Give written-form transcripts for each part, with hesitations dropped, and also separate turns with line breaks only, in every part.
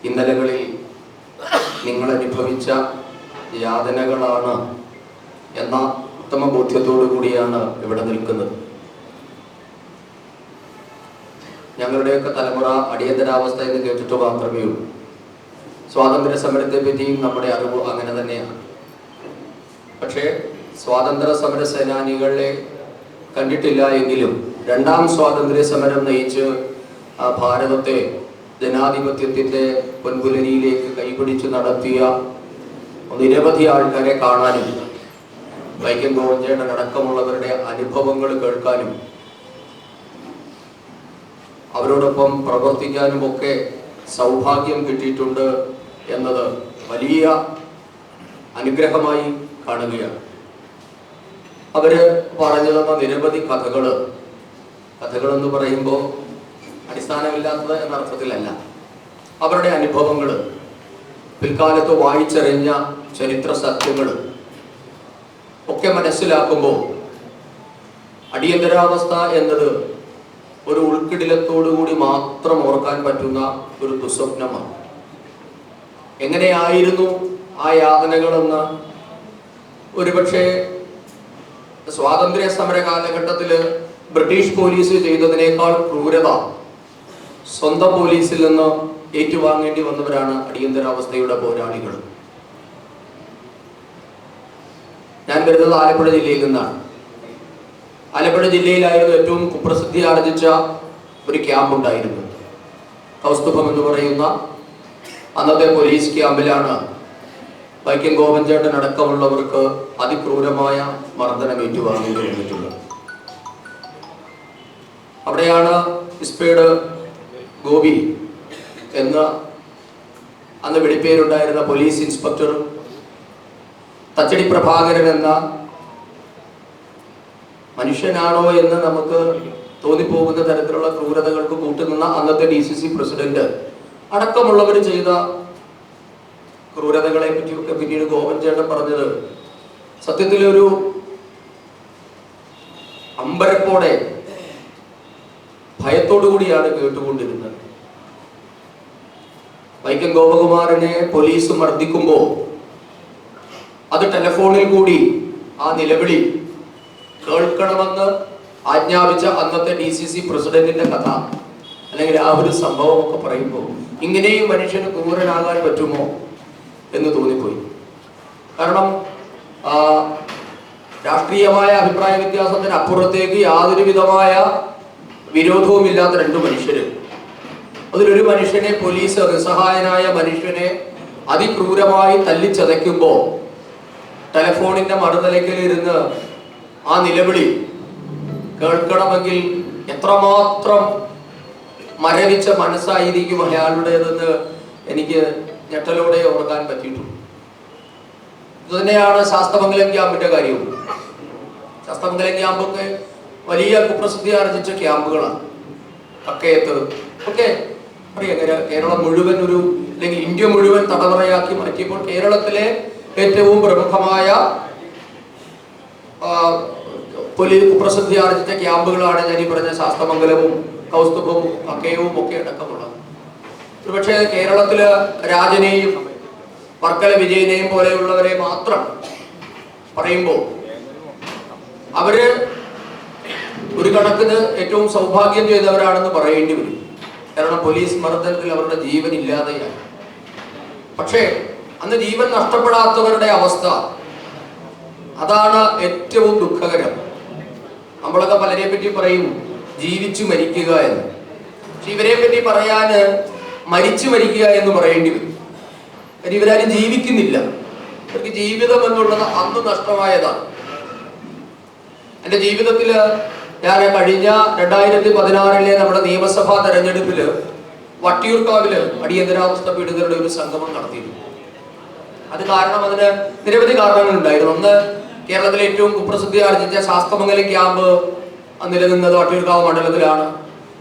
ഇന്നലകളിൽ നിങ്ങൾ അനുഭവിച്ച യാതനകളാണ് എന്ന ഉത്തമ ബോധ്യത്തോടു കൂടിയാണ് ഇവിടെ നിൽക്കുന്നത്. ഞങ്ങളുടെയൊക്കെ തലമുറ അടിയന്തരാവസ്ഥ എന്ന് കേട്ടിട്ട് മാത്രമേ ഉള്ളൂ. സ്വാതന്ത്ര്യ സമരത്തെ പറ്റിയും നമ്മുടെ അറിവ് അങ്ങനെ തന്നെയാണ്. പക്ഷേ സ്വാതന്ത്ര്യ സമര സേനാനികളെ കണ്ടിട്ടില്ല എങ്കിലും രണ്ടാം സ്വാതന്ത്ര്യ സമരം നയിച്ച് ആ ഭാരതത്തെ ജനാധിപത്യത്തിൻ്റെ പൊൻപുലരിയിലേക്ക് കൈപിടിച്ച് നടത്തിയ നിരവധി ആൾക്കാരെ കാണാനും വൈക്കം ഗോവിന്ദൻ അടക്കമുള്ളവരുടെ അനുഭവങ്ങൾ കേൾക്കാനും അവരോടൊപ്പം പ്രവർത്തിക്കാനും ഒക്കെ സൗഭാഗ്യം കിട്ടിയിട്ടുണ്ട് എന്നത് വലിയ അനുഗ്രഹമായി കാണുകയാണ്. അവര് പറഞ്ഞു തന്ന നിരവധി കഥകളെന്ന് പറയുമ്പോൾ അടിസ്ഥാനമില്ലാത്തത് എന്നർത്ഥത്തിലല്ല. അവരുടെ അനുഭവങ്ങൾ, പിൽക്കാലത്ത് വായിച്ചറിഞ്ഞ ചരിത്ര സത്യങ്ങൾ ഒക്കെ മനസ്സിലാക്കുമ്പോൾ അടിയന്തരാവസ്ഥ എന്നത് ഒരു ഉൾക്കിടിലത്തോടുകൂടി മാത്രം ഓർക്കാൻ പറ്റുന്ന ഒരു ദുസ്വപ്നമാണ്. എങ്ങനെയായിരുന്നു ആ യാതനകളെന്ന് ഒരുപക്ഷെ സ്വാതന്ത്ര്യ സമര കാലഘട്ടത്തിൽ ബ്രിട്ടീഷ് പോലീസ് ചെയ്തതിനേക്കാൾ ക്രൂരത സ്വന്തം പോലീസിൽ നിന്ന് ഏറ്റുവാങ്ങേണ്ടി വന്നവരാണ് അടിയന്തരാവസ്ഥയുടെ പോരാളികൾ. ഞാൻ വരുന്നത് ആലപ്പുഴ ജില്ലയിൽ നിന്നാണ്. ആലപ്പുഴ ജില്ലയിലായിരുന്നു ഏറ്റവും കുപ്രസിദ്ധി ആർജിച്ച ഒരു ക്യാമ്പ് ഉണ്ടായിരുന്നു. കൗസ്തുഭം എന്ന് പറയുന്ന അന്നത്തെ പോലീസ് ക്യാമ്പിലാണ് വൈക്കം ഗോവിന്ദൻ അടക്കമുള്ളവർക്ക് അതിക്രൂരമായ മർദ്ദനം ഏറ്റുവാങ്ങേണ്ടി വന്നിട്ടുള്ളത്. അവിടെയാണ് ഇസ്പേഡ് ഗോപി എന്ന അന്ന് വെടിപ്പേരുണ്ടായിരുന്ന പോലീസ് ഇൻസ്പെക്ടർ, തച്ചടി പ്രഭാകരൻ എന്ന മനുഷ്യനാണോ എന്ന് നമുക്ക് തോന്നിപ്പോകുന്ന തരത്തിലുള്ള ക്രൂരതകൾക്ക് കൂട്ടുനിന്ന അന്നത്തെ DCC പ്രസിഡന്റ് അടക്കമുള്ളവർ ചെയ്ത ക്രൂരതകളെ പറ്റിയൊക്കെ പിന്നീട് ഗോവിന്ദൻ പറഞ്ഞത് സത്യത്തിലൊരു അമ്പരപ്പോടെ ഭയത്തോടു കൂടിയാണ് കേട്ടുകൊണ്ടിരുന്നത്. വൈക്കം ഗോപകുമാരനെ പോലീസ് മർദ്ദിക്കുമ്പോൾ അത് ടെലിഫോണിൽ കൂടി ആ നിലവിളി കേൾക്കണമെന്ന് ആജ്ഞാപിച്ച അന്നത്തെ DCC പ്രസിഡന്റിന്റെ കഥ അല്ലെങ്കിൽ ആ ഒരു സംഭവം ഒക്കെ പറയുമ്പോൾ ഇങ്ങനെയും മനുഷ്യന് ക്രൂരനാകാൻ പറ്റുമോ എന്ന് തോന്നിപ്പോയി. കാരണം രാഷ്ട്രീയമായ അഭിപ്രായ വ്യത്യാസത്തിന് അപ്പുറത്തേക്ക് യാതൊരു വിധമായ വിരോധവും ഇല്ലാത്ത രണ്ട് മനുഷ്യര്, അതിലൊരു മനുഷ്യനെ പോലീസ് നിസ്സഹായനായ മനുഷ്യനെ അതിക്രൂരമായി തല്ലിച്ചതയ്ക്കുമ്പോൾ ടെലിഫോണിന്റെ മറുതലയ്ക്കലിരുന്ന് ആ നിലവിളി കേൾക്കണമെങ്കിൽ എത്രമാത്രം മരവിച്ച മനസ്സായിരിക്കും അയാളുടേതെന്ന് എനിക്ക് ഞെട്ടലോടെ ഓർക്കാൻ പറ്റിയിട്ടുണ്ട്. ഇതുതന്നെയാണ് ശാസ്തമംഗലം ക്യാമ്പിന്റെ കാര്യവും. ശാസ്തമംഗലം ക്യാമ്പൊക്കെ വലിയ കുപ്രസിദ്ധി ആർജിച്ച ക്യാമ്പുകളാണ്. കക്കയത്ത് ഒക്കെ അറിയാം. കേരളം മുഴുവൻ അല്ലെങ്കിൽ ഇന്ത്യ മുഴുവൻ തടവറയാക്കി മാറ്റിയപ്പോൾ കേരളത്തിലെ ഏറ്റവും പ്രമുഖമായ കുപ്രസിദ്ധി ആർജിച്ച ക്യാമ്പുകളാണ് ഞാൻ ഈ പറഞ്ഞ ശാസ്തമംഗലവും കൗസ്തുഭവും കക്കയവും ഒക്കെ അടക്കമുള്ളത്. ഒരുപക്ഷെ കേരളത്തില് രാജനെയും വർക്കല വിജയനെയും പോലെയുള്ളവരെ മാത്രം പറയുമ്പോൾ അവര് ഒരു കണക്കിന് ഏറ്റവും സൗഭാഗ്യം ചെയ്തവരാണെന്ന് പറയേണ്ടി വരും. കാരണം പോലീസ് മർദ്ദനത്തിൽ അവരുടെ ജീവൻ ഇല്ലാതെയായി. പക്ഷേ അന്ന് ജീവൻ നഷ്ടപ്പെടാത്തവരുടെ അവസ്ഥ അതാണ് ഏറ്റവും ദുഃഖകരം. നമ്മളൊക്കെ പലരെ പറ്റി പറയും ജീവിച്ചു മരിക്കുക എന്ന്. പക്ഷെ ഇവരെ പറ്റി പറയാന് മരിച്ചു മരിക്കുക എന്ന് പറയേണ്ടി വരും. ഇവരാരും ജീവിക്കുന്നില്ല. അവർക്ക് ജീവിതം എന്നുള്ളത് അന്ന് നഷ്ടമായതാണ്. എൻ്റെ ജീവിതത്തിൽ ഞാൻ കഴിഞ്ഞ 2016 നമ്മുടെ നിയമസഭാ തെരഞ്ഞെടുപ്പിൽ വട്ടിയൂർക്കാവില് അടിയന്തരാവസ്ഥ പീഡിതരുടെ ഒരു സംഗമം നടത്തിയിരുന്നു. അത് കാരണം അതിന് നിരവധി കാരണങ്ങൾ ഉണ്ടായിരുന്നു. ഒന്ന്, കേരളത്തിലെ ഏറ്റവും കുപ്രസിദ്ധി ആർജിച്ച ശാസ്തമംഗലം ക്യാമ്പ് നിലനിന്നത് വട്ടിയൂർക്കാവ് മണ്ഡലത്തിലാണ്.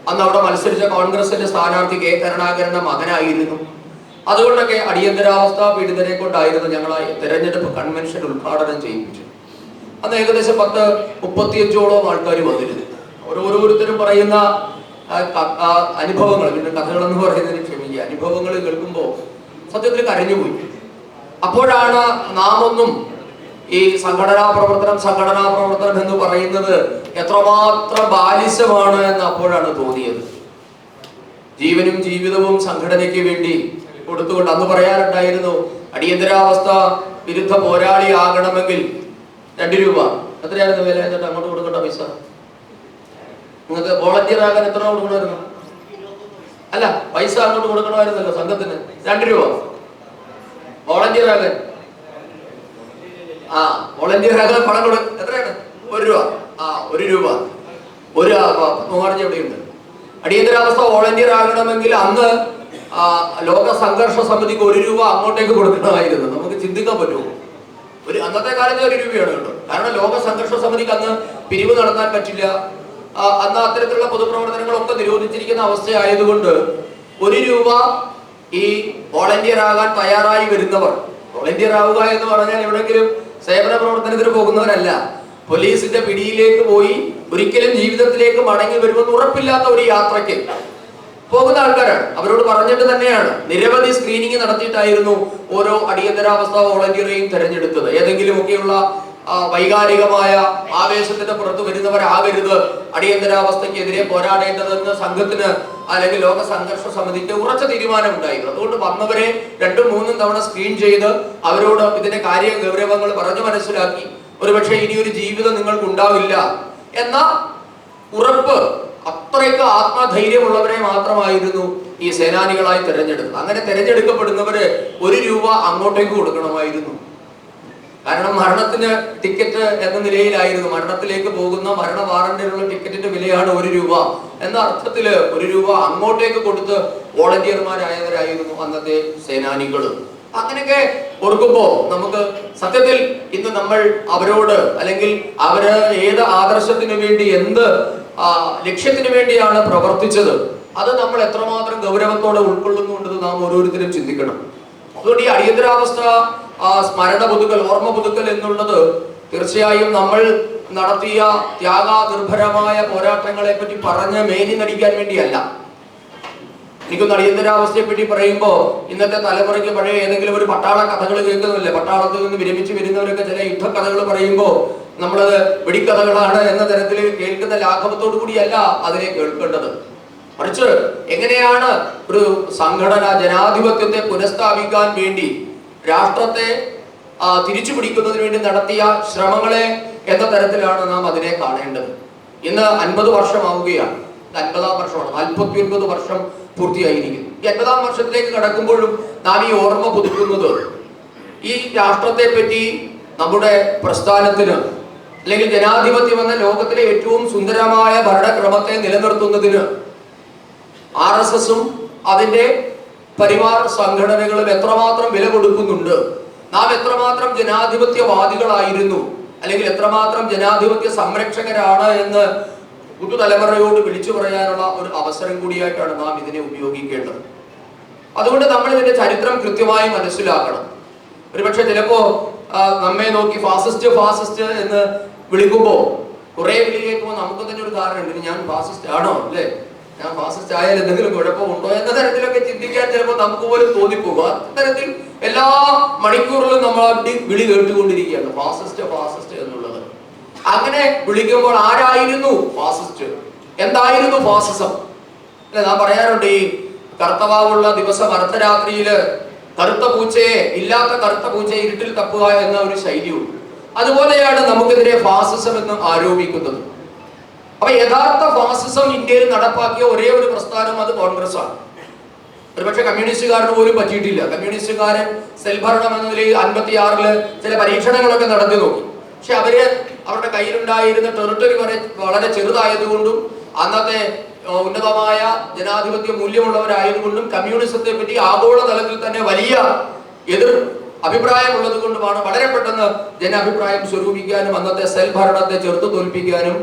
അന്ന് അവിടെ മത്സരിച്ച കോൺഗ്രസിന്റെ സ്ഥാനാർത്ഥി K. കരുണാകരന്റെ മകനായിരുന്നു. അതുകൊണ്ടൊക്കെ അടിയന്തരാവസ്ഥ പീഡിതരെ കൊണ്ടായിരുന്നു ഞങ്ങൾ തെരഞ്ഞെടുപ്പ് കൺവെൻഷൻ ഉദ്ഘാടനം ചെയ്യിപ്പിച്ചു. അന്ന് ഏകദേശം 10-35ഓളം ആൾക്കാർ വന്നിരുന്നു. ഓരോരുത്തരും പറയുന്ന അനുഭവങ്ങൾ, പിന്നെ കഥകളെന്ന് പറയുന്നതിന് ക്ഷമിക്കുക, അനുഭവങ്ങൾ കേൾക്കുമ്പോൾ സത്യത്തിൽ കരഞ്ഞുപോയി. അപ്പോഴാണ് നാം ഒന്നും ഈ സംഘടനാ പ്രവർത്തനം എന്ന് പറയുന്നത് എത്രമാത്രം ബാലിശമാണ് എന്ന് അപ്പോഴാണ് തോന്നിയത്. ജീവനും ജീവിതവും സംഘടനയ്ക്ക് വേണ്ടി കൊടുത്തുകൊണ്ട് അന്ന് പറയാറുണ്ടായിരുന്നു, അടിയന്തരാവസ്ഥ വിരുദ്ധ പോരാളി ആകണമെങ്കിൽ 2 രൂപ. എത്രയായിരുന്നു വില? എന്നിട്ട് അങ്ങോട്ട് കൊടുക്കേണ്ട പൈസ നിങ്ങൾക്ക് വോളണ്ടിയർ ആകാൻ എത്ര കൊടുക്കണമായിരുന്നു? അല്ല, പൈസ അങ്ങോട്ട് കൊടുക്കണമായിരുന്നല്ലോ സംഘത്തിന്. 2 രൂപ വോളണ്ടിയർ ആകാൻ. വോളണ്ടിയർ ആകാൻ പണം എത്രയാണ്? 1 രൂപ. 1 രൂപ. ഒരു മൂവാർജി എവിടെയുണ്ട്? അടിയന്തരാവസ്ഥ വോളണ്ടിയർ ആകണമെങ്കിൽ അന്ന് ലോക സംഘർഷ സമിതിക്ക് 1 രൂപ അങ്ങോട്ടേക്ക് കൊടുക്കണമായിരുന്നു. നമുക്ക് ചിന്തിക്കാൻ പറ്റുമോ? അന്നത്തെ കാലത്ത് 1 രൂപയാണ് കേട്ടോ. കാരണം ലോക സംഘർഷ സമിതിക്ക് അന്ന് പിരിവ് നടത്താൻ പറ്റില്ല. അന്ന് അത്തരത്തിലുള്ള പൊതുപ്രവർത്തനങ്ങളൊക്കെ നിരോധിച്ചിരിക്കുന്ന അവസ്ഥയായതുകൊണ്ട് 1 രൂപ ഈ വോളണ്ടിയർ ആകാൻ തയ്യാറായി വരുന്നവർ, വോളണ്ടിയർ ആവുക എന്ന് പറഞ്ഞാൽ എവിടെയെങ്കിലും സേവന പ്രവർത്തനത്തിന് പോകുന്നവരല്ല, പോലീസിന്റെ പിടിയിലേക്ക് പോയി ഒരിക്കലും ജീവിതത്തിലേക്ക് മടങ്ങി വരുമെന്ന് ഉറപ്പില്ലാത്ത ഒരു യാത്രയ്ക്ക് പോകുന്ന ആൾക്കാരാണ്. അവരോട് പറഞ്ഞിട്ട് തന്നെയാണ് നിരവധി സ്ക്രീനിങ് നടത്തിയിട്ടായിരുന്നു ഓരോ അടിയന്തരാവസ്ഥ വോളണ്ടിയറെയും തെരഞ്ഞെടുത്തത്. ഏതെങ്കിലുമൊക്കെയുള്ള വൈകാരികമായ ആവേശത്തിന്റെ പുറത്ത് വരുന്നവരാകരുത് അടിയന്തരാവസ്ഥക്കെതിരെ പോരാടേണ്ടതെന്ന് സംഘത്തിന് അല്ലെങ്കിൽ ലോക സംഘർഷ സമിതിക്ക് ഉറച്ച തീരുമാനം ഉണ്ടായിരുന്നു. അതുകൊണ്ട് വന്നവരെ 2-3 തവണ സ്ക്രീൻ ചെയ്ത് അവരോട് ഇതിന്റെ കാര്യ ഗൗരവങ്ങൾ പറഞ്ഞു മനസ്സിലാക്കി, ഒരുപക്ഷെ ഇനിയൊരു ജീവിതം നിങ്ങൾക്ക് ഉണ്ടാവില്ല എന്ന ഉറപ്പ്, അത്രയ്ക്ക് ആത്മധൈര്യമുള്ളവരെ മാത്രമായിരുന്നു ഈ സേനാനികളായി തെരഞ്ഞെടുത്തത്. അങ്ങനെ തെരഞ്ഞെടുക്കപ്പെടുന്നവര് 1 രൂപ അങ്ങോട്ടേക്ക് കൊടുക്കണമായിരുന്നു. കാരണം മരണത്തിന് ടിക്കറ്റ് എന്ന നിലയിലായിരുന്നു, മരണത്തിലേക്ക് പോകുന്ന മരണ വാറന്റിനുള്ള ടിക്കറ്റിന്റെ വിലയാണ് 1 രൂപ എന്ന അർത്ഥത്തില് 1 രൂപ അങ്ങോട്ടേക്ക് കൊടുത്ത് വോളണ്ടിയർമാരായവരായിരുന്നു അന്നത്തെ സേനാനികൾ. അങ്ങനെയൊക്കെ ഓർക്കുമ്പോ നമുക്ക് സത്യത്തിൽ ഇന്ന് നമ്മൾ അവരോട്, അല്ലെങ്കിൽ അവര് ഏത് ആദർശത്തിന് വേണ്ടി, എന്ത് ലക്ഷ്യത്തിന് വേണ്ടിയാണ് പ്രവർത്തിച്ചത്, അത് നമ്മൾ എത്രമാത്രം ഗൗരവത്തോടെ ഉൾക്കൊള്ളുന്നുണ്ടെന്ന് നാം ഓരോരുത്തരും ചിന്തിക്കണം. അതുകൊണ്ട് ഈ അടിയന്തരാവസ്ഥ സ്മരണ പുതുക്കൽ, ഓർമ്മ പുതുക്കൽ എന്നുള്ളത് തീർച്ചയായും നമ്മൾ നടത്തിയ ത്യാഗനിർഭരമായ പോരാട്ടങ്ങളെ പറ്റി പറഞ്ഞ് മേനി നടിക്കാൻ വേണ്ടിയല്ല. എനിക്കൊന്ന് അടിയന്തരാവസ്ഥയെ പറ്റി പറയുമ്പോ ഇന്നത്തെ തലമുറയ്ക്ക് പഴയ ഏതെങ്കിലും ഒരു പട്ടാള കഥകൾ കേൾക്കുന്നില്ലേ? പട്ടാളത്തിൽ നിന്ന് വിരമിച്ച് വരുന്നവരൊക്കെ ചില യുദ്ധക്കഥകൾ പറയുമ്പോ നമ്മളത് വെടിക്കഥകളാണ് എന്ന തരത്തിൽ കേൾക്കുന്ന ലാഘവത്തോടു കൂടിയല്ല അതിനെ കേൾക്കേണ്ടത്. മറിച്ച് എങ്ങനെയാണ് ഒരു സംഘടന ജനാധിപത്യത്തെ പുനഃസ്ഥാപിക്കാൻ വേണ്ടി, രാഷ്ട്രത്തെ തിരിച്ചു പിടിക്കുന്നതിന് വേണ്ടി നടത്തിയ ശ്രമങ്ങളെ എന്ന തരത്തിലാണ് നാം അതിനെ കാണേണ്ടത്. ഇന്ന് 50 വർഷമാവുകയാണ്. 50ാം വർഷമാണ്. 49 വർഷം പൂർത്തിയായിരിക്കുന്നു. ഈ 50ാം വർഷത്തിലേക്ക് കടക്കുമ്പോഴും നാം ഈ ഓർമ്മ പുതുക്കുന്നത് ഈ രാഷ്ട്രത്തെ പറ്റി, നമ്മുടെ പ്രസ്ഥാനത്തിന്, അല്ലെങ്കിൽ ജനാധിപത്യം എന്ന ലോകത്തിലെ ഏറ്റവും സുന്ദരമായ ഭരണക്രമത്തെ നിലനിർത്തുന്നതിന് RSSഉം അതിന്റെ പരിവാർ സംഘടനകളും എത്രമാത്രം വില കൊടുക്കുന്നുണ്ട്, നാം എത്രമാത്രം ജനാധിപത്യവാദികളായിരുന്നു, അല്ലെങ്കിൽ എത്രമാത്രം ജനാധിപത്യ സംരക്ഷകരാണ് എന്ന് പുതുതലമുറയോട് വിളിച്ചു പറയാനുള്ള ഒരു അവസരം കൂടിയായിട്ടാണ് നാം ഇതിനെ ഉപയോഗിക്കേണ്ടത്. അതുകൊണ്ട് നമ്മൾ ഇതിന്റെ ചരിത്രം കൃത്യമായി മനസ്സിലാക്കണം. ഒരുപക്ഷെ ചിലപ്പോ നമ്മെ നോക്കി ഫാസിസ്റ്റ് എന്ന് വിളിക്കുമ്പോ, കുറെ വിളി കേൾക്കുമ്പോൾ നമുക്ക് തന്നെ ഒരു കാരണമുണ്ട്, ഞാൻ ഫാസിസ്റ്റ് ആണോ, അല്ലേ, ഞാൻ ഫാസിസ്റ്റ് ആയാൽ എന്തെങ്കിലും കുഴപ്പമുണ്ടോ എന്ന തരത്തിലൊക്കെ ചിന്തിക്കാൻ ചിലപ്പോൾ നമുക്ക് പോലും തോന്നിപ്പോകും. അത്തരത്തിൽ എല്ലാ മണിക്കൂറിലും നമ്മൾ വിളി കേട്ടുകൊണ്ടിരിക്കുകയാണ് ഫാസിസ്റ്റ് എന്നുള്ളത്. അങ്ങനെ വിളിക്കുമ്പോൾ ആരായിരുന്നു ഫാസിസ്റ്റ്, എന്തായിരുന്നു ഫാസിസം? അല്ലെ, നാം പറയാറുണ്ട് ഈ കറുത്തവാവുള്ള ദിവസം അർദ്ധരാത്രിയില് കറുത്ത പൂച്ചയെ, ഇല്ലാത്ത കറുത്ത പൂച്ചയെ ഇരുട്ടിൽ തപ്പുക എന്ന ഒരു ശൈലിയുണ്ട്. അതുപോലെയാണ് നമുക്കെതിരെ ഫാസിസം എന്ന് ആരോപിക്കുന്നത്. അപ്പൊ യഥാർത്ഥ ഫാസിസം ഇന്ത്യയിൽ നടപ്പാക്കിയ ഒരേ ഒരു പ്രസ്ഥാനം അത് കോൺഗ്രസ് ആണ്. ഒരുപക്ഷെ കമ്മ്യൂണിസ്റ്റുകാരന് പോലും പറ്റിയിട്ടില്ല. കമ്മ്യൂണിസ്റ്റുകാരൻ സെൽഭരണം എന്ന നിലയിൽ 56-ല് ചില പരീക്ഷണങ്ങളൊക്കെ നടത്തി നോക്കി. പക്ഷെ അവരുടെ കയ്യിലുണ്ടായിരുന്ന ടെറിട്ടറി വളരെ ചെറുതായതുകൊണ്ടും അന്നത്തെ ഉന്നതമായ ജനാധിപത്യ മൂല്യമുള്ളവരായതുകൊണ്ടും കമ്മ്യൂണിസത്തെ പറ്റി ആഗോള തലത്തിൽ തന്നെ വലിയ എതിർ അഭിപ്രായം ഉള്ളത് കൊണ്ടുമാണ് വളരെ പെട്ടെന്ന് ജനാഭിപ്രായം സ്വരൂപിക്കാനും അന്നത്തെ സെൽഭരണത്തെ ചെറുത്തു തോൽപ്പിക്കാനും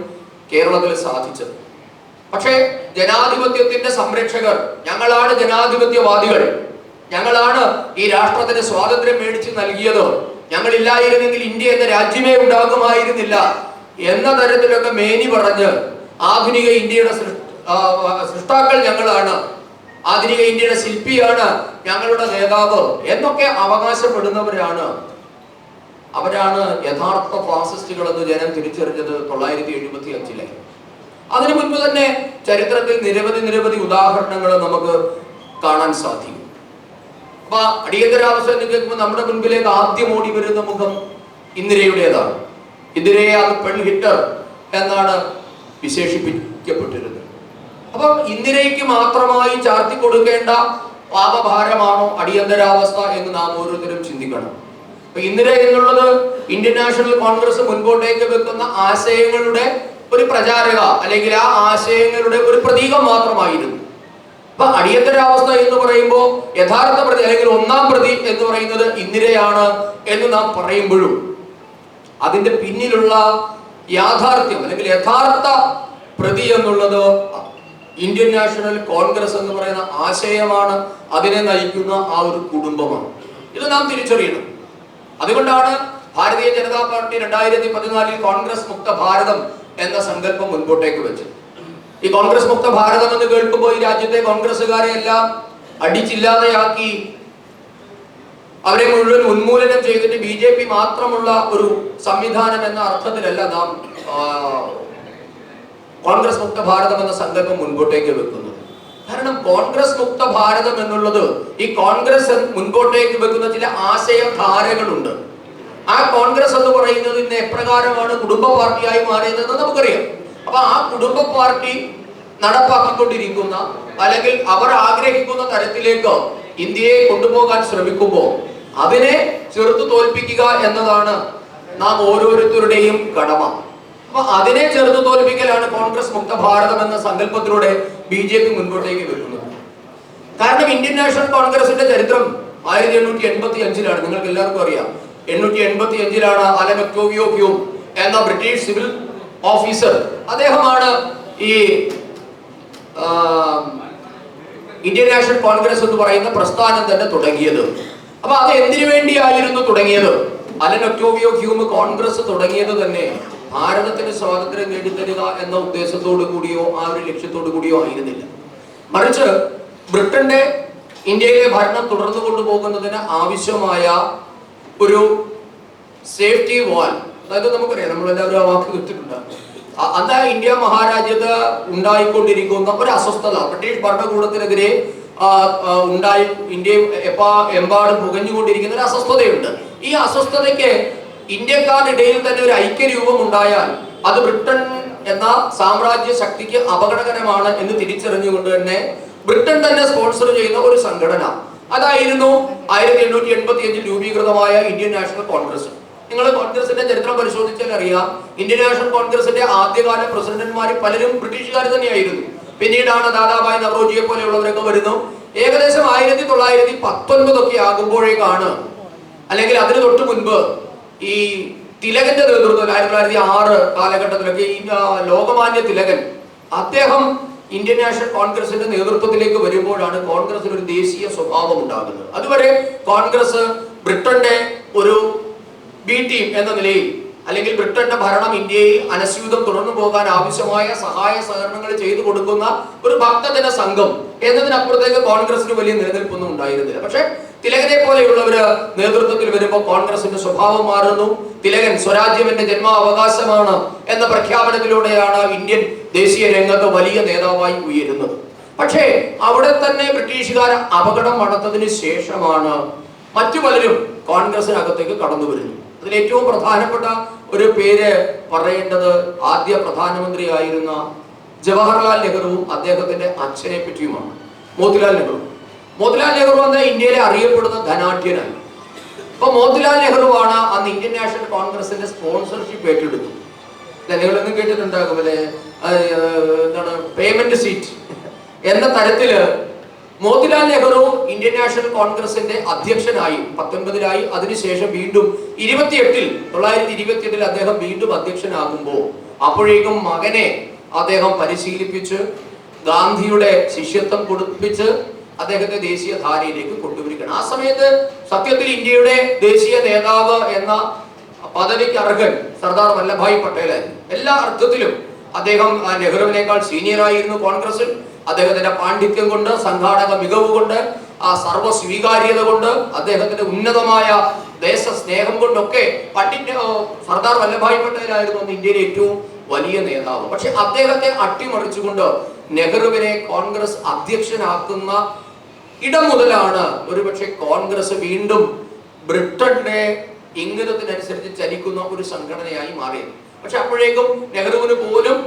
കേരളത്തിൽ സാധിച്ചത്. പക്ഷേ ജനാധിപത്യത്തിന്റെ സംരക്ഷകർ ഞങ്ങളാണ്, ജനാധിപത്യവാദികൾ ഞങ്ങളാണ്, ഈ രാഷ്ട്രത്തിന് സ്വാതന്ത്ര്യം മേടിച്ച് നൽകിയത്, ഞങ്ങളില്ലായിരുന്നെങ്കിൽ ഇന്ത്യ എന്ന രാജ്യമേ ഉണ്ടാകുമായിരുന്നില്ല എന്ന തരത്തിലൊക്കെ മേനി പറഞ്ഞ് ആധുനിക ഇന്ത്യയുടെ സൃഷ്ടാക്കൾ ഞങ്ങളാണ്, ആധുനിക ഇന്ത്യയുടെ ശില്പിയാണ് ഞങ്ങളുടെ നേതാവ് എന്നൊക്കെ അവകാശപ്പെടുന്നവരാണ്. അവരാണ് യഥാർത്ഥ ഫാസിസ്റ്റുകൾ എന്ന് ജനം തിരിച്ചറിഞ്ഞത് 1975. അതിനു മുൻപ് തന്നെ ചരിത്രത്തിൽ നിരവധി ഉദാഹരണങ്ങൾ നമുക്ക് കാണാൻ സാധിക്കും. അപ്പൊ അടിയന്തരാവസ്ഥ എന്ന് കേൾക്കുമ്പോൾ നമ്മുടെ മുൻപിലേക്ക് ആദ്യം ഓടി വരുന്ന മുഖം ഇന്ദിരയുടേതാണ്. ഇന്ദിരയെ അത് പെൺ ഹിറ്റർ എന്നാണ് വിശേഷിപ്പിക്കപ്പെട്ടിരുന്നത്. അപ്പം ഇന്ദിരയ്ക്ക് മാത്രമായി ചാർത്തി കൊടുക്കേണ്ട പാപഭാരമാണോ അടിയന്തരാവസ്ഥ എന്ന് നാം ഓരോരുത്തരും ചിന്തിക്കണം. അപ്പൊ ഇന്ദിര എന്നുള്ളത് ഇന്ത്യൻ നാഷണൽ കോൺഗ്രസ് മുൻപോട്ടേക്ക് വെക്കുന്ന ആശയങ്ങളുടെ ഒരു പ്രചാരക, അല്ലെങ്കിൽ ആ ആശയങ്ങളുടെ ഒരു പ്രതീകം മാത്രമായിരുന്നു. അപ്പൊ അടിയന്തരാവസ്ഥ എന്ന് പറയുമ്പോൾ യഥാർത്ഥ പ്രതി അല്ലെങ്കിൽ ഒന്നാം പ്രതി എന്ന് പറയുന്നത് ഇന്ദിരയാണ് എന്ന് നാം പറയുമ്പോഴും അതിന്റെ പിന്നിലുള്ള യാഥാർത്ഥ്യം അല്ലെങ്കിൽ യഥാർത്ഥ പ്രതി എന്നുള്ളത് ഇന്ത്യൻ നാഷണൽ കോൺഗ്രസ് എന്ന് പറയുന്ന ആശയമാണ്, അതിനെ നയിക്കുന്ന ആ ഒരു കുടുംബമാണ്. ഇത് നാം തിരിച്ചറിയണം. അതുകൊണ്ടാണ് ഭാരതീയ ജനതാ പാർട്ടി 2014 കോൺഗ്രസ് മുക്ത ഭാരതം എന്ന സങ്കല്പം മുൻപോട്ടേക്ക് വെച്ചത്. ഈ കോൺഗ്രസ് മുക്ത ഭാരതം എന്ന് കേൾക്കുമ്പോൾ ഈ രാജ്യത്തെ കോൺഗ്രസ്സുകാരെ എല്ലാം അടിച്ചില്ലാതെയാക്കി അവരെ മുഴുവൻ ഉന്മൂലനം ചെയ്തിട്ട് BJP മാത്രമുള്ള ഒരു സംവിധാനം എന്ന അർത്ഥത്തിലല്ല നാം കോൺഗ്രസ് മുക്ത ഭാരതം എന്ന സങ്കല്പം മുൻപോട്ടേക്ക് വെക്കുന്നത്. കാരണം കോൺഗ്രസ് മുക്ത ഭാരതം എന്നുള്ളത് ഈ കോൺഗ്രസ് മുൻപോട്ടേക്ക് വെക്കുന്ന ചില ആശയധാരകളുണ്ട്. ആ കോൺഗ്രസ് എന്ന് പറയുന്നത് ഇന്ന് എപ്രകാരമാണ് കുടുംബ പാർട്ടിയായി മാറിയതെന്ന് നമുക്കറിയാം. അപ്പൊ ആ കുടുംബ പാർട്ടി നടപ്പാക്കിക്കൊണ്ടിരിക്കുന്ന അല്ലെങ്കിൽ അവർ ആഗ്രഹിക്കുന്ന തരത്തിലേക്ക് ഇന്ത്യയെ കൊണ്ടുപോകാൻ ശ്രമിക്കുമ്പോൾ അതിനെ ചെറുത്തു തോൽപ്പിക്കുക എന്നതാണ് നാം ഓരോരുത്തരുടെയും കടമ. അപ്പൊ അതിനെ ചെറുത്തു തോൽപ്പിക്കലാണ് കോൺഗ്രസ് മുക്ത ഭാരതം എന്ന സങ്കല്പത്തിലൂടെ BJP മുൻപോട്ടേക്ക് വെക്കുന്നത്. കാരണം ഇന്ത്യൻ നാഷണൽ കോൺഗ്രസിന്റെ ചരിത്രം 1885 നിങ്ങൾക്ക് എല്ലാവർക്കും അറിയാം. 1885 അലൻ ഒക്ടോവിയോ ഹ്യൂം എന്ന ബ്രിട്ടീഷ് സിവിൽ ഓഫീസർ, അദ്ദേഹമാണ് ഈ ഇന്ത്യൻ നാഷണൽ കോൺഗ്രസ് എന്ന് പറയുന്ന പ്രസ്ഥാനം തന്നെ തുടങ്ങിയത്. അപ്പൊ അത് എന്തിനു വേണ്ടിയായിരുന്നു തുടങ്ങിയത്? അലൻ ഒക്ടോവിയോ ഹ്യൂം കോൺഗ്രസ് തുടങ്ങിയത് തന്നെ ഭാരതത്തിന് സ്വാതന്ത്ര്യം നേടിത്തരിക എന്ന ഉദ്ദേശത്തോടു കൂടിയോ ആ ഒരു ലക്ഷ്യത്തോടു കൂടിയോ ആയിരുന്നില്ല. മറിച്ച് ബ്രിട്ടന്റെ ഇന്ത്യയിലെ ഭരണം തുടർന്നു കൊണ്ടുപോകുന്നതിന് ആവശ്യമായ ഒരു സേഫ്റ്റി വാൾ, അതായത് നമുക്കറിയാം, നമ്മളെല്ലാവരും ആ വാക്ക് കേട്ടിട്ടുണ്ട്. അന്ന് ഇന്ത്യ മഹാരാജ്യത്ത് ഉണ്ടായിക്കൊണ്ടിരിക്കുന്ന ഒരു അസ്വസ്ഥത, ബ്രിട്ടീഷ് ഭരണകൂടത്തിനെതിരെ ഇന്ത്യ എമ്പാടും പുകഞ്ഞുകൊണ്ടിരിക്കുന്ന ഒരു അസ്വസ്ഥതയുണ്ട്. ഈ അസ്വസ്ഥതയ്ക്ക് ഇന്ത്യക്കാരുടെ ഇടയിൽ തന്നെ ഒരു ഐക്യരൂപം ഉണ്ടായാൽ അത് ബ്രിട്ടൻ എന്ന സാമ്രാജ്യ ശക്തിക്ക് അപകടകരമാണ് എന്ന് തിരിച്ചറിഞ്ഞുകൊണ്ട് തന്നെ ബ്രിട്ടൻ തന്നെ സ്പോൺസർ ചെയ്യുന്ന ഒരു സംഘടന അതായിരുന്നു 1885 രൂപീകൃതമായ ഇന്ത്യൻ നാഷണൽ കോൺഗ്രസ്. നിങ്ങൾ കോൺഗ്രസിന്റെ ചരിത്രം പരിശോധിച്ചാൽ അറിയാം, ഇന്ത്യൻ നാഷണൽ കോൺഗ്രസിന്റെ ആദ്യകാല പ്രസിഡന്റുമാർ പലരും ബ്രിട്ടീഷുകാർ തന്നെയായിരുന്നു. പിന്നീടാണ് ദാദാഭായ് നവറോജിയെ പോലെയുള്ളവരൊക്കെ വരുന്നു. ഏകദേശം 1919 ഒക്കെ ആകുമ്പോഴേക്കാണ്, അല്ലെങ്കിൽ അതിന് തൊട്ട് മുൻപ് ഈ തിലകന്റെ നേതൃത്വത്തിൽ 1906 കാലഘട്ടത്തിലൊക്കെ ഈ ലോകമാന്യ തിലകൻ അദ്ദേഹം ഇന്ത്യൻ നാഷണൽ കോൺഗ്രസിന്റെ നേതൃത്വത്തിലേക്ക് വരുമ്പോഴാണ് കോൺഗ്രസിന് ഒരു ദേശീയ സ്വഭാവം ഉണ്ടാകുന്നത്. അതുവരെ കോൺഗ്രസ് ബ്രിട്ടന്റെ ഒരു ബി ടീം എന്ന നിലയിൽ, അല്ലെങ്കിൽ ബ്രിട്ടന്റെ ഭരണം ഇന്ത്യയിൽ അനസ്യൂതം തുടർന്നു പോകാൻ ആവശ്യമായ സഹായ സഹകരണങ്ങൾ ചെയ്തു കൊടുക്കുന്ന ഒരു ഭക്തജന സംഘം എന്നതിനപ്പുറത്തേക്ക് കോൺഗ്രസിന് വലിയ നിലനിൽപ്പൊന്നും ഉണ്ടായിരുന്നില്ല. പക്ഷെ തിലകനെ പോലെയുള്ളവര് നേതൃത്വത്തിൽ വരുമ്പോൾ കോൺഗ്രസിന്റെ സ്വഭാവം മാറുന്നു. തിലകൻ സ്വരാജ്യം എന്റെ ജന്മാവകാശമാണ് എന്ന പ്രഖ്യാപനത്തിലൂടെയാണ് ഇന്ത്യൻ ദേശീയ രംഗത്ത് വലിയ നേതാവായി ഉയരുന്നത്. പക്ഷേ അവിടെ തന്നെ ബ്രിട്ടീഷുകാർ അപകടം നടന്നതിന് ശേഷമാണ് മറ്റു പലരും കോൺഗ്രസിനകത്തേക്ക് കടന്നു വരുന്നു. അതിൽ ഏറ്റവും പ്രധാനപ്പെട്ട ഒരു പേര് പറയേണ്ടത് ആദ്യ പ്രധാനമന്ത്രിയായിരുന്ന ജവഹർലാൽ നെഹ്റുവും അദ്ദേഹത്തിന്റെ അച്ഛനെ പറ്റിയുമാണ്, മോത്തിലാൽ നെഹ്റു. മോത്തിലാൽ നെഹ്റു എന്ന ഇന്ത്യയിലെ അറിയപ്പെടുന്ന ധനാഢ്യനായി. അപ്പൊ മോത്തിലാൽ നെഹ്റുവാണ് അന്ന് ഇന്ത്യൻ നാഷണൽ കോൺഗ്രസിന്റെ സ്പോൺസർഷിപ്പ് ഏറ്റെടുത്തു. നിങ്ങളൊന്നും കേട്ടിട്ടുണ്ടാകും അല്ലെ, എന്താണ് പേയ്മെന്റ് സീറ്റ് എന്ന തരത്തില് മോത്തിലാൽ നെഹ്റു ഇന്ത്യൻ നാഷണൽ കോൺഗ്രസിന്റെ അധ്യക്ഷനായി 19 അതിനുശേഷം വീണ്ടും 1928 അദ്ദേഹം വീണ്ടും അധ്യക്ഷനാകുമ്പോൾ അപ്പോഴേക്കും മകനെ അദ്ദേഹം പരിശീലിപ്പിച്ച് ഗാന്ധിയുടെ ശിഷ്യത്വം കൊടുപ്പിച്ച് അദ്ദേഹത്തെ ദേശീയ ധാരയിലേക്ക് കൊണ്ടുവരികയാണ്. ആ സമയത്ത് സത്യത്തിൽ ഇന്ത്യയുടെ ദേശീയ നേതാവ് എന്ന പദവിക്ക് അർഹൻ സർദാർ വല്ലഭായ് പട്ടേലായിരുന്നു. എല്ലാ അർത്ഥത്തിലും അദ്ദേഹം നെഹ്റുവിനേക്കാൾ സീനിയറായിരുന്നു കോൺഗ്രസിൽ. അദ്ദേഹത്തിന്റെ പാണ്ഡിത്യം കൊണ്ട്, സംഘാടക മികവ് കൊണ്ട്, ആ സർവ്വ സ്വീകാര്യത കൊണ്ട്, അദ്ദേഹത്തിന്റെ ഉന്നതമായ ദേശസ്നേഹം കൊണ്ടൊക്കെ സർദാർ വല്ലഭായ് പട്ടേലായിരുന്നു അന്ന് ഇന്ത്യയിലെ ഏറ്റവും വലിയ നേതാവ്. പക്ഷെ അദ്ദേഹത്തെ അട്ടിമറിച്ചുകൊണ്ട് നെഹ്റുവിനെ കോൺഗ്രസ് അധ്യക്ഷനാക്കുന്ന ഇടം മുതലാണ് ഒരുപക്ഷെ കോൺഗ്രസ് വീണ്ടും ബ്രിട്ടന്റെ ഇംഗിതത്തിനനുസരിച്ച് ചലിക്കുന്ന ഒരു സംഘടനയായി മാറിയത്. പക്ഷെ അപ്പോഴേക്കും നെഹ്റുവിന് പോലും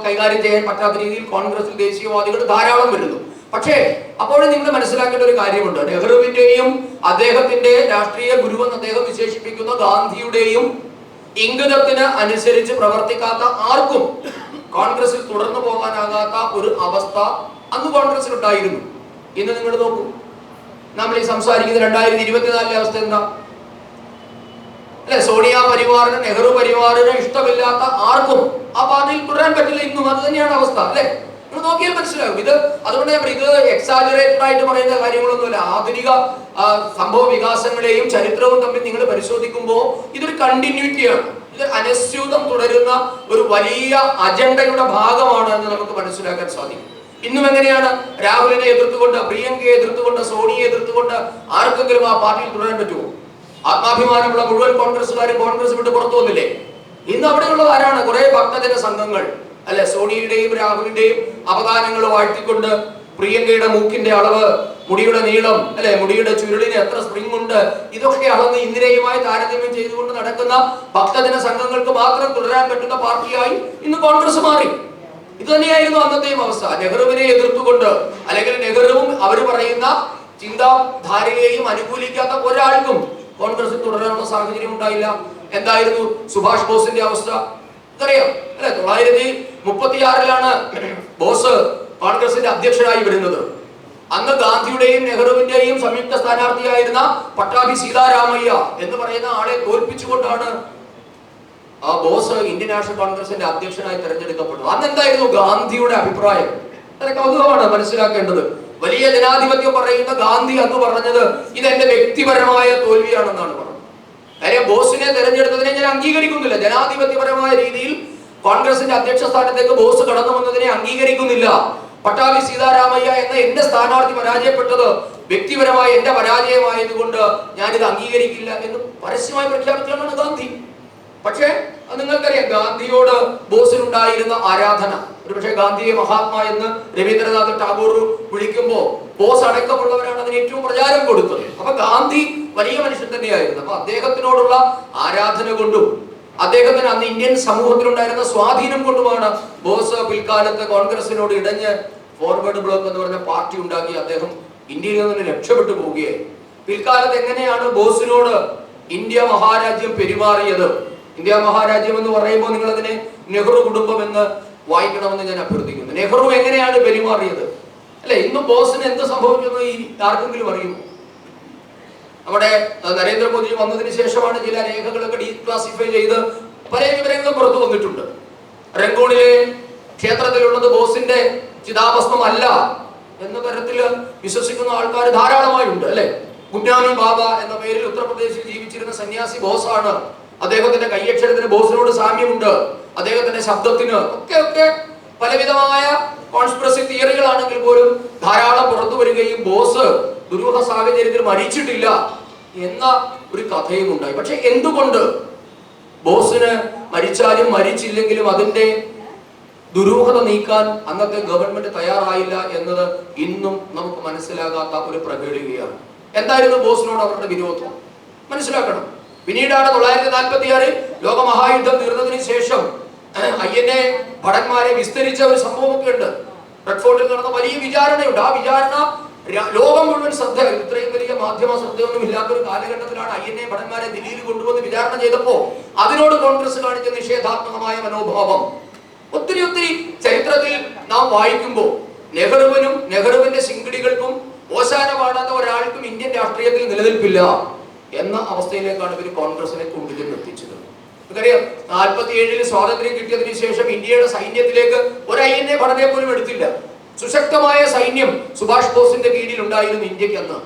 കൈകാര്യം ചെയ്യാൻ പറ്റാത്ത രീതിയിൽ കോൺഗ്രസിൽ ദേശീയവാദികൾ ധാരാളം വരുന്നു. പക്ഷേ അപ്പോഴും നിങ്ങൾ മനസ്സിലാക്കേണ്ട ഒരു കാര്യമുണ്ട്. നെഹ്റുവിന്റെയും അദ്ദേഹത്തിന്റെ രാഷ്ട്രീയ ഗുരുവെന്ന് അദ്ദേഹം വിശേഷിപ്പിക്കുന്ന ഗാന്ധിയുടെയും ഇംഗിതത്തിന് അനുസരിച്ച് പ്രവർത്തിക്കാത്ത ആർക്കും കോൺഗ്രസിൽ തുടർന്നു പോകാനാകാത്ത ഒരു അവസ്ഥ അന്ന് കോൺഗ്രസിൽ ഉണ്ടായിരുന്നു. ഇന്ന് നിങ്ങൾ നോക്കൂ, നമ്മൾ ഈ സംസാരിക്കുന്ന 2024 അവസ്ഥ എന്താ? അല്ലെ, സോണിയ പരിവാറിന്, നെഹ്റു പരിവാറിന് ഇഷ്ടമില്ലാത്ത ആർക്കും ആ പാർട്ടിയിൽ തുടരാൻ പറ്റില്ല. ഇന്നും അത് തന്നെയാണ് അവസ്ഥ. അല്ലെ, നിങ്ങൾ നോക്കിയാൽ മനസ്സിലാവും. ഇത് അതുകൊണ്ട് ഞാൻ ഇത് എക്സാജറേറ്റഡ് ആയിട്ട് പറയുന്ന കാര്യങ്ങളൊന്നുമല്ല. ആധുനിക സംഭവ വികാസങ്ങളെയും ചരിത്രവും തമ്മിൽ നിങ്ങൾ പരിശോധിക്കുമ്പോൾ ഇതൊരു കണ്ടിന്യൂറ്റിയാണ്. ഇത് അനസ്യൂതം തുടരുന്ന ഒരു വലിയ അജണ്ടയുടെ ഭാഗമാണ് എന്ന് നമുക്ക് മനസ്സിലാക്കാൻ സാധിക്കും. ഇന്നും എങ്ങനെയാണ് രാഹുലിനെ എതിർത്തുകൊണ്ട്, പ്രിയങ്കയെ എതിർത്തുകൊണ്ട്, സോണിയെ എതിർത്തുകൊണ്ട് ആർക്കെങ്കിലും ആ പാർട്ടിയിൽ തുടരാൻ പറ്റുമോ? ആത്മാഭിമാനമുള്ള മുഴുവൻ കോൺഗ്രസ്സുകാരും കോൺഗ്രസ് വിട്ട് പുറത്തു വന്നില്ലേ? ഇന്ന് അവിടെയുള്ളത് ആരാണ്? കുറെ ഭക്തജന സംഘങ്ങൾ, അല്ലെ, സോണിയുടെയും രാഹുലിന്റെയും അവദാനങ്ങൾ വാഴ്ത്തിക്കൊണ്ട് പ്രിയങ്കയുടെ മൂക്കിന്റെ അളവ്, മുടിയുടെ നീളം, അല്ലെ, മുടിയുടെ ചുരുളിന് എത്ര സ്പ്രിംഗ് ഉണ്ട്, ഇതൊക്കെ അളന്ന് ഇന്ദിരയുമായി താരതമ്യം ചെയ്തുകൊണ്ട് നടക്കുന്ന ഭക്തജന സംഘങ്ങൾക്ക് മാത്രം തുടരാൻ പറ്റുന്ന പാർട്ടിയായി ഇന്ന് കോൺഗ്രസ് മാറി. ഇത് തന്നെയായിരുന്നു അന്നത്തെയും അവസ്ഥ. നെഹ്റുവിനെ എതിർത്തുകൊണ്ട്, അല്ലെങ്കിൽ നെഹ്റുവും അവർ പറയുന്ന ചിന്താധാരയെയും അനുകൂലിക്കാത്ത ഒരാൾക്കും കോൺഗ്രസിൽ തുടരാനുള്ള സാഹചര്യം ഉണ്ടായില്ല. എന്തായിരുന്നു സുഭാഷ് ബോസിന്റെ അവസ്ഥ? അറിയാം അല്ലെ, 1936 ബോസ് കോൺഗ്രസിന്റെ അധ്യക്ഷനായി വരുന്നത്. അന്ന് ഗാന്ധിയുടെയും നെഹ്റുവിന്റെയും സംയുക്ത സ്ഥാനാർത്ഥിയായിരുന്ന പട്ടാഭി സീതാരാമയ്യ എന്ന് പറയുന്ന ആളെ തോൽപ്പിച്ചുകൊണ്ടാണ് ആ ബോസ് ഇന്ത്യൻ നാഷണൽ കോൺഗ്രസിന്റെ അധ്യക്ഷനായി തെരഞ്ഞെടുക്കപ്പെട്ടത്. അന്ന് എന്തായിരുന്നു ഗാന്ധിയുടെ അഭിപ്രായം? അതൊക്കെ കൗതുകമാണ് മനസ്സിലാക്കേണ്ടത്. വലിയ ജനാധിപത്യം പറയുന്ന ഗാന്ധി അന്ന് പറഞ്ഞത് ഇതെന്റെ വ്യക്തിപരമായ തോൽവിയാണെന്നാണ് പറഞ്ഞത്. കാര്യം ബോസിനെ തെരഞ്ഞെടുത്തതിനെ ഞാൻ അംഗീകരിക്കുന്നില്ല. ജനാധിപത്യപരമായ രീതിയിൽ കോൺഗ്രസിന്റെ അധ്യക്ഷ സ്ഥാനത്തേക്ക് ബോസ് കടന്നു വന്നതിനെ അംഗീകരിക്കുന്നില്ല. പട്ടാഭി സീതാരാമയ്യ എന്ന എന്റെ സ്ഥാനാർത്ഥി പരാജയപ്പെട്ടത് വ്യക്തിപരമായ എന്റെ പരാജയമായതുകൊണ്ട് ഞാനിത് അംഗീകരിക്കില്ല എന്ന് പരസ്യമായി പ്രഖ്യാപിച്ചാണ് ഗാന്ധി. പക്ഷേ നിങ്ങൾക്കറിയാം, ഗാന്ധിയോട് ബോസിനുണ്ടായിരുന്ന ആരാധന. ഒരുപക്ഷെ ഗാന്ധിയെ മഹാത്മാ എന്ന് രവീന്ദ്രനാഥ് ടാഗോർ വിളിക്കുമ്പോൾ ബോസ് അടക്കമുള്ളവരാണ് അതിന് ഏറ്റവും പ്രചാരം കൊടുത്തത്. അപ്പൊ ഗാന്ധി വലിയ മനുഷ്യൻ തന്നെയായിരുന്നു. അപ്പൊ അദ്ദേഹത്തിനോടുള്ള ആരാധന കൊണ്ടും അദ്ദേഹത്തിന് അന്ന് ഇന്ത്യൻ സമൂഹത്തിലുണ്ടായിരുന്ന സ്വാധീനം കൊണ്ടുമാണ് ബോസ് പിൽക്കാലത്ത് കോൺഗ്രസിനോട് ഇടഞ്ഞ് ഫോർവേഡ് ബ്ലോക്ക് എന്ന് പറഞ്ഞ പാർട്ടി ഉണ്ടാക്കി അദ്ദേഹം ഇന്ത്യയിൽ നിന്ന് രക്ഷപ്പെട്ടു പോവുകയായി. പിൽക്കാലത്ത് എങ്ങനെയാണ് ബോസിനോട് ഇന്ത്യ മഹാരാജ്യം പെരുമാറിയത്? ഇന്ത്യ മഹാരാജ്യം എന്ന് പറയുമ്പോൾ നിങ്ങൾ അതിനെ നെഹ്റു കുടുംബം എന്ന് വായിക്കണമെന്ന് ഞാൻ അഭ്യർത്ഥിക്കുന്നു. നെഹ്റു എങ്ങനെയാണ് പെരുമാറിയത്? അല്ലെ, ഇന്ന് ബോസിന് എന്ത് സംഭവിക്കുന്നത് ഈ ആർക്കെങ്കിലും അറിയുമോ? നമ്മുടെ നരേന്ദ്രമോദി വന്നതിന് ശേഷമാണ് ചില രേഖകളൊക്കെ ഡീക്ലാസിഫൈ ചെയ്ത് പല വിവരങ്ങളും പുറത്തു വന്നിട്ടുണ്ട്. റംഗൂണിലെ ക്ഷേത്രത്തിലുള്ളത് ബോസിന്റെ ചിതാഭസ്മം അല്ല എന്ന തരത്തിൽ വിശ്വസിക്കുന്ന ആൾക്കാർ ധാരാളമായി ഉണ്ട്. അല്ലെ, ഗുജ്ഞാനി ബാബ എന്ന പേരിൽ ഉത്തർപ്രദേശിൽ ജീവിച്ചിരുന്ന സന്യാസി ബോസാണ്. അദ്ദേഹത്തിന്റെ കയ്യക്ഷരത്തിന് ബോസിനോട് സാമ്യമുണ്ട്. അദ്ദേഹത്തിന്റെ ശബ്ദത്തിന് ഒക്കെ പലവിധമായ കോൺസ്പിറസി തിയറികളാണെങ്കിൽ പോലും ധാരാളം പുറത്തു വരികയും ബോസ് ദുരൂഹ സാഹചര്യത്തിൽ മരിച്ചിട്ടില്ല എന്ന ഒരു കഥയും ഉണ്ടായി. പക്ഷെ എന്തുകൊണ്ട് ബോസിന് മരിച്ചാലും മരിച്ചില്ലെങ്കിലും അതിന്റെ ദുരൂഹത നീക്കാൻ അന്നത്തെ ഗവൺമെന്റ് തയ്യാറായില്ല എന്നത് ഇന്നും നമുക്ക് മനസ്സിലാകാത്ത ഒരു പ്രകേളികയാണ്. എന്തായിരുന്നു ബോസിനോട് അവരുടെ വിരോധം? മനസ്സിലാക്കണം. പിന്നീടാണ് 1946 ലോകമഹായുദ്ധം തീർന്നതിന് ശേഷം INA ഭടന്മാരെ വിസ്തരിച്ച ഒരു സംഭവമൊക്കെ ഉണ്ട്. റെഡ് ഫോർട്ടിൽ നടന്ന വലിയ വിചാരണയുണ്ട്. ആ വിചാരണ ലോകം മുഴുവൻ ശ്രദ്ധ, ഇത്രയും വലിയ മാധ്യമ ശ്രദ്ധയൊന്നും ഇല്ലാത്തൊരു കാലഘട്ടത്തിലാണ് INA ഭടന്മാരെ ദില്ലിയിൽ കൊണ്ടുവന്ന് വിചാരണ ചെയ്തപ്പോ അതിനോട് കോൺഗ്രസ് കാണിച്ച നിഷേധാത്മകമായ മനോഭാവം ഒത്തിരി ചരിത്രത്തിൽ നാം വായിക്കുമ്പോൾ നെഹ്റുവിനും നെഹ്റുവിന്റെ ശിങ്കിടികൾക്കും ഓശാന പാടാത്ത ഒരാൾക്കും ഇന്ത്യൻ രാഷ്ട്രീയത്തിൽ നിലനിൽപ്പില്ല എന്ന അവസ്ഥയിലേക്കാണ് ഇവർ കോൺഗ്രസിനെ കൊണ്ടുചെന്ന് എത്തിച്ചത്. നമുക്കറിയാം, 47 സ്വാതന്ത്ര്യം കിട്ടിയതിനു ശേഷം ഇന്ത്യയുടെ സൈന്യത്തിലേക്ക് ഒരു INA ഭടനെ പോലും എടുത്തില്ല. സുശക്തമായ സൈന്യം സുഭാഷ് ബോസിന്റെ കീഴിൽ ഉണ്ടായിരുന്നു ഇന്ത്യക്ക് അന്ന്.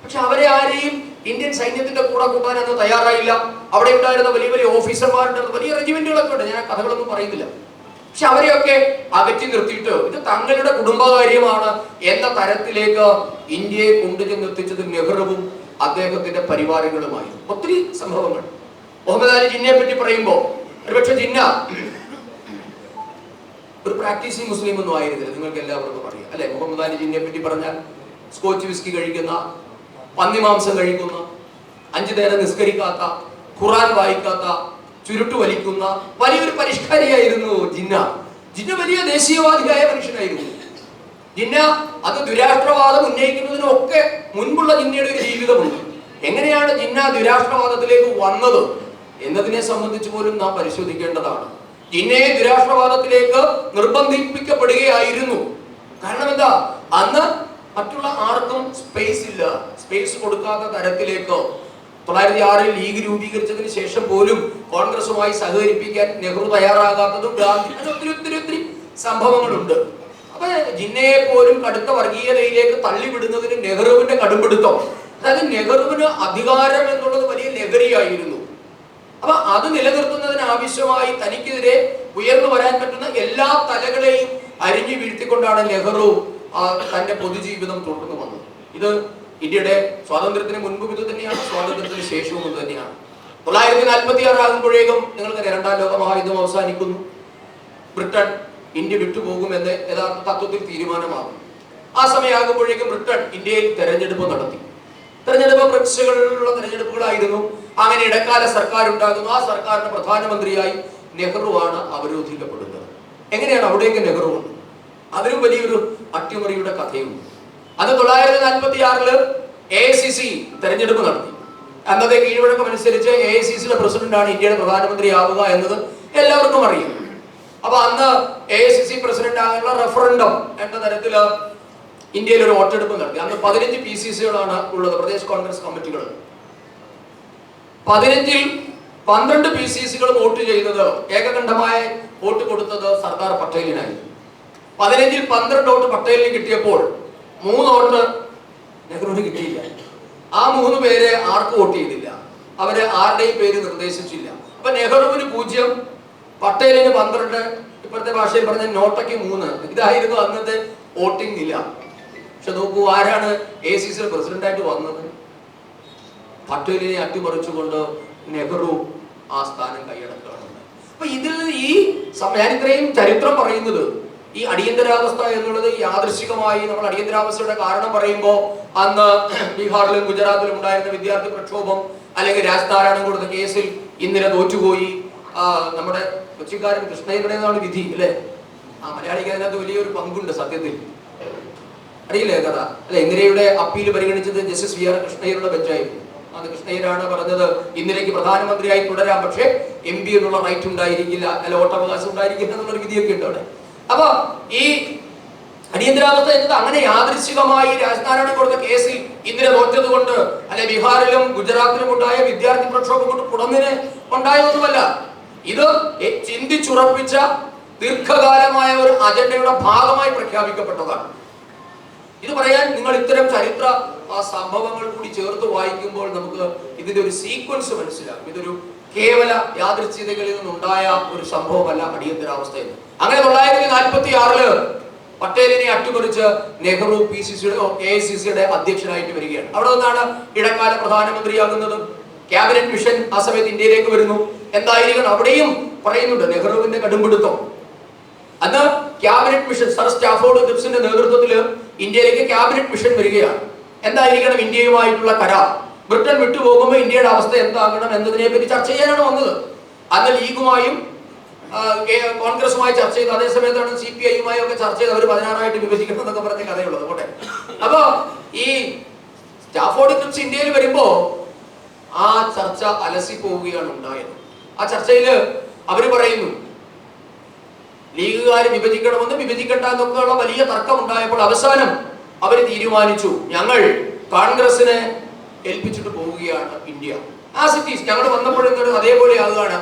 പക്ഷെ അവരെ ആരെയും ഇന്ത്യൻ സൈന്യത്തിന്റെ കൂടെ കൂട്ടാൻ അന്ന് തയ്യാറായില്ല. അവിടെ ഉണ്ടായിരുന്ന വലിയ വലിയ ഓഫീസർമാരുണ്ടായിരുന്നു, വലിയ റെജിമെന്റുകളൊക്കെ ഉണ്ട്. ഞാൻ കഥകളൊന്നും പറയുന്നില്ല. പക്ഷെ അവരെയൊക്കെ അകറ്റി നിർത്തിയിട്ട് ഇത് തങ്ങളുടെ കുടുംബകാര്യമാണ് എന്ന തരത്തിലേക്ക് ഇന്ത്യയെ കൊണ്ടുചെന്നെത്തിച്ചത് നെഹ്റുവും അദ്ദേഹത്തിന്റെ പരിവാരങ്ങളുമായി. ഒത്തിരി സംഭവങ്ങൾ. മുഹമ്മദ് അലി ജിന്നയെ പറ്റി പറയുമ്പോൾ ഒരുപക്ഷെ ജിന്ന ഒരു പ്രാക്ടീസിങ് മുസ്ലിം ഒന്നും ആയിരുന്നില്ല, നിങ്ങൾക്ക് എല്ലാവർക്കും അറിയാം അല്ലെ. മുഹമ്മദ് അലി ജിന്നയെ പറ്റി പറഞ്ഞാൽ സ്കോച്ച് വിസ്കി കഴിക്കുന്ന, പന്നിമാംസം കഴിക്കുന്ന, 5 നേരം നിസ്കരിക്കാത്ത, ഖുറാൻ വായിക്കാത്ത, ചുരുട്ടു വലിക്കുന്ന വലിയൊരു പരിഷ്കാരിയായിരുന്നു ജിന്ന. ജിന്ന വലിയ ദേശീയവാദിയായ മനുഷ്യനായിരുന്നു. ജിന്ന അത് ദുരാഷ്ട്രവാദം ഉന്നയിക്കുന്നതിനൊക്കെ മുൻപുള്ള ജിന്നയുടെ ഒരു ജീവിതമുണ്ട്. എങ്ങനെയാണ് ജിന്ന ദുരാഷ്ട്രവാദത്തിലേക്ക് വന്നത് എന്നതിനെ സംബന്ധിച്ച് പോലും നാം പരിശോധിക്കേണ്ടതാണ്. ജിന്നയെ ദുരാഷ്ട്രവാദത്തിലേക്ക് നിർബന്ധിപ്പിക്കപ്പെടുകയായിരുന്നു. കാരണം എന്താ, അന്ന് മറ്റുള്ള ആർക്കും സ്പേസ് ഇല്ല. സ്പേസ് കൊടുക്കാത്ത തരത്തിലേക്ക് 1906 ലീഗ് രൂപീകരിച്ചതിന് ശേഷം പോലും കോൺഗ്രസുമായി സഹകരിപ്പിക്കാൻ നെഹ്റു തയ്യാറാകാത്തതും ഗാന്ധി ഒത്തിരി സംഭവങ്ങളുണ്ട്. അപ്പൊ ജിന്നയെ പോലും കടുത്ത വർഗീയതയിലേക്ക് തള്ളിവിടുന്നതിന് നെഹ്റുവിന്റെ കടുംപിടുത്തം, അതായത് നെഹ്റുവിന് അധികാരം എന്നുള്ളത് വലിയ ലഹരിയായിരുന്നു. അപ്പൊ അത് നിലനിർത്തുന്നതിന് ആവശ്യമായി തനിക്കെതിരെ ഉയർന്നു വരാൻ പറ്റുന്ന എല്ലാ തലകളെയും അരിഞ്ഞു വീഴ്ത്തിക്കൊണ്ടാണ് നെഹ്റു തന്റെ പൊതുജീവിതം തുടർന്നു വന്നത്. ഇത് ഇന്ത്യയുടെ സ്വാതന്ത്ര്യത്തിന് മുൻപും ഇത് തന്നെയാണ്, സ്വാതന്ത്ര്യത്തിന് ശേഷവും ഇത് തന്നെയാണ്. 1946 ആകുമ്പോഴേക്കും നിങ്ങൾക്ക് 2ാം ലോക മഹായുദ്ധം അവസാനിക്കുന്നു. ബ്രിട്ടൻ ഇന്ത്യ വിട്ടുപോകുമെന്ന് യഥാർത്ഥ തത്വത്തിൽ തീരുമാനമാകും. ആ സമയമാകുമ്പോഴേക്കും ബ്രിട്ടൻ ഇന്ത്യയിൽ തെരഞ്ഞെടുപ്പ് നടത്തി. തെരഞ്ഞെടുപ്പ് പ്രവിശ്യകളിലുള്ള തെരഞ്ഞെടുപ്പുകളായിരുന്നു. അങ്ങനെ ഇടക്കാല സർക്കാർ ഉണ്ടാകുന്നു. ആ സർക്കാരിന്റെ പ്രധാനമന്ത്രിയായി നെഹ്റുവാണ് അവരോധിക്കപ്പെടുന്നത്. എങ്ങനെയാണ് അവിടേക്ക് നെഹ്റു വന്നത്? അതിലും വലിയൊരു അട്ടിമറിയുടെ കഥയുണ്ട്. അത് 1946 AICC തെരഞ്ഞെടുപ്പ് നടത്തി. അന്നത്തെ കീഴ്വഴക്കം അനുസരിച്ച് AICCയുടെ പ്രസിഡന്റാണ് ഇന്ത്യയുടെ പ്രധാനമന്ത്രി ആവുക എന്നത് എല്ലാവർക്കും അറിയാം. അപ്പൊ അന്ന് AICC പ്രസിഡന്റ് ആകാനുള്ള റഫറൻഡം എന്ന തരത്തില് ഇന്ത്യയിൽ ഒരു വോട്ടെടുപ്പ് നടത്തി. അന്ന് 15 PCCകളാണ് ഉള്ളത്, പ്രദേശ് കോൺഗ്രസ് കമ്മിറ്റികൾ. 15ൽ 12 PCCകൾ വോട്ട് ചെയ്തത്, ഏകകണ്ഠമായ വോട്ട് കൊടുത്തത് സർദാർ പട്ടേലിനായി. 15ൽ 12 വോട്ട് പട്ടേലിന് കിട്ടിയപ്പോൾ 3 വോട്ട് നെഹ്റുവിന് കിട്ടിയില്ല. ആ 3 പേരെ ആർക്ക് വോട്ട് ചെയ്തില്ല, അവര് ആരുടെയും പേര് നിർദ്ദേശിച്ചില്ല. അപ്പൊ നെഹ്റുവിന് 0, പട്ടേലിന് 12, ഇപ്പോഴത്തെ ഭാഷയിൽ പറഞ്ഞ നോട്ടയ്ക്ക് 3. ഇതായിരുന്നു അന്നത്തെ വോട്ടിംഗ് നില. പക്ഷെ നോക്കൂ, ആരാണ് AICCയുടെ പ്രസിഡന്റായിട്ട് വന്നത്? പട്ടേലിനെ അട്ടിമറിച്ചുകൊണ്ട് നെഹ്റു ആ സ്ഥാനം കൈയടക്കുകയാണ്. അപ്പൊ ഇതിൽ ഞാൻ ഇത്രയും ചരിത്രം പറയുന്നത്, ഈ അടിയന്തരാവസ്ഥ എന്നുള്ളത് യാദൃശ്ചികമായി നമ്മൾ അടിയന്തരാവസ്ഥയുടെ കാരണം പറയുമ്പോൾ അന്ന് ബീഹാറിലും ഗുജറാത്തിലും ഉണ്ടായിരുന്ന വിദ്യാർത്ഥി പ്രക്ഷോഭം, അല്ലെങ്കിൽ രാജ്നാരായണൻ കൊടുത്ത കേസിൽ ഇന്ദിര തോറ്റുപോയി, നമ്മുടെ കൊച്ചിക്കാരൻ കൃഷ്ണയ്യരുടേതാണ് വിധി അല്ലെ. മലയാളിക്ക് അതിനകത്ത് വലിയൊരു പങ്കുണ്ട് സത്യത്തിൽ, അറിയില്ലേ കഥ അല്ലെ. ഇന്ദിരയുടെ അപ്പീൽ പരിഗണിച്ചത് ജസ്റ്റിസ് VR കൃഷ്ണയ്യരുടെ ബെഞ്ചായിരുന്നു. അത് കൃഷ്ണയ്യരാണ് പറഞ്ഞത് ഇന്ദിരയ്ക്ക് പ്രധാനമന്ത്രിയായി തുടരാം, പക്ഷേ MP എന്നുള്ള റൈറ്റ് ഉണ്ടായിരിക്കില്ല, അല്ല വോട്ടവകാശം ഉണ്ടായിരിക്കില്ല എന്നുള്ളൊരു വിധിയൊക്കെ ഉണ്ട് അവിടെ. അപ്പൊ ഈ അടിയന്തരാവസ്ഥ എന്നത് അങ്ങനെ യാദൃശ്ചികമായി രാജ്നാരായണൻ കൊടുത്ത കേസിൽ ഇന്ദിര തോറ്റത് കൊണ്ട്, അല്ലെ ബീഹാറിലും ഗുജറാത്തിലും ഉണ്ടായ വിദ്യാർത്ഥി പ്രക്ഷോഭം കൊണ്ട് പുറന്നിന് ഉണ്ടായതൊന്നുമല്ല. ഇത് ചിന്തിച്ചുറപ്പിച്ച ദീർഘകാലമായ ഒരു അജണ്ടയുടെ ഭാഗമായി പ്രഖ്യാപിക്കപ്പെട്ടതാണ്. ഇത് പറയാൻ നിങ്ങൾ ഇത്തരം ചരിത്ര സംഭവങ്ങൾ കൂടി ചേർത്ത് വായിക്കുമ്പോൾ നമുക്ക് ഇതിന്റെ ഒരു സീക്വൻസ് മനസ്സിലാക്കും. ഇതൊരു കേവല യാദൃച്ഛികതകളിൽ നിന്നുണ്ടായ ഒരു സംഭവമല്ല അടിയന്തരാവസ്ഥ എന്ന്. അങ്ങനെ 1946 പട്ടേലിനെ അട്ടിമറിച്ച് നെഹ്റു AICCയുടെ അധ്യക്ഷനായിട്ട് വരികയാണ്. അവിടെ നിന്നാണ് ഇടക്കാല പ്രധാനമന്ത്രിയാകുന്നത്. ക്യാബിനറ്റ് മിഷൻ ആ സമയത്ത് ഇന്ത്യയിലേക്ക് വരുന്നു. എന്തായിരിക്കണം അവിടെയും പറയുന്നുണ്ട് നെഹ്റുവിന്റെ കടുംപിടുത്തം. അന്ന് ക്യാബിനറ്റ് മിഷൻ സർ സ്റ്റാഫോർഡ് ക്രിപ്സിന്റെ നേതൃത്വത്തിൽ ഇന്ത്യയിലേക്ക് ക്യാബിനറ്റ് മിഷൻ വരികയാണ്. എന്തായിരിക്കണം ഇന്ത്യയുമായിട്ടുള്ള കരാർ? ബ്രിട്ടൻ വിട്ടുപോകുമ്പോൾ ഇന്ത്യയുടെ അവസ്ഥ എന്താകണം എന്നതിനെ പറ്റി ചർച്ച ചെയ്യാനാണ് വന്നത്. അന്ന് ലീഗുമായും കോൺഗ്രസുമായി ചർച്ച ചെയ്തു. അതേസമയത്താണ് CPI-യുമായി ഒക്കെ ചർച്ച ചെയ്ത് അവർ 16 വിഭജിക്കണം എന്നൊക്കെ പറഞ്ഞ കഥയുള്ളത്. പോട്ടെ. അപ്പൊ ഈ സ്റ്റാഫോർഡ് ക്രിപ്സ് ഇന്ത്യയിൽ വരുമ്പോ ആ ചർച്ച അലസി പോവുകയാണ് ഉണ്ടായത്. ആ ചർച്ചയിൽ അവര് പറയുന്നു ലീഗുകാർ വിഭജിക്കണമെന്ന്, വിഭജിക്കണ്ട എന്നൊക്കെയുള്ള വലിയ തർക്കം ഉണ്ടായപ്പോൾ അവസാനം അവർ തീരുമാനിച്ചു, ഞങ്ങൾ കോൺഗ്രസിനെ ഏൽപ്പിച്ചിട്ട് പോവുകയാണ് ഇന്ത്യ. ആ സിറ്റീസ് ഞങ്ങൾ വന്നപ്പോഴും അതേപോലെ ആകുകയാണ്,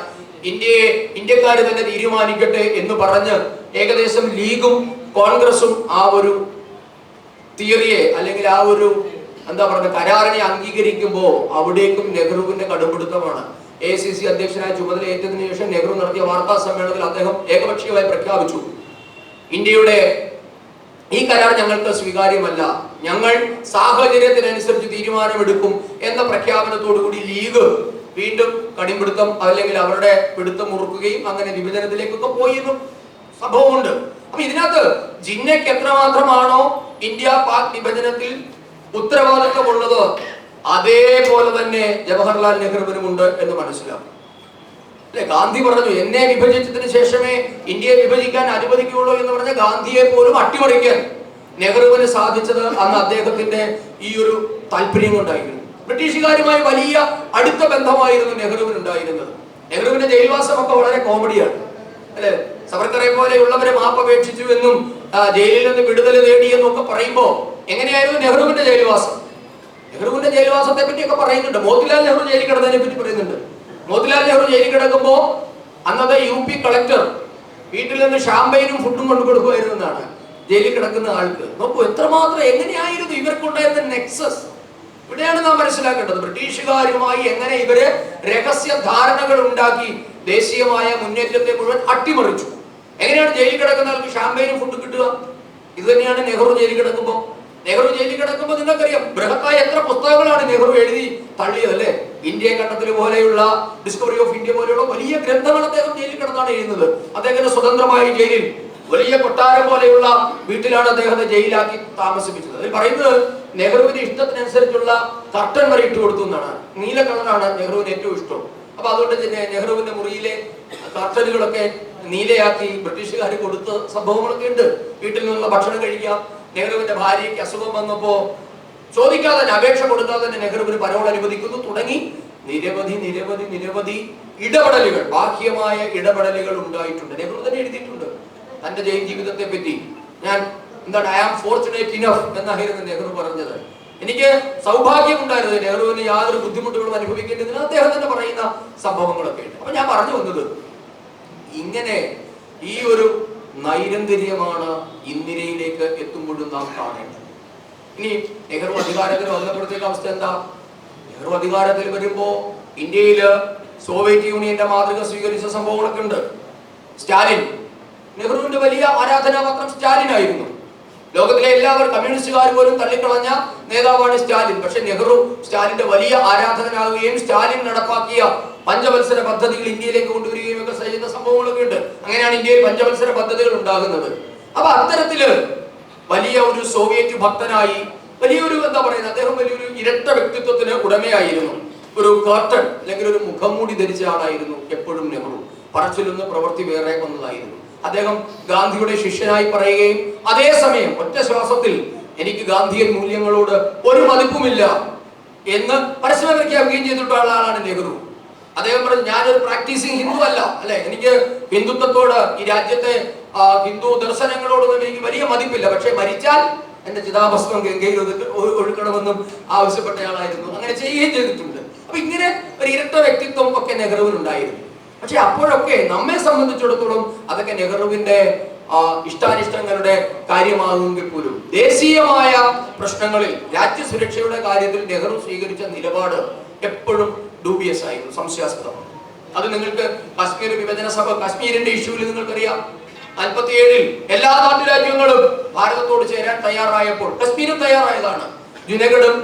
ഇന്ത്യക്കാർ തന്നെ തീരുമാനിക്കട്ടെ എന്ന് പറഞ്ഞ് ഏകദേശം ലീഗും കോൺഗ്രസും ആ ഒരു തിയറിയെ അല്ലെങ്കിൽ ആ ഒരു എന്താ പറയുക കരാറിനെ അംഗീകരിക്കുമ്പോൾ അവിടേക്കും നെഹ്റുവിന്റെ കടുംപിടുത്തമാണ്. AICC അധ്യക്ഷനായ ചുമതലയേറ്റതിനു ശേഷം നെഹ്റു നടത്തിയ വാർത്താ സമ്മേളനത്തിൽ അദ്ദേഹം ഏകപക്ഷീയമായി പ്രഖ്യാപിച്ചു, ഇന്ത്യയുടെ ഈ കരാർ ഞങ്ങൾക്ക് സ്വീകാര്യമല്ല, ഞങ്ങൾ സാഹചര്യത്തിനനുസരിച്ച് തീരുമാനമെടുക്കും എന്ന പ്രഖ്യാപനത്തോടുകൂടി ലീഗ് വീണ്ടും കടിപിടുത്തം അല്ലെങ്കിൽ അവരുടെ പിടുത്തം മുറുക്കുകയും അങ്ങനെ വിഭജനത്തിലേക്കൊക്കെ പോയെന്നും സംഭവമുണ്ട്. അപ്പൊ ഇതിനകത്ത് ജിന്നയ്ക്ക് എത്രമാത്രമാണോ ഇന്ത്യ പാക് വിഭജനത്തിൽ ഉത്തരവാദിത്വമുള്ളത് അതേപോലെ തന്നെ ജവഹർലാൽ നെഹ്റുവിനുമുണ്ട് എന്ന് മനസ്സിലാവും. അല്ലെ, ഗാന്ധി പറഞ്ഞു എന്നെ വിഭജിച്ചതിന് ശേഷമേ ഇന്ത്യയെ വിഭജിക്കാൻ അനുവദിക്കുകയുള്ളൂ എന്ന് പറഞ്ഞ ഗാന്ധിയെ പോലും അട്ടിമറിക്കാൻ നെഹ്റുവിന് സാധിച്ചത് അന്ന് അദ്ദേഹത്തിന്റെ ഈ ഒരു താല്പര്യം കൊണ്ടായിരുന്നു. ബ്രിട്ടീഷുകാരുമായി വലിയ അടുത്ത ബന്ധമായിരുന്നു നെഹ്റുവിനുണ്ടായിരുന്നത്. നെഹ്റുവിന്റെ ജയിൽവാസമൊക്കെ വളരെ കോമഡിയാണ് അല്ലെ. സവർക്കറെ പോലെയുള്ളവരെ മാപ്പപേക്ഷിച്ചു എന്നും ജയിലിൽ നിന്ന് വിടുതൽ നേടി എന്നൊക്കെ പറയുമ്പോ എങ്ങനെയായിരുന്നു നെഹ്റുവിന്റെ ജയിൽവാസം? നെഹ്റുവിന്റെ ജയിൽവാസത്തെ പറ്റിയൊക്കെ പറയുന്നുണ്ട്. മോത്തിലാൽ നെഹ്റു ജയിലിൽ കിടന്നതിനെ പറ്റി പറയുന്നുണ്ട്. മോത്തിലാൽ നെഹ്റു ജയിലിൽ കിടക്കുമ്പോ അന്നത്തെ UP കളക്ടർ വീട്ടിൽ നിന്ന് ഷാമ്പയിനും ഫുഡും കൊണ്ടു കൊടുക്കുമായിരുന്നു എന്നാണ് ജയിലിൽ കിടക്കുന്ന ആൾക്ക്. നോക്കൂ എത്രമാത്രം എങ്ങനെയായിരുന്നു ഇവർക്കുണ്ടായിരുന്ന നെക്സസ്. ഇവിടെയാണ് നാം മനസ്സിലാക്കേണ്ടത് ബ്രിട്ടീഷുകാരുമായി എങ്ങനെ ഇവര് രഹസ്യ ധാരണകൾ ഉണ്ടാക്കി ദേശീയമായ മുന്നേറ്റത്തെ മുഴുവൻ അട്ടിമറിച്ചു. എങ്ങനെയാണ് ജയിലിൽ കിടക്കുന്ന ആൾക്ക് ഷാമ്പയിനും ഫുഡ് കിട്ടുക? ഇത് തന്നെയാണ് നെഹ്റു ജയിലിൽ കിടക്കുമ്പോൾ. നെഹ്റു ജയിലിൽ കിടക്കുമ്പോൾ നിങ്ങൾക്കറിയാം ബൃഹത്തായ എത്ര പുസ്തകങ്ങളാണ് നെഹ്റു എഴുതി തള്ളിയത് അല്ലെ. ഇന്ത്യ കണ്ടത്തിൽ പോലെയുള്ള ഡിസ്കവറി ഓഫ് ഇന്ത്യ പോലെയുള്ള വലിയ ഗ്രന്ഥങ്ങൾ അദ്ദേഹം ജയിലിൽ കിടന്നാണ് എഴുതുന്നത്. അദ്ദേഹത്തിന്റെ സ്വതന്ത്രമായ ജയിലിൽ വലിയ കൊട്ടാരം പോലെയുള്ള വീട്ടിലാണ് അദ്ദേഹത്തെ ജയിലാക്കി താമസിപ്പിച്ചത്. അതിൽ പറയുന്നത് നെഹ്റുവിന്റെ ഇഷ്ടത്തിനനുസരിച്ചുള്ള കർട്ടൻ വരെ ഇട്ട് കൊടുത്തു എന്നാണ്. നീല കളറാണ് നെഹ്റുവിന് ഏറ്റവും ഇഷ്ടം. അപ്പൊ അതുകൊണ്ട് തന്നെ നെഹ്റുവിന്റെ മുറിയിലെ കർട്ടനുകളൊക്കെ നീലയാക്കി ബ്രിട്ടീഷുകാർ കൊടുത്ത സംഭവങ്ങളൊക്കെ ഉണ്ട്. വീട്ടിൽ നിന്നുള്ള ഭക്ഷണം കഴിക്കാം. നെഹ്റുവിന്റെ ഭാര്യയ്ക്ക് അസുഖം വന്നപ്പോ ചോദിക്കാതെ തന്നെ അപേക്ഷ കൊടുക്കാതെ തന്നെ നെഹ്റുവിന് പരോൾ അനുവദിക്കുന്നു. തുടങ്ങി നിരവധി നിരവധി നിരവധി ഇടപെടലുകൾ, ബാഹ്യമായ ഇടപെടലുകൾ ഉണ്ടായിട്ടുണ്ട്. നെഹ്റു തന്നെ എഴുതിയിട്ടുണ്ട് തന്റെ ജയിൽ ജീവിതത്തെ പറ്റി. ഞാൻ എന്താണ് ഐ ആം ഫോർച്ചുനേറ്റ് ഇനഫ് എന്നായിരുന്നു നെഹ്റു പറഞ്ഞത്. എനിക്ക് സൗഭാഗ്യമുണ്ടായിരുന്നു, നെഹ്റുവിന് യാതൊരു ബുദ്ധിമുട്ടുകളും അനുഭവിക്കേണ്ടതിന് അദ്ദേഹം തന്നെ പറയുന്ന സംഭവങ്ങളൊക്കെ ഉണ്ട്. അപ്പൊ ഞാൻ പറഞ്ഞു വന്നത് ഇങ്ങനെ ഈ ഒരു നൈരന്തര്യമാണ് ഇന്ദിരയിലേക്ക് എത്തുമ്പോഴും നാം കാണേണ്ടത്. ഇനി നെഹ്റു അധികാരത്തിൽ വന്നപ്പോഴത്തേക്ക് അവസ്ഥ എന്താ? നെഹ്റു അധികാരത്തിൽ വരുമ്പോ ഇന്ത്യയില് സോവിയറ്റ് യൂണിയന്റെ മാതൃക സ്വീകരിച്ച സംഭവങ്ങളൊക്കെ ഉണ്ട്. സ്റ്റാലിൻ, നെഹ്റുവിന്റെ വലിയ ആരാധനാപാത്രം സ്റ്റാലിൻ ആയിരുന്നു. ലോകത്തിലെ എല്ലാവരും കമ്മ്യൂണിസ്റ്റുകാർ പോലും തള്ളിക്കളഞ്ഞ നേതാവാണ് സ്റ്റാലിൻ. പക്ഷെ നെഹ്റു സ്റ്റാലിന്റെ വലിയ ആരാധകനാവുകയും സ്റ്റാലിൻ നടപ്പാക്കിയ പഞ്ചവത്സര പദ്ധതികൾ ഇന്ത്യയിലേക്ക് കൊണ്ടുവരികയും ഒക്കെ ചെയ്യുന്ന സംഭവങ്ങളൊക്കെ ഉണ്ട്. അങ്ങനെയാണ് ഇന്ത്യയിൽ പഞ്ചവത്സര പദ്ധതികൾ ഉണ്ടാകുന്നത്. അപ്പൊ അത്തരത്തില് വലിയ ഒരു സോവിയറ്റ് ഭക്തനായി വലിയൊരു എന്താ പറയുന്നത് അദ്ദേഹം വലിയൊരു ഇരട്ട വ്യക്തിത്വത്തിന് ഉടമയായിരുന്നു. ഒരു കർട്ടൻ അല്ലെങ്കിൽ ഒരു മുഖംമൂടി ധരിച്ച ആളായിരുന്നു എപ്പോഴും നെഹ്റു. പറച്ചിലൊന്ന് പ്രവൃത്തി വേറെ ഒന്നതായിരുന്നു. അദ്ദേഹം ഗാന്ധിയുടെ ശിഷ്യനായി പറയുകയും അതേസമയം ഒറ്റ ശ്വാസത്തിൽ എനിക്ക് ഗാന്ധിയൻ മൂല്യങ്ങളോട് ഒരു മതിപ്പുമില്ല എന്ന് പരസ്യമായി പ്രഖ്യാപിക്കുകയും ചെയ്തിട്ടുള്ള ആളാണ് നെഹ്റു. അദ്ദേഹം പറഞ്ഞു ഞാനൊരു പ്രാക്ടീസിങ് ഹിന്ദു അല്ല അല്ലെ, എനിക്ക് ഹിന്ദുത്വത്തോട് ഈ രാജ്യത്തെ ഹിന്ദു ദർശനങ്ങളോടൊന്നും എനിക്ക് വലിയ മതിപ്പില്ല, പക്ഷെ മരിച്ചാൽ എന്റെ ചിതാഭസ്മം ഗംഗയിൽ ഒഴുക്കണമെന്നും ആവശ്യപ്പെട്ടയാളായിരുന്നു. അങ്ങനെ ചെയ്യുകയും ചെയ്തിട്ടുണ്ട്. അപ്പൊ ഇങ്ങനെ ഒരു ഇരട്ട വ്യക്തിത്വം ഒക്കെ നെഹ്റുവിനുണ്ടായിരുന്നു. പക്ഷെ അപ്പോഴൊക്കെ നമ്മെ സംബന്ധിച്ചിടത്തോളം അതൊക്കെ നെഹ്റുവിന്റെ ഇഷ്ടാനിഷ്ടങ്ങളുടെ കാര്യമാകുമെങ്കിൽ പോലും ദേശീയമായ പ്രശ്നങ്ങളിൽ രാജ്യസുരക്ഷയുടെ കാര്യത്തിൽ നെഹ്റു സ്വീകരിച്ച നിലപാട് എപ്പോഴും ഡൂബിയസ് ആയിരുന്നു, സംശയാസ്പദമാണ്. അത് നിങ്ങൾക്ക് കാശ്മീർ വിഭജന സഭ കാശ്മീരിന്റെ ഇഷ്യൂവിൽ നിങ്ങൾക്കറിയാം 47-ൽ എല്ലാ നാട്ടുരാജ്യങ്ങളും ഭാരതത്തോട് ചേരാൻ തയ്യാറായപ്പോൾ കാശ്മീരും തയ്യാറായതാണ്. ജുനഗഡും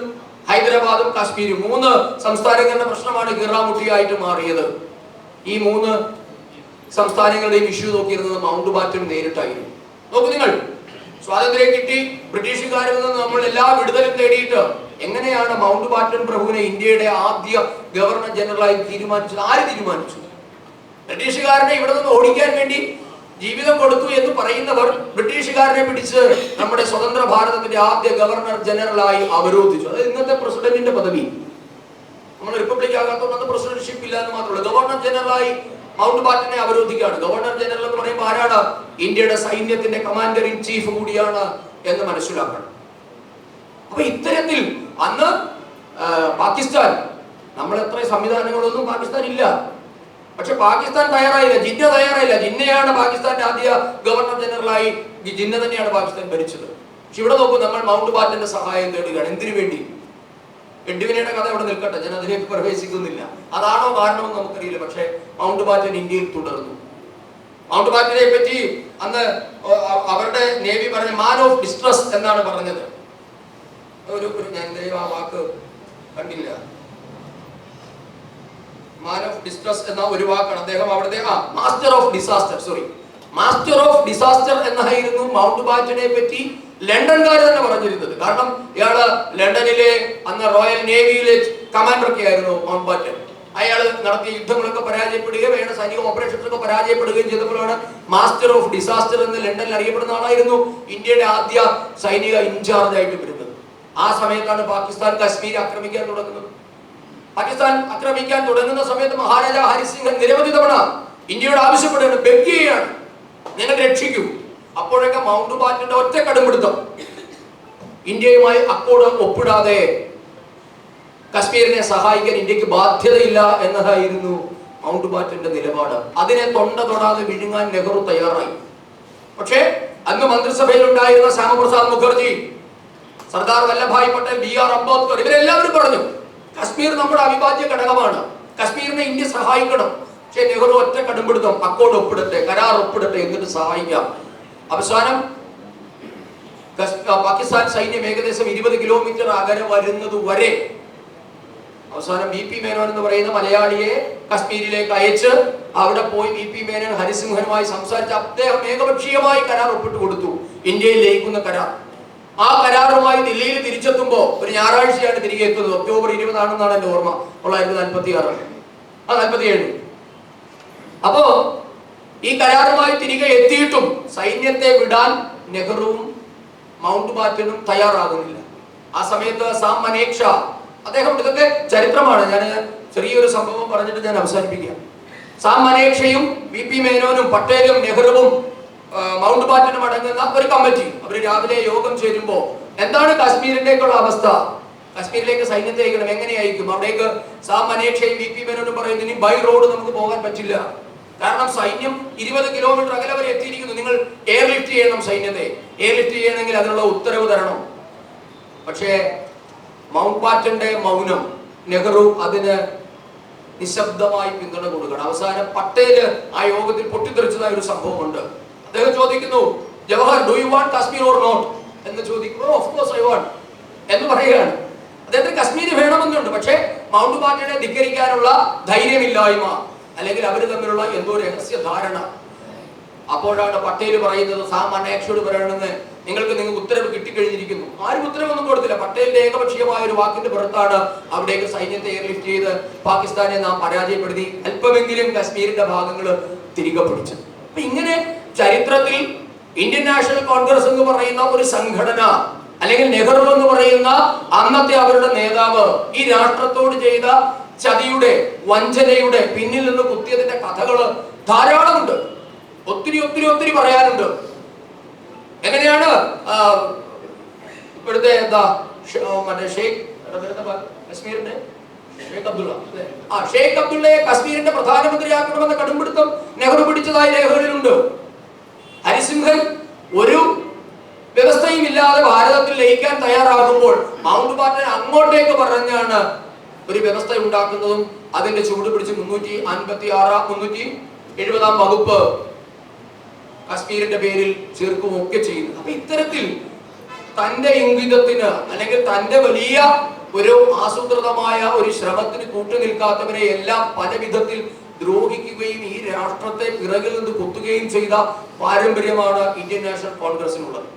ഹൈദരാബാദും കാശ്മീരും 3 സംസ്ഥാനങ്ങളുടെ പ്രശ്നമാണ് ഗിറാമുട്ടിയായിട്ട് മാറിയത്. ഈ 3 സംസ്ഥാനങ്ങളുടെയും ഇഷ്യൂ നോക്കിയിരുന്നത് മൗണ്ട് ബാറ്റൻ നേരിട്ടായിരുന്നു. നോക്കൂ നിങ്ങൾ, സ്വാതന്ത്ര്യം കിട്ടി, ബ്രിട്ടീഷുകാരിൽ നിന്ന് നമ്മൾ എല്ലാ വിടുതലും നേടിയിട്ട് എങ്ങനെയാണ് മൗണ്ട് ബാറ്റൻ പ്രഭുവിനെ ഇന്ത്യയുടെ ആദ്യ ഗവർണർ ജനറലായി തീരുമാനിച്ചത്? ആര് തീരുമാനിച്ചു? ബ്രിട്ടീഷുകാരനെ ഇവിടെ നിന്ന് ഓടിക്കാൻ വേണ്ടി ജീവിതം കൊടുത്തു എന്ന് പറയുന്നവർ ബ്രിട്ടീഷുകാരനെ പിടിച്ച് നമ്മുടെ സ്വതന്ത്ര ഭാരതത്തിന്റെ ആദ്യ ഗവർണർ ജനറലായി അവരോധിച്ചു. അത് ഇന്നത്തെ പ്രസിഡന്റിന്റെ പദവി. നമ്മൾ റിപ്പബ്ലിക് ആകാത്തതുകൊണ്ട് പ്രസിഡന്റ്ഷിപ്പ് ഇല്ല എന്ന് മാത്രമല്ല, ഗവർണർ ജനറലായി മൗണ്ട് ബാറ്റനെ അവരോധിക്കുകയാണ്. ഗവർണർ ജനറൽ എന്ന് പറയുമ്പോൾ ആരാണ്? ഇന്ത്യയുടെ സൈന്യത്തിന്റെ കമാൻഡർ ഇൻ ചീഫ് കൂടിയാണ് എന്ന് മനസ്സിലാക്കണം. അപ്പൊ ഇത്തരത്തിൽ അന്ന് പാകിസ്ഥാൻ, നമ്മൾ എത്ര സംവിധാനങ്ങളൊന്നും പാകിസ്ഥാൻ ഇല്ല, പക്ഷെ പാകിസ്ഥാൻ തയ്യാറായില്ല, ജിന്ന തയ്യാറായില്ല. ജിന്നയാണ് പാകിസ്ഥാന്റെ ആദ്യ ഗവർണർ ജനറലായി, ജിന്ന തന്നെയാണ് പാകിസ്ഥാൻ ഭരിച്ചത്. പക്ഷെ ഇവിടെ നോക്കൂ, നമ്മൾ മൗണ്ട് ബാറ്റന്റെ സഹായം തേടുകയാണ്. എന്തിനു വേണ്ടി? എഡ്വിനയുടെ കഥ അവിടെ നിൽക്കട്ടെ, ഞാൻ അതിലേക്ക് പ്രവേശിക്കുന്നില്ല. അതാണോ കാരണമെന്ന് നമുക്കറിയില്ല. പക്ഷേ മൗണ്ട് ബാറ്റൻ ഇന്ത്യയിൽ തുടർന്നു. മൗണ്ട് ബാറ്റനെ പറ്റി അന്ന് അവരുടെ നേവി പറഞ്ഞ മാൻ ഓഫ് ഡിസ്ട്രസ് എന്നാണ് പറഞ്ഞത്. ഞാൻ ആ വാക്ക് കണ്ടില്ല. മാൻ ഓഫ് ഡിസ്ട്രസ് എന്ന ഒരു വാക്കാണ്. അദ്ദേഹം അവിടുത്തെ master of disaster, master of disaster എന്നായിരുന്നു മൗണ്ട് ബാറ്റനെ പറ്റി ലണ്ടൻകാർ തന്നെ പറഞ്ഞിരുന്നത്. കാരണം ഇയാള് ലണ്ടനിലെ അന്ന് റോയൽ നേവിയിലെ കമാൻഡറൊക്കെ ആയിരുന്നു മൗണ്ട് ബാറ്റൻ. അയാൾ നടത്തിയ യുദ്ധങ്ങളൊക്കെ പരാജയപ്പെടുകയും വേണ്ട സൈനിക ഓപ്പറേഷൻസ് ഒക്കെ പരാജയപ്പെടുകയും ചെയ്തപ്പോഴാണ് മാസ്റ്റർ ഓഫ് ഡിസാസ്റ്റർ എന്ന് ലണ്ടനിൽ അറിയപ്പെടുന്ന ആളായിരുന്നു ഇന്ത്യയുടെ ആദ്യ സൈനിക ഇൻചാർജ് ആയിട്ട് വരുന്നത്. ആ സമയത്താണ് പാകിസ്ഥാൻ കശ്മീർ ആക്രമിക്കാൻ തുടങ്ങുന്നത്. പാകിസ്ഥാൻ ആക്രമിക്കാൻ തുടങ്ങുന്ന സമയത്ത് മഹാരാജ ഹരിസിംഗ് നിരവധി തവണ ഇന്ത്യയോട് ആവശ്യപ്പെടുകയാണ്, ബെഗ്ഗിയാണ്, നിങ്ങൾ രക്ഷിക്കൂ. അപ്പോഴൊക്കെ മൗണ്ട് ബാറ്റന്റെ ഒറ്റ കടുംപിടുത്തം, ഇന്ത്യയുമായി അക്കോർഡ് ഒപ്പിടാതെ കശ്മീരിനെ സഹായിക്കാൻ ഇന്ത്യക്ക് ബാധ്യതയില്ല എന്നതായിരുന്നു മൗണ്ട് ബാറ്റന്റെ നിലപാട്. അതിനെ തൊണ്ട തൊടാതെ വിഴുങ്ങാൻ നെഹ്റു തയ്യാറായി. പക്ഷേ അന്ന് മന്ത്രിസഭയിൽ ഉണ്ടായിരുന്ന ശ്യാമപ്രസാദ് മുഖർജി, സർദാർ വല്ലഭായ് പട്ടേൽ, BR അംബേദ്കർ, ഇവരെല്ലാവരും പറഞ്ഞു കശ്മീർ നമ്മുടെ അവിഭാജ്യ ഘടകമാണ്, കശ്മീരിനെ ഇന്ത്യ സഹായിക്കണം. പക്ഷേ നെഹ്റു ഒറ്റ കടുംപിടുത്തം, അക്കോർഡ് ഒപ്പിടട്ടെ, കരാർ ഒപ്പിടട്ടെ, എന്നിട്ട് സഹായിക്കാം. അവസാനം പാകിസ്ഥാൻ സൈന്യം ഏകദേശം 20 കിലോമീറ്റർ അകലെ വരുന്നത് വരെ അവസാനം BP മേനോൻ എന്ന് പറയുന്ന മലയാളിയെ കശ്മീരിലേക്ക് അയച്ച് അവിടെ പോയി BP മേനോൻ ഹരിസിംഹനുമായി സംസാരിച്ച് അദ്ദേഹം ഏകപക്ഷീയമായി കരാർ ഒപ്പിട്ട് കൊടുത്തു, ഇന്ത്യയിൽ ലയിക്കുന്ന കരാർ. ആ കരാറുമായി ദില്ലിയിൽ തിരിച്ചെത്തുമ്പോൾ ഒരു ഞായറാഴ്ചയാണ് തിരികെ എത്തുന്നത്. ഒക്ടോബർ 20 ആണെന്നാണ് എന്റെ ഓർമ്മ, 1947. അപ്പോ ഈ കരാറുമായി തിരികെ എത്തിയിട്ടും സൈന്യത്തെ വിടാൻ നെഹ്റുവും മൗണ്ട് ബാറ്റനും തയ്യാറാകുന്നില്ല. ആ സമയത്ത് സാം മനേക്ഷ, അദ്ദേഹം, ഇതൊക്കെ ചരിത്രമാണ്, ഞാൻ ചെറിയൊരു സംഭവം പറഞ്ഞിട്ട് ഞാൻ അവസാനിപ്പിക്കാം. സാം മനേക്ഷയും BP മേനോനും പട്ടേലും നെഹ്റുവും മൗണ്ട് ബാറ്റനും അടങ്ങുന്ന ഒരു കമ്മിറ്റി അവർ രാവിലെ യോഗം ചേരുമ്പോ എന്താണ് കാശ്മീരിലേക്കുള്ള അവസ്ഥ, കാശ്മീരിലേക്ക് സൈന്യത്തെ അയക്കണം, എങ്ങനെ അയക്കും? അവിടേക്ക് സാം മനേക്ഷയും BP മേനോനും പറയുന്നു, ഇനി ബൈ റോഡ് നമുക്ക് പോകാൻ പറ്റില്ല, കാരണം സൈന്യം 20 കിലോമീറ്റർ അകലെ വരെ എത്തിയിരിക്കുന്നു, നിങ്ങൾ എയർലിഫ്റ്റ് ചെയ്യണം സൈന്യത്തെ, എയർലിഫ്റ്റ് ചെയ്യണമെങ്കിൽ അതിനുള്ള ഉത്തരവ് തരണം. പക്ഷേ മൗണ്ട് ബാറ്റന്റെ മൗനം, നെഹ്റു അതിന് നിശബ്ദമായി പിന്തുണ കൊടുക്കണം. അവസാനം പട്ടേല് ആ യോഗത്തിൽ പൊട്ടിത്തെറിച്ചതായ ഒരു സംഭവമുണ്ട്. അദ്ദേഹം ചോദിക്കുന്നു, Jawahar, do you want Kashmir or not എന്ന് ചോദിക്കുന്നു. ഓഫ് കോഴ്സ് ഐ വാണ്ട് എന്ന് പറയുകയാണ്. അദ്ദേഹത്തിന് കശ്മീർ വേണമെന്നുണ്ട്, പക്ഷേ മൗണ്ട് ബാറ്റനെ ധിക്കരിക്കാനുള്ള ധൈര്യമില്ലായ്മ, അല്ലെങ്കിൽ അവർ തമ്മിലുള്ള എന്തോ രഹസ്യ ധാരണ. അപ്പോഴാണ് പട്ടേൽ പറയുന്നത്, സാം മനേക്ഷയോട് പറയണമെന്ന്, നിങ്ങൾക്ക് ഉത്തരവ് കിട്ടിക്കഴിഞ്ഞിരിക്കുന്നു. ആരും ഉത്തരവൊന്നും കൊടുത്തില്ല. പട്ടേലിന്റെ ഏകപക്ഷീയമായ ഒരു വാക്കിന്റെ പുറത്താണ് അവിടേക്ക് സൈന്യത്തെ എയർലിഫ്റ്റ് ചെയ്ത് പാകിസ്ഥാനെ നാം പരാജയപ്പെടുത്തി അല്പമെങ്കിലും കശ്മീരിന്റെ ഭാഗങ്ങൾ തിരികെ പിടിച്ചത്. അപ്പൊ ഇങ്ങനെ ചരിത്രത്തിൽ ഇന്ത്യൻ നാഷണൽ കോൺഗ്രസ് എന്ന് പറയുന്ന ഒരു സംഘടന, അല്ലെങ്കിൽ നെഹ്റു എന്ന് പറയുന്ന അന്നത്തെ അവരുടെ നേതാവ് ഈ രാഷ്ട്രത്തോട് ചെയ്ത ചതിയുടെ, വഞ്ചനയുടെ പിന്നിൽ നിന്ന് കുത്തിയതിന്റെ കഥകള് ധാരാളമുണ്ട്. ഒത്തിരി ഒത്തിരി ഒത്തിരി പറയാനുണ്ട്. എങ്ങനെയാണ് ഇപ്പോഴത്തെ കശ്മീരിന്റെ ഷെയ്ഖ് അബ്ദുള്ളയെ കശ്മീരിന്റെ പ്രധാനമന്ത്രിയാക്കണമെന്ന കടുംപിടുത്തം നെഹ്റു പിടിച്ചതായി രേഖകളിലുണ്ട്. ഹരിസിംഹൻ ഒരു വ്യവസ്ഥയും ഇല്ലാതെ ഭാരതത്തിൽ ലയിക്കാൻ തയ്യാറാകുമ്പോൾ മൗണ്ട് ബാറ്റൻ അങ്ങോട്ടേക്ക് പറഞ്ഞാണ് ഒരു വ്യവസ്ഥ ഉണ്ടാക്കുന്നതും അതിന്റെ ചൂട് പിടിച്ച് 370 വകുപ്പ് കശ്മീരിന്റെ പേരിൽ ചേർക്കുകയും ഒക്കെ ചെയ്യുന്നു. അപ്പൊ ഇത്തരത്തിൽ തന്റെ ഇംഗിതത്തിന്, അല്ലെങ്കിൽ തന്റെ വലിയ ഒരു ആസൂത്രിതമായ ഒരു ശ്രമത്തിന് കൂട്ടുനിൽക്കാത്തവരെ എല്ലാം പല വിധത്തിൽ ദ്രോഹിക്കുകയും ഈ രാഷ്ട്രത്തെ പിറകിൽ നിന്ന് കുത്തുകയും ചെയ്ത പാരമ്പര്യമാണ് ഇന്ത്യൻ നാഷണൽ കോൺഗ്രസിനുള്ളത്.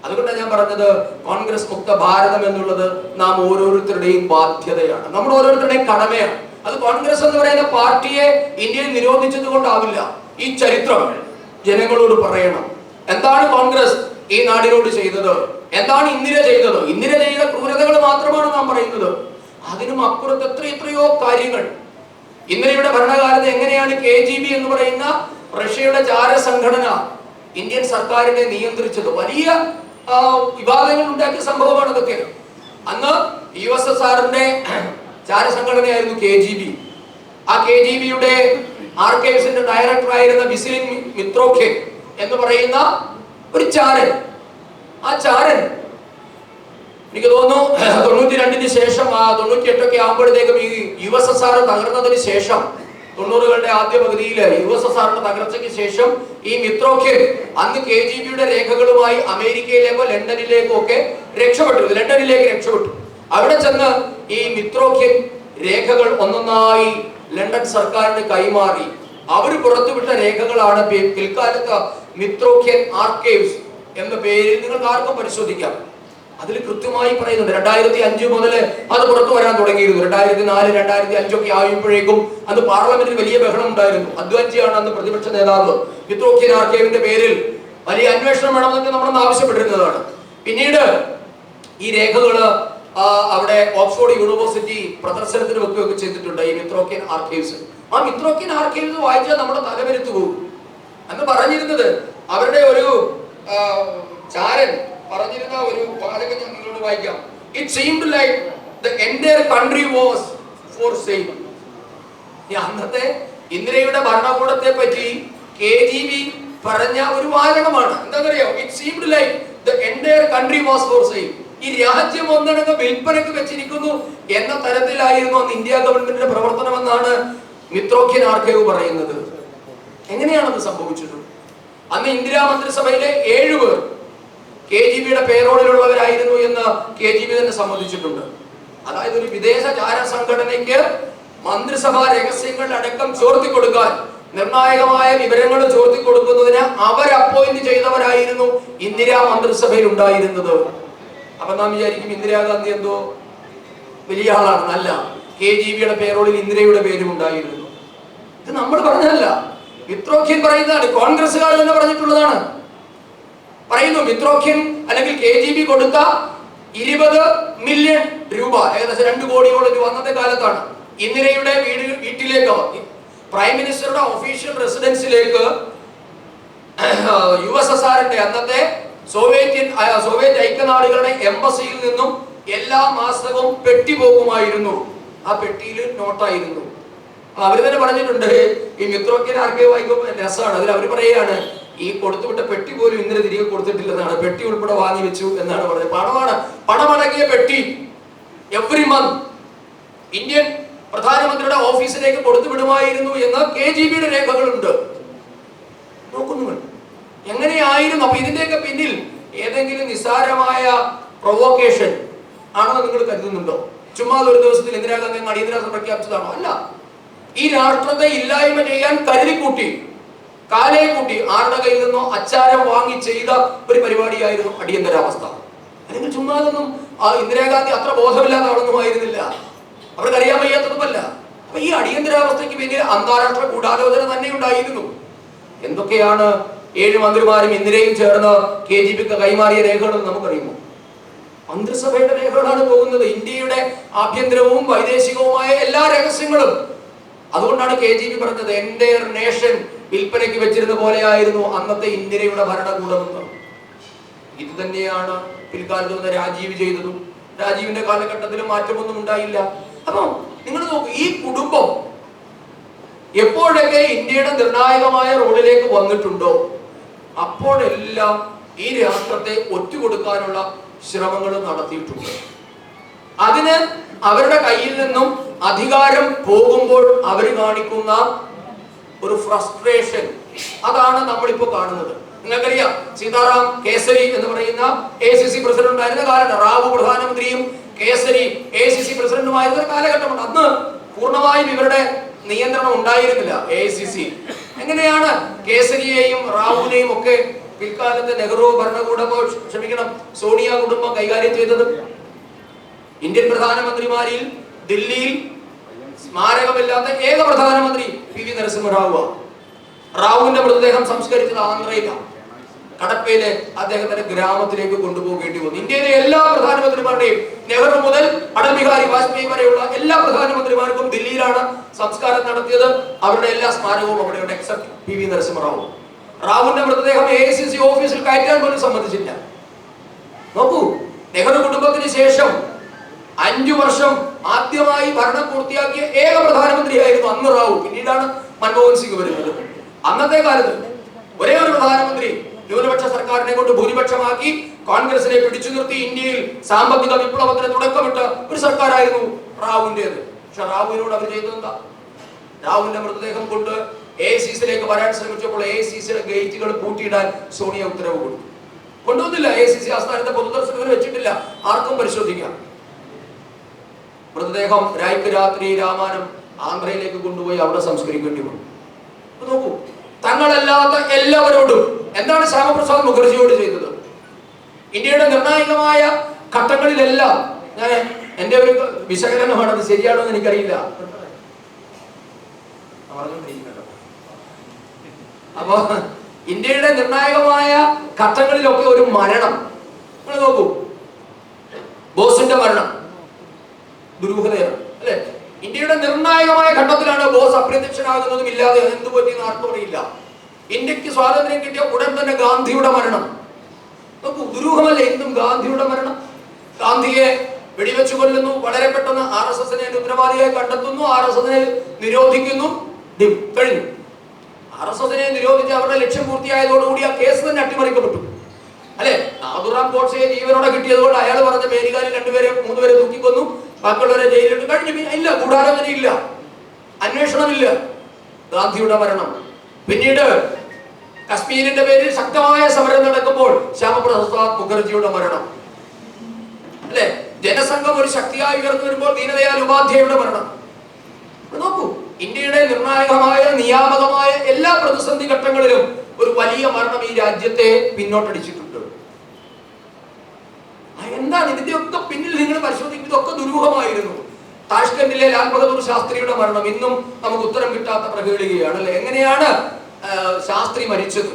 അതുകൊണ്ടാണ് ഞാൻ പറഞ്ഞത്, കോൺഗ്രസ് മുക്ത ഭാരതം എന്നുള്ളത് നാം ഓരോരുത്തരുടെയും ബാധ്യതയാണ്, നമ്മുടെ ഓരോരുത്തരുടെയും കടമയാണ്. അത് കോൺഗ്രസ് എന്ന് പറയുന്ന പാർട്ടിയെ ഇന്ത്യയിൽ നിരോധിച്ചത് കൊണ്ടാവില്ല. ഈ ചരിത്രം ജനങ്ങളോട് പറയണം. എന്താണ് കോൺഗ്രസ് ഈ നാടിനോട് ചെയ്തത്, എന്താണ് ഇന്ദിര ചെയ്തത്? ഇന്ദിര ചെയ്ത ക്രൂരതകൾ മാത്രമാണ് നാം പറയുന്നത്. അതിനും അപ്പുറത്ത് എത്രയോ കാര്യങ്ങൾ. ഇന്ദിരയുടെ ഭരണകാലത്ത് എങ്ങനെയാണ് KGB എന്ന് പറയുന്ന റഷ്യയുടെ ചാര സംഘടന ഇന്ത്യൻ സർക്കാരിനെ നിയന്ത്രിച്ചത്? വലിയ വിവാദങ്ങൾ ഉണ്ടാക്കിയ സംഭവമാണ് ഇതൊക്കെ. അന്ന് USSRന്റെ ചാരസംഘടനയായിരുന്നു KGB. ആ KGBയുടെ ആർക്കൈവ്സിന്റെ ഡയറക്ടർ ആയിരുന്ന വിസിലിൻ മിത്രോഖെ എന്ന് പറയുന്ന ഒരു ചാരൻ, ആ ചാരൻ എനിക്ക് തോന്നുന്നു 92-ന് ശേഷം 98 ആകുമ്പോഴത്തേക്കും ഈ USSR തകർന്നതിന് ശേഷം 90-കളുടെ ആദ്യ പകുതിയിൽ USSRന്റെ തകർച്ചയ്ക്ക് ശേഷം ഈ മിത്രോഖ്യൻ അന്ന് KGBയുടെ രേഖകളുമായി അമേരിക്കയിലേക്കോ ലണ്ടനിലേക്കോ ഒക്കെ ലണ്ടനിലേക്ക് രക്ഷപ്പെട്ടു. അവിടെ ചെന്ന് ഈ മിത്രോഖ്യൻ രേഖകൾ ഒന്നൊന്നായി ലണ്ടൻ സർക്കാരിന് കൈമാറി. അവർ പുറത്തുവിട്ട രേഖകളാണ് പിൽക്കാലത്ത് മിത്രോഖ്യൻ ആർക്കൈവ്സ് എന്ന പേരിൽ നിങ്ങൾക്ക് ആർക്കും പരിശോധിക്കാം. അതിൽ കൃത്യമായി പറയുന്നുണ്ട് 2005 മുതൽ അത് പുറത്തു വരാൻ തുടങ്ങിയിരുന്നു. 2004, 2005 ഒക്കെ ആയപ്പോഴേക്കും അന്ന് പാർലമെന്റിൽ വലിയ ബഹളം ഉണ്ടായിരുന്നു. അദ്വാനിയാണ് അന്ന് പ്രതിപക്ഷ നേതാവ്. മിത്രോഖ്യൻ ആർക്കൈവിന്റെ പേരിൽ വലിയ അന്വേഷണം വേണമെന്നൊക്കെ നമ്മളൊന്ന് ആവശ്യപ്പെട്ടിരുന്നതാണ്. പിന്നീട് ഈ രേഖകള് അവിടെ ഓക്സ്ഫോർഡ് യൂണിവേഴ്സിറ്റി പ്രദർശനത്തിന് വെക്കുകയൊക്കെ ചെയ്തിട്ടുണ്ട് ഈ മിത്രോഖ്യൻ ആർക്കൈവ്സ്. ആ മിത്രോഖ്യൻ ആർക്കൈവ്സ് വായിച്ചാൽ നമ്മുടെ തലവരുത്തു പോകും. അന്ന് പറഞ്ഞിരുന്നത് അവരുടെ ഒരു ചാരൻ പറഞ്ഞിരുന്ന ഒരു വാചകം ഞാൻ നിങ്ങളോട് വായിക്കാം. It seemed like the entire country was for sale. അന്നത്തെ ഇന്ദിരയുടെ ഭരണകൂടത്തെ പറ്റി KGB പറഞ്ഞ ഒരു വാചകമാണ്. എന്താണെന്നറിയോ? It seemed like the entire country was for sale. ഈ രാജ്യം ഒന്നടങ്കം വിൽപ്പനയ്ക്ക് വെച്ചിരിക്കുന്നു എന്ന തരത്തിലായിരുന്നു അന്ന് ഇന്ത്യ ഗവൺമെന്റിന്റെ പ്രവർത്തനമെന്നാണ് മിത്രോഖ്യൻ ആർക്കൈവ് പറയുന്നത്. എങ്ങനെയാണത് സംഭവിച്ചത്? അന്ന് ഇന്ദിരാ മന്ത്രിസഭയിലെ 7 പേർ KGBയുടെ പേരോളിലുള്ളവരായിരുന്നു എന്ന് KGB തന്നെ സമ്മതിച്ചിട്ടുണ്ട്. അതായത് ഒരു വിദേശ ചാര സംഘടനയ്ക്ക് മന്ത്രിസഭാ രഹസ്യങ്ങൾ അടക്കം ചോർത്തി കൊടുക്കാൻ, നിർണായകമായ വിവരങ്ങൾ ചോർത്തി കൊടുക്കുന്നതിന് അവർ അപ്പോയിന്റ് ചെയ്തവരായിരുന്നു ഇന്ദിരാ മന്ത്രിസഭയിൽ ഉണ്ടായിരുന്നത്. അപ്പൊ നാം വിചാരിക്കും ഇന്ദിരാഗാന്ധി എന്തോ വലിയ ആളാണ്. അല്ല, KGBയുടെ പേരോളിൽ ഇന്ദിരയുടെ പേരും ഉണ്ടായിരുന്നു. ഇത് നമ്മൾ പറഞ്ഞതല്ല, മിത്രോഖ്യൻ പറയുന്നതാണ്. കോൺഗ്രസ്സുകാർ തന്നെ പറഞ്ഞിട്ടുള്ളതാണ്. പറയുന്നു മിത്രോഖ്യൻ അല്ലെങ്കിൽ KGB കൊടുത്ത 20 മില്യൺ രൂപ, ഏകദേശം 2 കോടിയോളം രൂപ അന്നത്തെ കാലത്താണ് ഇന്ദിരയുടെ വീട്ടിലേക്ക്, പ്രൈം മിനിസ്റ്ററുടെ ഒഫീഷ്യൽ റെസിഡൻസിലേക്ക് USSRന്റെ അന്നത്തെ സോവിയറ്റ് ഐക്യനാടുകളുടെ എംബസിയിൽ നിന്നും എല്ലാ മാസവും പെട്ടി പോകുമായിരുന്നു. ആ പെട്ടിയിൽ നോട്ടായിരുന്നു. അവർ തന്നെ പറഞ്ഞിട്ടുണ്ട്, ഈ മിത്രോഖ്യൻ ആർക്കൈവ് വായിക്കുമ്പോൾ രസമാണ്. അതിൽ അവർ പറയുകയാണ്, ഈ കൊടുത്തുവിട്ട പെട്ടി പോലും ഇന്നലെ തിരികെ കൊടുത്തിട്ടില്ലെന്നാണ്. പെട്ടി ഉൾപ്പെടെ വാങ്ങി വെച്ചു എന്നാണ് പറഞ്ഞത്. പണമടങ്ങിയ പെട്ടി എവറി മന്ത് ഇന്ത്യൻ പ്രധാനമന്ത്രിയുടെ ഓഫീസിലേക്ക് കൊടുത്തുവിടുമായിരുന്നു എന്ന് KGBയുടെ രേഖകളുണ്ട്. നോക്കുന്നു എങ്ങനെയായിരുന്നു. അപ്പൊ ഇതിന്റെയൊക്കെ പിന്നിൽ ഏതെങ്കിലും നിസ്സാരമായ പ്രൊവോക്കേഷൻ ആണെന്ന് നിങ്ങൾ കരുതുന്നുണ്ടോ? ചുമ്മാ ഒരു ദിവസത്തിൽ ഇന്ദിരാഗാന്ധി അടിയന്തരാവസ്ഥ പ്രഖ്യാപിച്ചതാണോ? അല്ല. ഈ രാഷ്ട്രത്തെ ഇല്ലായ്മ ചെയ്യാൻ കരുതിക്കൂട്ടി, കാലേ കൂട്ടി ആരുടെ കയ്യിൽ നിന്നോ അച്ചാരം വാങ്ങി ചെയ്ത ഒരു പരിപാടിയായിരുന്നു അടിയന്തരാവസ്ഥ. അല്ലെങ്കിൽ ചുമ്മാതൊന്നും ഇന്ദിരാഗാന്ധി അത്ര ബോധമില്ലാത്ത ആളൊന്നും ആയിരുന്നില്ല. അവർക്കറിയാൻ വയ്യാത്തതുമല്ല. അപ്പൊ ഈ അടിയന്തരാവസ്ഥയ്ക്ക് പിന്നിൽ അന്താരാഷ്ട്ര ഗൂഢാലോചന തന്നെ ഉണ്ടായിരുന്നു. എന്തൊക്കെയാണ് 7 മന്ത്രിമാരും ഇന്ദിരയും ചേർന്ന് KGBക്ക് കൈമാറിയ രേഖകൾ നമുക്കറിയുമോ? മന്ത്രിസഭയുടെ രേഖകളാണ് പോകുന്നത്. ഇന്ത്യയുടെ ആഭ്യന്തരവും വൈദേശികവുമായ എല്ലാ രഹസ്യങ്ങളും. അതുകൊണ്ടാണ് KGB പറഞ്ഞത് എൻ്റയർ നേഷൻ വിൽപ്പനയ്ക്ക് വെച്ചിരുന്ന പോലെയായിരുന്നു അന്നത്തെ ഇന്ദിരയുടെ ഭരണകൂടമെന്ന്. ഇത് തന്നെയാണ് പിൽക്കാലത്ത് രാജീവ് ചെയ്തതും. രാജീവിന്റെ കാലഘട്ടത്തിലും മാറ്റമൊന്നും ഉണ്ടായില്ല. അപ്പൊ നിങ്ങൾ നോക്കൂ, ഈ കുടുംബം എപ്പോഴൊക്കെ ഇന്ത്യയുടെ നിർണായകമായ റോളിലേക്ക് വന്നിട്ടുണ്ടോ അപ്പോഴെല്ലാം ഈ രാഷ്ട്രത്തെ ഒറ്റുകൊടുക്കാനുള്ള ശ്രമങ്ങൾ നടത്തിയിട്ടുണ്ട്. അതിന് അവരുടെ കയ്യിൽ നിന്നും അധികാരം പോകുമ്പോൾ അവർ കാണിക്കുന്ന ഒരു ഫ്രസ്ട്രേഷൻ, അതാണ് നമ്മളിപ്പോ കാണുന്നത്. നിങ്ങൾക്കറിയാം, സീതാറാം കേസരി എന്ന് പറയുന്ന ACC പ്രസിഡന്റ് ആയിരുന്ന കാലത്ത് റാവു പ്രധാനമന്ത്രിയും കേസരി ACC പ്രസിഡന്റുമായിരുന്ന ഒരു കാലഘട്ടമുണ്ട്. അന്ന് പൂർണ്ണമായും ഇവരുടെ നിയന്ത്രണം ഉണ്ടായിരുന്നില്ല AICC. എങ്ങനെയാണ് കേസരിയെയും റാവുവിനെയും ഒക്കെ പിൽക്കാലത്ത് നെഹ്റു ഭരണകൂടമോ സോണിയ കുടുംബം കൈകാര്യം ചെയ്തത്? ഇന്ത്യൻ പ്രധാനമന്ത്രിമാരിൽ ദില്ലിയിൽ സ്മാരകമില്ലാത്ത ഏക പ്രധാനമന്ത്രി PV നരസിംഹറാവു. റാവുവിന്റെ മൃതദേഹം സംസ്കരിച്ചത് ആന്ധ്രയിലാണ്. കടപ്പയിലെ അദ്ദേഹത്തിന്റെ ഗ്രാമത്തിലേക്ക് കൊണ്ടുപോകേണ്ടി വന്നു. ഇന്ത്യയിലെ എല്ലാ പ്രധാനമന്ത്രിമാരുടെയും, നെഹ്റു മുതൽ അടൽ ബിഹാരി വാജ്പേയി വരെയുള്ള എല്ലാ പ്രധാനമന്ത്രിമാർക്കും ദില്ലിയിലാണ് സംസ്കാരം നടത്തിയത്. അവരുടെ എല്ലാ സ്മാരകവും അവിടെയുണ്ട്, എക്സെപ്റ്റ് PV നരസിംഹറാവു. റാവുവിന്റെ മൃതദേഹം AICC ഓഫീസിൽ കയറ്റാൻ പോലും സമ്മതിച്ചില്ല. നോക്കൂ, നെഹ്റു കുടുംബത്തിന് ശേഷം 5 വർഷം ആദ്യമായി ഭരണം പൂർത്തിയാക്കിയ ഏക പ്രധാനമന്ത്രിയായിരുന്നു അന്ന് റാവു. പിന്നീടാണ് മൻമോഹൻ സിംഗ് വരുന്നത്. അന്നത്തെ കാലത്ത് ഒരേ ഒരു പ്രധാനമന്ത്രി ന്യൂനപക്ഷ സർക്കാരിനെ കൊണ്ട് ഭൂരിപക്ഷമാക്കി കോൺഗ്രസിനെ പിടിച്ചു നിർത്തി ഇന്ത്യയിൽ സാമ്പത്തിക വിപ്ലവത്തിന് തുടക്കമിട്ട ഒരു സർക്കാരായിരുന്നു റാവുവിന്റേത്. പക്ഷെ റാവുവിനോട് അവർ ചെയ്തത് എന്താ? റാവുവിന്റെ മൃതദേഹം കൊണ്ട് AICC വരാൻ ശ്രമിച്ചപ്പോൾ AICC ഗേറ്റുകൾ പൂട്ടിയിടാൻ സോണിയ ഉത്തരവ് കൊടുത്തു. കൊണ്ടുവന്നില്ല. AICC ആസ്ഥാനത്തെ പൊതുദർശനത്തിന് വെച്ചിട്ടില്ല. ആർക്കും പരിശോധിക്കാം. മൃതദേഹം രായ്ക്ക് രാത്രി രാമാനം ആന്ധ്രയിലേക്ക് കൊണ്ടുപോയി അവിടെ സംസ്കരിക്കേണ്ടി വന്നു. നോക്കൂ, തങ്ങളല്ലാത്ത എല്ലാവരോടും എന്താണ് ശ്യാമപ്രസാദ് മുഖർജിയോട് ചെയ്തത്? ഇന്ത്യയുടെ നിർണായകമായ ഘട്ടങ്ങളിലെല്ലാം, ഞാൻ എന്റെ ഒരു വിശകലനമാണ്, അത് ശരിയാണോ എന്ന് എനിക്കറിയില്ല. അപ്പൊ ഇന്ത്യയുടെ നിർണായകമായ ഘട്ടങ്ങളിലൊക്കെ ഒരു മരണം, നിങ്ങൾ നോക്കൂ, ബോസിന്റെ മരണം ദുരൂഹതയാണ് അല്ലെ? ഇന്ത്യയുടെ നിർണായകമായ ഘട്ടത്തിലാണ് ബോസ് അപ്രത്യക്ഷനാകുന്നതും ഇല്ലാതെ എന്തു പറ്റിയെന്ന് ആർക്കും അറിയില്ല. ഇന്ത്യക്ക് സ്വാതന്ത്ര്യം കിട്ടിയ ഉടൻ തന്നെ ഗാന്ധിയുടെ മരണം നോക്കൂ, ദുരൂഹമല്ലേ? എന്തും ഗാന്ധിയുടെ മരണം. ഗാന്ധിയെ വെടിവെച്ചു കൊല്ലുന്നു, വളരെ പെട്ടെന്ന് RSSനെ ഉത്തരവാദിയായി കണ്ടെത്തുന്നു, RSSനെ നിരോധിക്കുന്നു, കഴിഞ്ഞു. RSSനെ നിരോധിച്ച് അവരുടെ ലക്ഷ്യം പൂർത്തിയായതോടുകൂടി ആ കേസ് തന്നെ അട്ടിമറിക്കപ്പെട്ടു അല്ലെ? നാഥുറാം ഗോഡ്സെയെ ജീവനോടെ കിട്ടിയതുകൊണ്ട് അയാൾ പറഞ്ഞ പേരുകാരിൽ 3 പേരെ തൂക്കിക്കൊന്നു, ബാക്കിയുള്ളവരെ ജയിലിട്ട് കഴിഞ്ഞു. ഇല്ല, ഗൂഢാലോചനയില്ല, അന്വേഷണമില്ല. ഗാന്ധിയുടെ മരണം. പിന്നീട് കശ്മീരിന്റെ പേരിൽ ശക്തമായ സമരം നടക്കുമ്പോൾ ശ്യാമപ്രസാദ് മുഖർജിയുടെ മരണം അല്ലെ? ജനസംഘം ഒരു ശക്തിയായി ഉയർന്നു വരുമ്പോൾ ദീനദയാൽ ഉപാധ്യായയുടെ മരണം. നോക്കൂ, ഇന്ത്യയുടെ നിർണായകമായ നിയാമകമായ എല്ലാ പ്രതിസന്ധി ഘട്ടങ്ങളിലും ഒരു വലിയ മരണം ഈ രാജ്യത്തെ പിന്നോട്ടടിച്ചിട്ടുണ്ട്. എന്താണ് ഇതിന്റെയൊക്കെ പിന്നിൽ നിങ്ങൾ പരിശോധിക്കുന്നത്? ഇതൊക്കെ ദുരൂഹമായിരുന്നു. താഷ്കന്റിലെ ലാൽ ബഹദൂർ ശാസ്ത്രിയുടെ മരണം ഇന്നും നമുക്ക് ഉത്തരം കിട്ടാത്ത പ്രകേളികയാണ് അല്ലെ? എങ്ങനെയാണ് ശാസ്ത്രി മരിച്ചത്?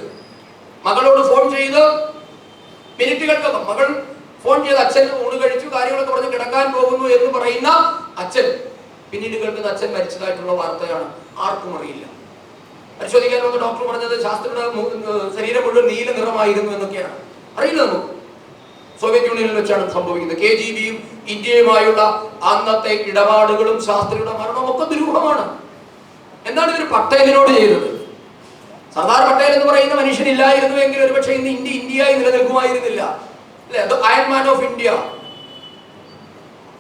മകളോട് ഫോൺ ചെയ്ത് മിനിറ്റുകൾക്കകം മകൾ ഫോൺ ചെയ്ത് അച്ഛൻ ഊണ് കഴിച്ചു, കാര്യങ്ങളൊക്കെ പറഞ്ഞ് കിടക്കാൻ പോകുന്നു എന്ന് പറയുന്ന അച്ഛൻ പിന്നീട് കേൾക്കുന്ന അച്ഛൻ മരിച്ചതായിട്ടുള്ള വാർത്തയാണ്. ആർക്കും അറിയില്ല. പരിശോധിക്കാൻ വന്ന ഡോക്ടർ പറഞ്ഞത് ശാസ്ത്രിയുടെ ശരീരം മുഴുവൻ നീല നിറമായിരുന്നു എന്നൊക്കെയാണ്. അറിയില്ല നമുക്ക്. സോവിയറ്റ് യൂണിയനിൽ വെച്ചാണ് സംഭവിക്കുന്നത്. KGBയും ഇന്ത്യയുമായുള്ള അന്നത്തെ ഇടപാടുകളും ശാസ്ത്രിയുടെ മരണവും ഒക്കെ ദുരൂഹമാണ്. എന്താണ് ഇവർ പട്ടേലിനോട് ചെയ്തത്? സർദാർ പട്ടേൽ എന്ന് പറയുന്ന മനുഷ്യനില്ലായിരുന്നുവെങ്കിൽ ഒരുപക്ഷെ ഇന്ന് ഇന്ത്യയായി നിലനിൽക്കുമായിരുന്നില്ല അല്ലെ? അത് iron man of India.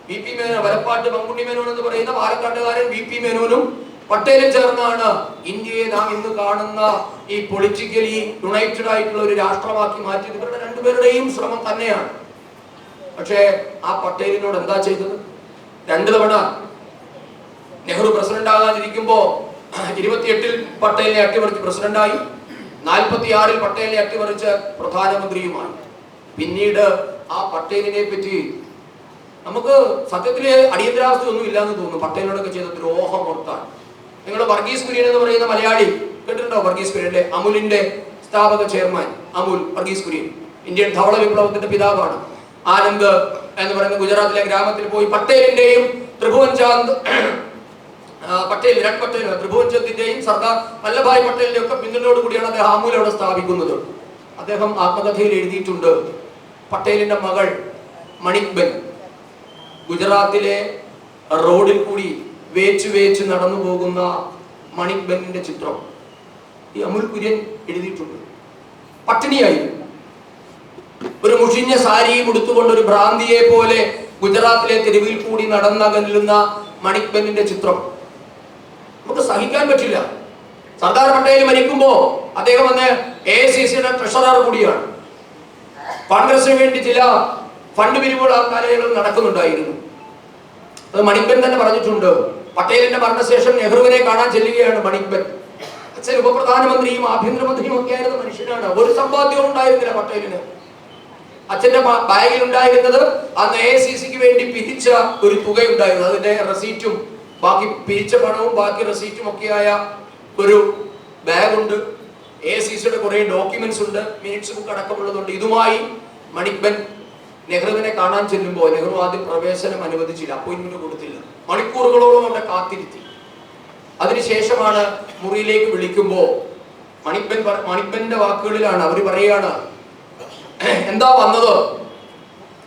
VP Menon, Valappad Mankunni Menon എന്ന് പറയുന്ന പാലക്കാട്ടുകാരൻ VP മേനോനും പട്ടേലും ചേർന്നാണ് ഇന്ത്യയെ നാം ഇന്ന് കാണുന്ന ഈ പൊളിറ്റിക്കലി യുണൈറ്റഡ് ആയിട്ടുള്ള ഒരു രാഷ്ട്രമാക്കി മാറ്റിയത്. ഇവരുടെ രണ്ടുപേരുടെയും ശ്രമം തന്നെയാണ്. പക്ഷേ ആ പട്ടേലിനോട് എന്താ ചെയ്തത്? 2 തവണ നെഹ്റു പ്രസിഡന്റ് ആകാതിരിക്കുമ്പോ 28-ൽ പട്ടേലിനെ അട്ടിമറിച്ച് പ്രസിഡന്റായി, 46-ൽ പട്ടേലിനെ അട്ടിമറിച്ച് പ്രധാനമന്ത്രിയുമായി. പിന്നീട് ആ പട്ടേലിനെ പറ്റി നമുക്ക് സത്യത്തില് അടിയന്തരാവസ്ഥ ഒന്നും ഇല്ലാന്ന് തോന്നുന്നു. പട്ടേലിനോടൊക്കെ ചെയ്ത ദ്രോഹം ഓർത്താണ്. നിങ്ങൾ വർഗീസ് കുര്യൻ എന്ന് പറയുന്ന മലയാളി കേട്ടിട്ടുണ്ടോ? വർഗീസ് കുര്യൻ, അമുലിന്റെ സ്ഥാപക ചെയർമാൻ അമുൽ വർഗീസ് കുര്യൻ, ഇന്ത്യൻ ധവള വിപ്ലവത്തിന്റെ പിതാവാണ്. ആനന്ദ് എന്ന് പറയുന്ന ഗുജറാത്തിലെ ഗ്രാമത്തിൽ പോയി പട്ടേലിന്റെയും ത്രിഭുവൻ ചാന്ദ് ത്രിഭുവൻ ചന്ദിന്റെയും സർദാർ വല്ലഭായ് പട്ടേലിന്റെ ഒക്കെ പിന്തുണയോടുകൂടിയാണ് അദ്ദേഹം അമുൽ അവിടെ സ്ഥാപിക്കുന്നത്. അദ്ദേഹം ആത്മകഥയിൽ എഴുതിയിട്ടുണ്ട്, പട്ടേലിന്റെ മകൾ മണിക്ബെൻ ഗുജറാത്തിലെ റോഡിൽ കൂടി വേച്ച് നടന്നു പോകുന്ന മണിക്ബെന്നിന്റെ ചിത്രം ഈ അമുൽ കുര്യൻ എഴുതിയിട്ടുണ്ട്. പട്ടിണിയായി ഒരു മുഷിഞ്ഞ സാരിയും ഉടുത്തുകൊണ്ട് ഒരു ഭ്രാന്തിയെ പോലെ ഗുജറാത്തിലെ തെരുവിൽ കൂടി നടന്നകലുന്ന മണിക്ബെന്നിന്റെ ചിത്രം നമുക്ക് സഹിക്കാൻ പറ്റില്ല. സർദാർ പട്ടേൽ മരിക്കുമ്പോ അദ്ദേഹം അന്ന് AICCയുടെ ട്രഷറർ കൂടിയാണ്. കോൺഗ്രസിന് വേണ്ടി ചില ഫണ്ട് പിരിവുകൾ ആ കാലയളവിൽ നടക്കുന്നുണ്ടായിരുന്നു. അത് മണിക്ബെൻ തന്നെ പറഞ്ഞിട്ടുണ്ട്. പട്ടേലിന്റെ മരണശേഷം നെഹ്റുവിനെ കാണാൻ ചെല്ലുകയാണ് മണിക്ബെൻ. അച്ഛൻ ഉപപ്രധാനമന്ത്രിയും ആഭ്യന്തരമന്ത്രിയും ഒക്കെ ആയിരുന്ന മനുഷ്യനാണ്. ഒരു സമ്പാദ്യവും ഉണ്ടായിരുന്നില്ല പട്ടേലിന്. അച്ഛന്റെ ബാഗിൽ ഉണ്ടായിരുന്നത് അന്ന് AICCക്ക് വേണ്ടി പിരിച്ച ഒരു തുകയുണ്ടായിരുന്നു. അതിന്റെ റെസീറ്റും ബാക്കി പിരിച്ച പണവും ബാക്കി റെസീറ്റും ഒക്കെയായ ഒരു ബാഗുണ്ട്. AICCയുടെ കുറെ ഡോക്യുമെന്റ്സ് ഉണ്ട്, മിനിറ്റ്സ് ബുക്ക് അടക്കമുള്ളതുണ്ട്. ഇതുമായി മണിക്ബെൻ നെഹ്റുവിനെ കാണാൻ ചെല്ലുമ്പോൾ നെഹ്റു ആദ്യം പ്രവേശനം അനുവദിച്ചില്ല, അപ്പോയിന്റ്മെന്റ് കൊടുത്തില്ല. മണിക്കൂറുകളോളം അവിടെ കാത്തിരുത്തി. അതിനുശേഷമാണ് മുറിയിലേക്ക് വിളിക്കുമ്പോ മണിക്ബെന്റെ വാക്കുകളിലാണ് അവർ പറയാണ്, എന്താ വന്നത്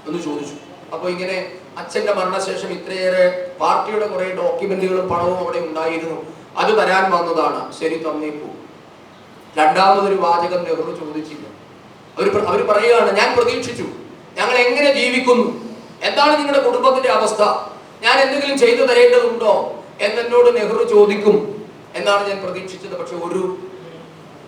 എന്ന് ചോദിച്ചു. അപ്പൊ ഇങ്ങനെ അച്ഛന്റെ മരണശേഷം ഇത്രയേറെ പാർട്ടിയുടെ കുറെ ഡോക്യുമെന്റുകളും പണവും അവിടെ ഉണ്ടായിരുന്നു, അത് തരാൻ വന്നതാണ്. ശരി, തന്നേക്കൂ. രണ്ടാമതൊരു വാചകം നെഹ്റു ചോദിച്ചില്ല. അവർ പറയുകയാണ്, ഞാൻ പ്രതീക്ഷിച്ചു, ഞങ്ങൾ എങ്ങനെ ജീവിക്കുന്നു, എന്താണ് നിങ്ങളുടെ കുടുംബത്തിന്റെ അവസ്ഥ, ഞാൻ എന്തെങ്കിലും ചെയ്തു തരേണ്ടതുണ്ടോ എന്നോട് നെഹ്റു ചോദിക്കും എന്നാണ് ഞാൻ പ്രതീക്ഷിച്ചത്. പക്ഷെ ഒരു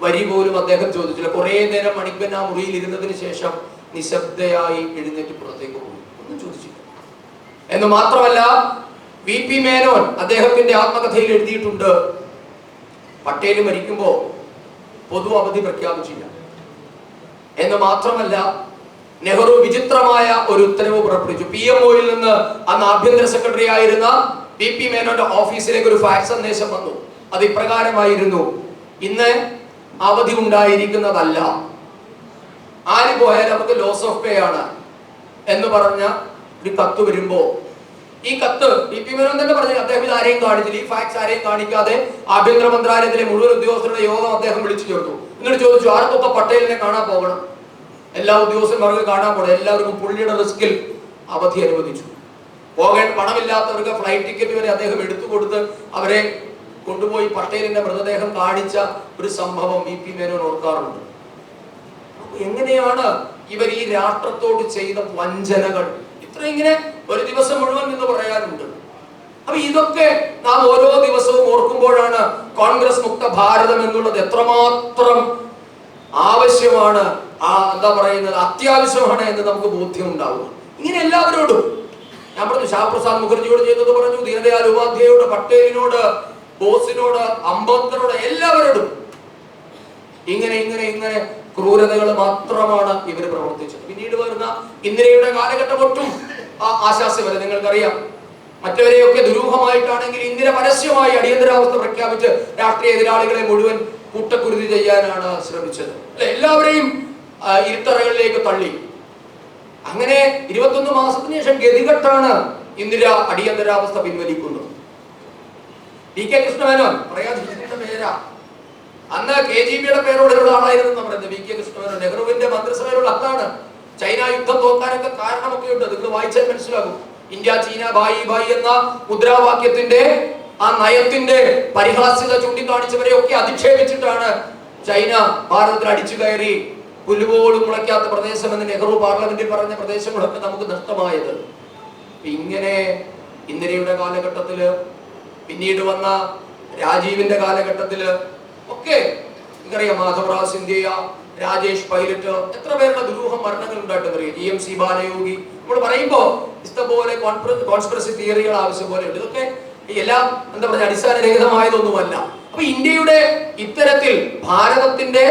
വരി പോലും അദ്ദേഹം ചോദിച്ചില്ല. കുറെ നേരം മണിക്കൻ ആ മുറിയിൽ ഇരുന്നതിന് ശേഷം നിശബ്ദയായി എഴുന്നേറ്റ് പുറത്തേക്ക് പോയി, ഒന്നും ചോദിച്ചില്ല. എന്ന് മാത്രമല്ല, VP മേനോൻ അദ്ദേഹത്തിന്റെ ആത്മകഥയിൽ എഴുതിയിട്ടുണ്ട്, പട്ടേൽ മരിക്കുമ്പോ പൊതു അവധി പ്രഖ്യാപിച്ചില്ല. എന്ന് മാത്രമല്ല, നെഹ്റു വിചിത്രമായ ഒരു ഉത്തരവ് പുറപ്പെടുവിച്ചു. PMOയിൽ നിന്ന് അന്ന് ആഭ്യന്തര സെക്രട്ടറി ആയിരുന്ന VP മേനോന്റെ ഓഫീസിലേക്ക് ഒരു ഫാക്സ് സന്ദേശം വന്നു. അത് ഇപ്രകാരമായിരുന്നു: ഇന്ന് അവധി ഉണ്ടായിരിക്കുന്നതല്ല, ആര് പോയാലും നമുക്ക് ലോസ് ഓഫ് പേ ആണ് എന്ന് പറഞ്ഞ ഒരു കത്ത് വരുമ്പോ, ഈ കത്ത് VP മേനോൻ തന്നെ പറഞ്ഞു, അദ്ദേഹം ഇത് ആരെയും കാണിച്ചില്ല, ഈ ഫാക്സ് ആരെയും കാണിക്കാതെ ആഭ്യന്തര മന്ത്രാലയത്തിലെ മുഴുവൻ ഉദ്യോഗസ്ഥരുടെ യോഗം അദ്ദേഹം വിളിച്ചു ചേർത്തു. എന്നിട്ട് ചോദിച്ചു, ആർക്കൊക്കെ പട്ടേലിനെ കാണാൻ പോകണം? എല്ലാ ഉദ്യോഗസ്ഥന്മാർക്ക് കാണാൻ പോകണം. എല്ലാവർക്കും പുള്ളിയുടെ റിസ്കിൽ അവധി അനുവദിച്ചു. പോകേണ്ട പണമില്ലാത്തവർക്ക് ഫ്ലൈറ്റ് ടിക്കറ്റ് വരെ അദ്ദേഹം എടുത്തു കൊടുത്ത് അവരെ കൊണ്ടുപോയി പട്ടേലിന്റെ മൃതദേഹം കാണിച്ച ഒരു സംഭവം VP മേനോൻ ഓർക്കാറുണ്ട്. എങ്ങനെയാണ് ഇവർ ഈ രാഷ്ട്രത്തോട് ചെയ്ത വഞ്ചനകൾ? ഇത്ര ഇങ്ങനെ ഒരു ദിവസം മുഴുവൻ എന്ന് പറയാനുണ്ട്. അപ്പൊ ഇതൊക്കെ നാം ഓരോ ദിവസവും ഓർക്കുമ്പോഴാണ് കോൺഗ്രസ് മുക്ത ഭാരതം എന്നുള്ളത് എത്രമാത്രം ആവശ്യമാണ്, എന്താ പറയുന്നത്, അത്യാവശ്യമാണ് എന്ന് നമുക്ക് ബോധ്യം ഉണ്ടാവുക. ഇങ്ങനെ എല്ലാവരോടും ഞാൻ പറഞ്ഞു, ശ്യാമപ്രസാദ് മുഖർജിയോട് ചെയ്തത് പറഞ്ഞു, ദീനദയാൽ ഉപാധ്യായോട്, പട്ടേലിനോട്, ബോസിനോട്, അംബേദ്കറോട്, എല്ലാവരോടും ഇങ്ങനെ ഇങ്ങനെ ഇങ്ങനെ ക്രൂരതകൾ മാത്രമാണ് ഇവർ പ്രവർത്തിച്ചത്. പിന്നീട് വരുന്ന ഇന്ദിരയുടെ കാലഘട്ടം ഒട്ടും ആശാസ്യമല്ല. നിങ്ങൾക്കറിയാം, മറ്റവരെയൊക്കെ ദുരൂഹമായിട്ടാണെങ്കിൽ ഇന്ദിര പരസ്യമായി അടിയന്തരാവസ്ഥ പ്രഖ്യാപിച്ച് രാഷ്ട്രീയ എതിരാളികളെ മുഴുവൻ കൂട്ടക്കുരുതി ചെയ്യാനാണ് ശ്രമിച്ചത്. അല്ലെ, എല്ലാവരെയും ഇരുത്തറകളിലേക്ക് തള്ളി. അങ്ങനെ 21 മാസത്തിന് ശേഷം ഗതികെട്ടാണ് ഇന്ദിര അടിയന്തരാവസ്ഥ പിൻവലിക്കുന്നത്. VK കൃഷ്ണമേനോൻ, പറയാതിരിക്കുന്ന പേരാ, അന്ന് KGBയുടെ പേരോടുള്ള ആളായിരുന്നു പറയുന്നത് VK കൃഷ്ണമേനോൻ. നെഹ്റുവിന്റെ മന്ത്രിസഭയിലുള്ള അതാണ്. ചൈന യുദ്ധം തോക്കാനൊക്കെ കാരണമൊക്കെ ഉണ്ട്, നിങ്ങൾ വായിച്ചാൽ മനസ്സിലാകും. ഇന്ത്യ ചീന ബായി ബായി എന്ന മുദ്രാവാക്യത്തിന്റെ ആ നയത്തിന്റെ പരിഹാസ്യത ചൂണ്ടിക്കാണിച്ചവരെയൊക്കെ അധിക്ഷേപിച്ചിട്ടാണ് ചൈന ഭാരതത്തിൽ അടിച്ചു കയറി പുല്ലുപോലും മുളയ്ക്കാത്ത പ്രദേശം എന്ന് നെഹ്റു പാർലമെന്റിൽ പറഞ്ഞ പ്രദേശങ്ങളൊക്കെ നമുക്ക് നഷ്ടമായത്. ഇങ്ങനെ ഇന്ദിരയുടെ കാലഘട്ടത്തില്, പിന്നീട് വന്ന രാജീവിന്റെ കാലഘട്ടത്തില് ഒക്കെ നിങ്ങൾക്കറിയാം, മാധവറാവ് സിന്ധ്യ, രാജേഷ് പൈലറ്റ്, എത്ര പേരുടെ ദുരൂഹ മരണങ്ങൾ ഉണ്ടായിട്ടെന്നറിയാം. GMC ബാലയോഗി. നമ്മൾ പറയുമ്പോ ഇഷ്ടംപോലെ കോൺസ്പിറസി തിയറികൾ ആവശ്യം പോലെ ഉണ്ട്. ഇതൊക്കെ എല്ലാം എന്താ പറയുക, അടിസ്ഥാനരഹിതമായതൊന്നുമല്ല. അപ്പൊ ഇന്ത്യയുടെ ഇത്തരത്തിൽ ഭാരതത്തിന്റെ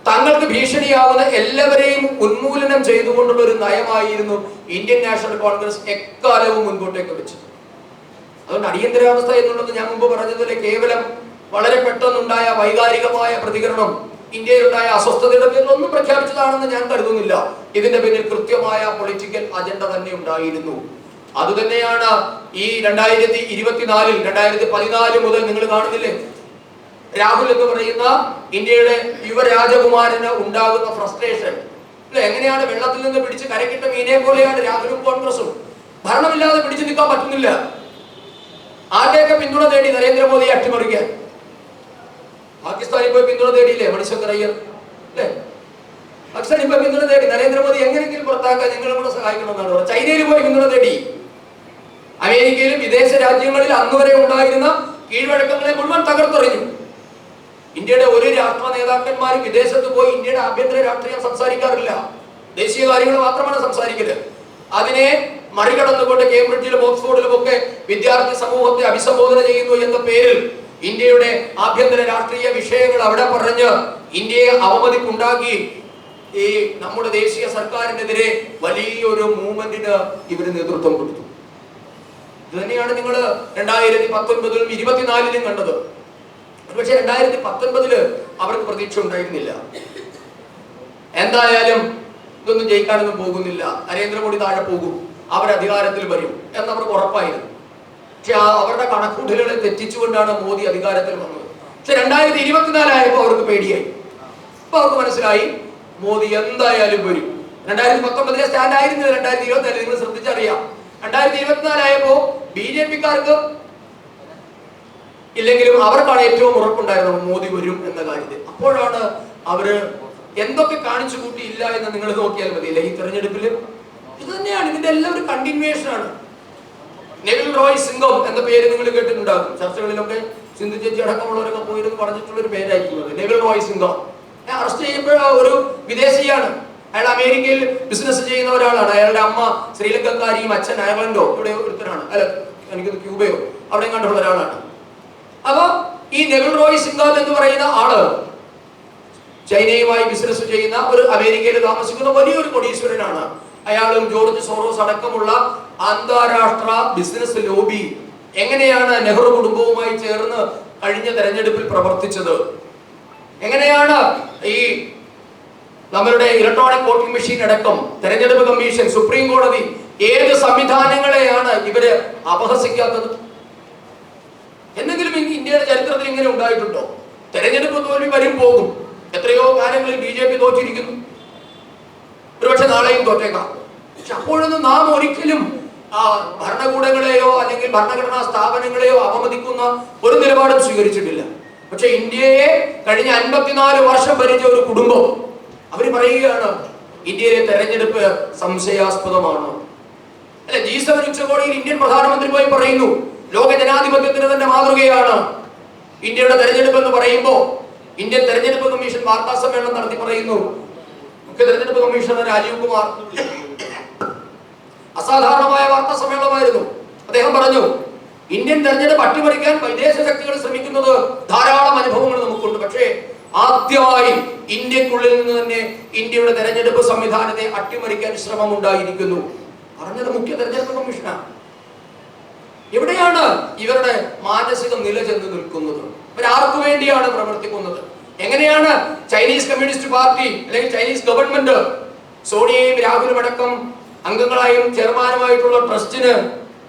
തങ്ങൾക്ക് ഭീഷണിയാവുന്ന എല്ലാവരെയും ഉന്മൂലനം ചെയ്തുകൊണ്ടുള്ള ഒരു നയമായിരുന്നു ഇന്ത്യൻ നാഷണൽ കോൺഗ്രസ് എക്കാലവും മുൻപോട്ടേക്ക് വെച്ചത്. അതുകൊണ്ട് അടിയന്തരാവസ്ഥ എന്നുള്ളത് ഞാൻ മുമ്പ് പറഞ്ഞതുപോലെ കേവലം വളരെ പെട്ടെന്നുണ്ടായ വൈകാരികമായ പ്രതികരണം, ഇന്ത്യയിലുണ്ടായ അസ്വസ്ഥതയുടെ പേരിൽ ഒന്നും പ്രഖ്യാപിച്ചതാണെന്ന് ഞാൻ കരുതുന്നില്ല. ഇതിന്റെ പിന്നിൽ കൃത്യമായ പൊളിറ്റിക്കൽ അജണ്ട തന്നെ ഉണ്ടായിരുന്നു. അതുതന്നെയാണ് ഈ 2024 2014 മുതൽ നിങ്ങൾ കാണുന്നില്ലേ, രാഹുൽ എന്ന് പറയുന്ന ഇന്ത്യയുടെ യുവരാജകുമാരന് ഉണ്ടാകുന്ന ഫ്രസ്ട്രേഷൻ. അല്ലെ, എങ്ങനെയാണ് വെള്ളത്തിൽ നിന്ന് പിടിച്ച് കരക്കിട്ട മീനെ പോലെയാണ് രാഹുലും കോൺഗ്രസും. ഭരണമില്ലാതെ പിടിച്ചു നിൽക്കാൻ പറ്റുന്നില്ല. ആരുടെയൊക്കെ പിന്തുണ തേടി നരേന്ദ്രമോദിയെ അട്ടിമറിക്കാൻ? പാകിസ്ഥാനിൽ പോയി പിന്തുണ തേടിയില്ലേ മണിശങ്കർ അയ്യർ? അല്ലെ, പാകിസ്ഥാനിൽ പോയി പിന്തുണ തേടി. നരേന്ദ്രമോദി എങ്ങനെയെങ്കിലും പുറത്താക്കാൻ ഞങ്ങളും കൂടെ സഹായിക്കണം എന്നാണ് പറഞ്ഞത്. ചൈനയിൽ പോയി പിന്തുണ തേടി. അമേരിക്കയിലും വിദേശ രാജ്യങ്ങളിൽ അന്നുവരെ ഉണ്ടായിരുന്ന കീഴ്വഴക്കങ്ങളെ മുഴുവൻ തകർത്തെറിഞ്ഞു. ഇന്ത്യയുടെ ഒരു രാഷ്ട്ര നേതാക്കന്മാരും വിദേശത്ത് പോയി ഇന്ത്യയുടെ ആഭ്യന്തര രാഷ്ട്രീയം സംസാരിക്കാറില്ല. ദേശീയ കാര്യങ്ങൾ മാത്രമാണ് സംസാരിക്കല്. അതിനെ മറികടന്നുകൊണ്ട് കേംബ്രിഡ്ജിലും ഓക്സ്ഫോർഡിലും ഒക്കെ വിദ്യാർത്ഥി സമൂഹത്തെ അഭിസംബോധന ചെയ്യുന്നു എന്ന പേരിൽ ഇന്ത്യയുടെ ആഭ്യന്തര രാഷ്ട്രീയ വിഷയങ്ങൾ അവിടെ പറഞ്ഞ് ഇന്ത്യയെ അവമതിപ്പുണ്ടാക്കി ഈ നമ്മുടെ ദേശീയ സർക്കാരിനെതിരെ വലിയൊരു മൂവ്മെന്റിന് ഇവർ നേതൃത്വം കൊടുത്തു. ഇത് തന്നെയാണ് നിങ്ങൾ 2019 2024 കണ്ടത്. പക്ഷെ 2019 അവർക്ക് പ്രതീക്ഷ ഉണ്ടായിരുന്നില്ല. എന്തായാലും ഇതൊന്നും ജയിക്കാനൊന്നും പോകുന്നില്ല, നരേന്ദ്രമോദി താഴെ പോകും, അവർ അധികാരത്തിൽ വരും എന്നവർക്ക് ഉറപ്പായിരുന്നു. പക്ഷെ അവരുടെ കണക്കൂട്ടലുകളെ തെറ്റിച്ചുകൊണ്ടാണ് മോദി അധികാരത്തിൽ വന്നത്. പക്ഷെ 2024 ആയപ്പോൾ അവർക്ക് പേടിയായി. അപ്പൊ അവർക്ക് മനസ്സിലായി മോദി എന്തായാലും വരും. 2019 സ്റ്റാൻഡ് ആയിരുന്നില്ല 2024. നിങ്ങൾ ശ്രദ്ധിച്ചറിയാം. 2024 ആയപ്പോ BJP-ക്കാർക്ക് ഇല്ലെങ്കിലും അവർക്കാണ് ഏറ്റവും ഉറപ്പുണ്ടായിരുന്നത് മോദി വരും എന്ന കാര്യത്തിൽ. അപ്പോഴാണ് അവര് എന്തൊക്കെ കാണിച്ചു കൂട്ടിയില്ല എന്ന് നിങ്ങൾ നോക്കിയാൽ മതിയല്ലേ ഈ തെരഞ്ഞെടുപ്പിൽ. ഇത് തന്നെയാണ്, ഇതിന്റെ എല്ലാം ഒരു കണ്ടിന്യൂവേഷൻ ആണ്. നെവിൽ റോയ് സിംഗം എന്ന പേര് നിങ്ങൾ കേട്ടിട്ടുണ്ടാകും. ചർച്ചകളിലൊക്കെ സിന്ധു ചേച്ചി അടക്കമുള്ളവരൊക്കെ പോയിരുന്നു പറഞ്ഞിട്ടുള്ള ഒരു പേരായിരിക്കുന്നത് നെവിൽ റോയ് സിംഗം. അറസ്റ്റ് ചെയ്യപ്പെട്ട ഒരു വിദേശിയാണ്. അയാൾ അമേരിക്കയിൽ ബിസിനസ് ചെയ്യുന്ന ഒരാളാണ്. അയാളുടെ അമ്മ ശ്രീലങ്കക്കാരിയും അച്ഛൻ അയർലൻഡോ ഇവിടെ ഒരുത്തരാണ്, അല്ല എനിക്ക് ക്യൂബയോ അവിടെ കണ്ടുള്ള ഒരാളാണ്. അപ്പൊ ഈ നെവിൽ റോയ് സിംഗം എന്ന് പറയുന്ന ആള് ചൈനയുമായി ബിസിനസ് ചെയ്യുന്ന ഒരു അമേരിക്കയിൽ താമസിക്കുന്ന വലിയൊരു കോടീശ്വരനാണ്. അയാളും ജോർജ് സോറോസ് അടക്കമുള്ള അന്താരാഷ്ട്ര ബിസിനസ് ലോബി എങ്ങനെയാണ് നെഹ്റു കുടുംബവുമായി ചേർന്ന് കഴിഞ്ഞ തെരഞ്ഞെടുപ്പിൽ പ്രവർത്തിച്ചത്, എങ്ങനെയാണ് ഈ നമ്മളുടെ ഇലക്ട്രോണിക് വോട്ടിംഗ് മെഷീൻ അടക്കം തെരഞ്ഞെടുപ്പ് കമ്മീഷൻ, സുപ്രീം കോടതി, ഏത് സംവിധാനങ്ങളെയാണ് ഇവര് അപഹസിക്കാത്തത്? എന്തെങ്കിലും ഇന്ത്യയുടെ ചരിത്രത്തിൽ ഇങ്ങനെ ഉണ്ടായിട്ടുണ്ടോ? തെരഞ്ഞെടുപ്പ് തോൽവി വരും പോകും. എത്രയോ കാലങ്ങളിൽ BJP തോറ്റിരിക്കുന്നു, ഒരുപക്ഷെ നാളെയും തോറ്റേക്കാം. പക്ഷെ അപ്പോഴൊന്നും നാം ഒരിക്കലും ഭരണകൂടങ്ങളെയോ അല്ലെങ്കിൽ ഭരണഘടനാ സ്ഥാപനങ്ങളെയോ അപമതിക്കുന്ന ഒരു നിലപാടും സ്വീകരിച്ചിട്ടില്ല. പക്ഷെ ഇന്ത്യയെ കഴിഞ്ഞ 54 വർഷം ഭരിച്ച ഒരു കുടുംബം അവര് പറയുകയാണ് ഇന്ത്യയിലെ തെരഞ്ഞെടുപ്പ് സംശയാസ്പദമാണ്. അല്ലെ, G7 ഉച്ചകോടിയിൽ ഇന്ത്യൻ പ്രധാനമന്ത്രി പോയി പറയുന്നു ലോക ജനാധിപത്യത്തിന് തന്നെ മാതൃകയാണ് ഇന്ത്യയുടെ തെരഞ്ഞെടുപ്പ് എന്ന് പറയുമ്പോ ഇന്ത്യൻ തെരഞ്ഞെടുപ്പ് കമ്മീഷൻ വാർത്താ സമ്മേളനം നടത്തി പറയുന്നു, മുഖ്യ തെരഞ്ഞെടുപ്പ് കമ്മീഷണർ രാജീവ് കുമാർ, അസാധാരണമായ വാർത്താ സമ്മേളനമായിരുന്നു. അദ്ദേഹം പറഞ്ഞു ഇന്ത്യൻ തെരഞ്ഞെടുപ്പ് അട്ടിമറിക്കാൻ വിദേശ ശക്തികൾ ശ്രമിക്കുന്നത് ധാരാളം അനുഭവങ്ങൾ നമുക്കുണ്ട്. പക്ഷേ ആദ്യമായി ഇന്ത്യക്കുള്ളിൽ നിന്ന് തന്നെ ഇന്ത്യയുടെ തെരഞ്ഞെടുപ്പ് സംവിധാനത്തെ അട്ടിമറിക്കാൻ ശ്രമമുണ്ടായിരിക്കുന്നു. പറഞ്ഞത് മുഖ്യ തെരഞ്ഞെടുപ്പ് കമ്മീഷനാണ്. എവിടെയാണ് ഇവരുടെ മാനസിക നില ചെന്ന് നിൽക്കുന്നത്? ഇവരാർക്കു വേണ്ടിയാണ് പ്രവർത്തിക്കുന്നത്? എങ്ങനെയാണ് ചൈനീസ് കമ്മ്യൂണിസ്റ്റ് പാർട്ടി അല്ലെങ്കിൽ ചൈനീസ് ഗവൺമെന്റ് സോണിയയും രാഹുലും അടക്കം അംഗങ്ങളായും ചെയർമാനുമായിട്ടുള്ള ട്രസ്റ്റിന്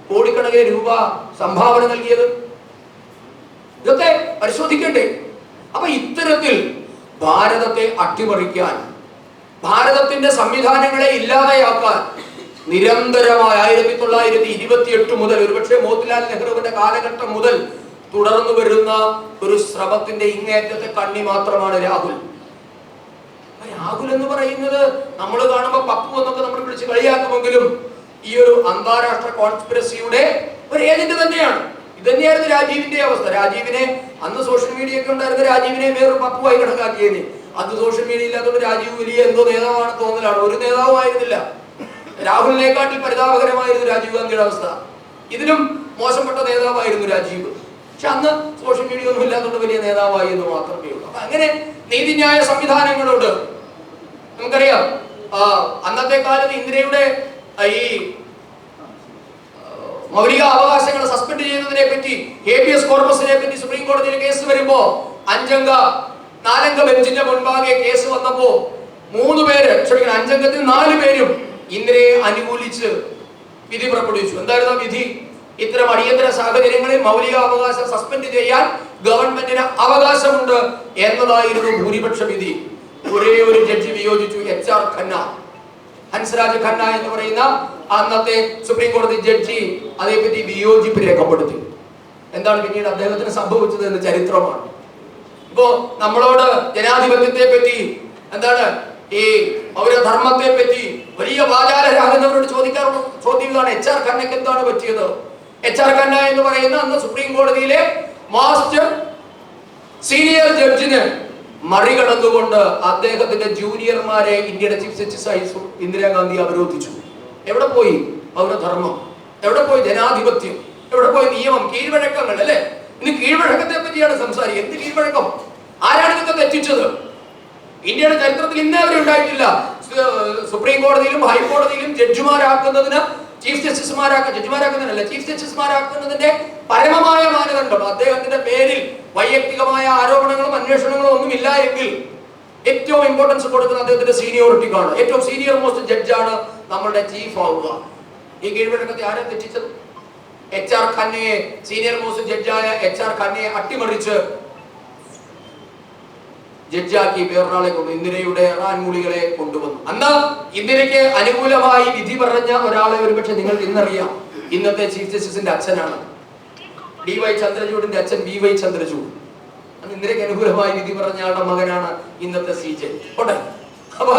കോടിക്കണക്കിന് രൂപ സംഭാവന നൽകിയത്? ഇതൊക്കെ പരിശോധിക്കട്ടെ. അപ്പൊ ഇത്തരത്തിൽ ഭാരതത്തെ അട്ടിമറിക്കാൻ, ഭാരതത്തിന്റെ സംവിധാനങ്ങളെ ഇല്ലാതെയാക്കാൻ നിരന്തരമായ 1928 മുതൽ, ഒരുപക്ഷെ മോത്തിലാൽ നെഹ്റുവിന്റെ കാലഘട്ടം മുതൽ തുടർന്നു വരുന്ന ഒരു ശ്രമത്തിന്റെ ഇങ്ങേറ്റത്തെ കണ്ണി മാത്രമാണ് രാഹുൽ. രാഹുൽ എന്ന് പറയുന്നത് നമ്മൾ കാണുമ്പോൾ പപ്പു എന്നൊക്കെ നമ്മൾ വിളിച്ച് കളിയാക്കുമെങ്കിലും ഈ ഒരു അന്താരാഷ്ട്ര കോൺസ്പിറസിയുടെ ഒരു ഏജന്റ് തന്നെയാണ്. ഇത് തന്നെയായിരുന്നു രാജീവിന്റെ അവസ്ഥ. രാജീവിനെ അന്ന് സോഷ്യൽ മീഡിയ ഒക്കെ ഉണ്ടായിരുന്ന രാജീവിനെ വേറൊരു പപ്പുവായി കണക്കാക്കിയത്. അന്ന് സോഷ്യൽ മീഡിയ ഇല്ലാത്തതുകൊണ്ട് രാജീവ് വലിയ എന്തോ നേതാവാണ് തോന്നലാണ്. ഒരു നേതാവും ആയിരുന്നില്ല. രാഹുലിനെക്കാട്ടിൽ പരിതാപകരമായിരുന്നു രാജീവ് ഗാന്ധിയുടെ അവസ്ഥ. ഇതിലും മോശപ്പെട്ട നേതാവായിരുന്നു രാജീവ്. പക്ഷെ അന്ന് സോഷ്യൽ മീഡിയ ഒന്നും ഇല്ലാത്തതുകൊണ്ട് വലിയ നേതാവായി എന്ന് മാത്രമേ ഉള്ളൂ. അപ്പൊ അങ്ങനെ നീതിന്യായ സംവിധാനങ്ങളോട് നമുക്കറിയാം. അന്നത്തെ കാലത്ത് ഇന്ത്യയുടെ ഈ മൗലിക അവകാശങ്ങൾ സസ്പെൻഡ് ചെയ്യുന്നതിനെ പറ്റി, ഹേബിയസ് കോർപ്പസിനെ പറ്റി സുപ്രീം കോടതിയിൽ കേസ് വരുമ്പോ 4 അംഗ ബെഞ്ചിന്റെ മുൻപാകെ കേസ് വന്നപ്പോ 5 അംഗത്തിൽ 4 പേരും ഇന്ദിരയെ അനുകൂലിച്ച് വിധി പുറപ്പെടുവിച്ചു. എന്തായിരുന്നു വിധി? ഇത്തരം അടിയന്തര സാഹചര്യങ്ങളിൽ മൗലിക അവകാശം സസ്പെൻഡ് ചെയ്യാൻ ഗവൺമെന്റിന് അവകാശമുണ്ട് എന്നതായിരുന്നു ഭൂരിപക്ഷ വിധി. ഒരേ ഒരു ജഡ്ജി വിയോജിച്ചു, HR ഖന്ന, ഹൻസ്രാജ് ഖന്ന എന്ന് പറയുന്ന അന്നത്തെ സുപ്രീം കോടതി ജഡ്ജി അതേപറ്റി വിയോജിപ്പ് രേഖപ്പെടുത്തി. എന്താണ് പിന്നീട് അദ്ദേഹത്തിന് സംഭവിച്ചത് എന്ന് ചരിത്രമാണ്. ഇപ്പോ നമ്മളോട് ജനാധിപത്യത്തെ പറ്റി, എന്താണ് ഈ പൗരധർമ്മത്തെ പറ്റി വലിയ വാചാലരാകുന്നവരോട് ചോദിക്കാറുള്ള ചോദ്യം ഇതാണ്, HR ഖന്നയ്ക്ക് എന്താണ് പറ്റിയത്? HR ഖന്ന എന്ന് പറയുന്ന അന്ന് സുപ്രീം കോടതിയിലെ മാസ്റ്റർ സീനിയർ ജഡ്ജിന് മറികടന്നുകൊണ്ട് അദ്ദേഹത്തിന്റെ ജൂനിയർമാരെ ഇന്ത്യയുടെ ചീഫ് ജസ്റ്റിസായി ഇന്ദിരാഗാന്ധി അവരോധിച്ചു. എവിടെ പോയി പൗരധർമ്മം? എവിടെ പോയി ജനാധിപത്യം? എവിടെ പോയി നിയമം? കീഴ്വഴക്കങ്ങൾ അല്ലെ? ഇന്ന് കീഴ്വഴക്കത്തെ പറ്റിയാണ് സംസാരിക്കുക. എന്ത് കീഴ്വഴക്കം? ആരാണ് ഇതൊക്കെ തെറ്റിച്ചത്? ഇന്ത്യയുടെ ചരിത്രത്തിൽ ഇന്നേ വരെ ഉണ്ടായിട്ടില്ല. സുപ്രീം കോടതിയിലും ഹൈക്കോടതിയിലും ജഡ്ജിമാരാക്കുന്നതിന് ചീഫ് ജസ്റ്റിസുമാരാക്കുന്നതിനല്ല, ചീഫ് ജസ്റ്റിസുമാരാക്കുന്നതിന്റെ പരമമായ മാനദണ്ഡം അദ്ദേഹത്തിന്റെ പേരിൽ വൈയക്തികമായ ആരോപണങ്ങളും അന്വേഷണങ്ങളും ഒന്നും ഇല്ല എങ്കിൽ ഏറ്റവും ഇമ്പോർട്ടൻസ് കൊടുക്കുന്ന അദ്ദേഹത്തിന്റെ സീനിയോറിറ്റിക്കാണ്. ഏറ്റവും സീനിയർ മോസ്റ്റ് ജഡ്ജാണ് നമ്മളുടെ ചീഫ് ആവുക. ഈ കീഴ്വഴക്കത്തെ ആരെ തെറ്റിച്ചത്? HR ഖന്നയെ, സീനിയർ മോസ്റ്റ് ജഡ്ജായ HR ഖന്നയെ അട്ടിമറിച്ച് ജഡ്ജാക്കി വേറൊരാളെ കൊണ്ട് ഇന്ദിരയുടെ റാൻമൂളികളെ കൊണ്ടുവന്നു. അന്ന് ഇന്ദിരയ്ക്ക് അനുകൂലമായി വിധി പറഞ്ഞ ഒരാളെ ഒരുപക്ഷെ നിങ്ങൾക്ക് ഇന്നറിയാം. ഇന്നത്തെ ചീഫ് ജസ്റ്റിസിന്റെ അച്ഛനാണ്. DY ചന്ദ്രചൂഡിന്റെ അച്ഛൻ BY ചന്ദ്രചൂഡ്. അന്ന് ഇന്ദിരയ്ക്ക് അനുകൂലമായി വിധി പറഞ്ഞ ആളുടെ മകനാണ് ഇന്നത്തെ CJ. അപ്പൊ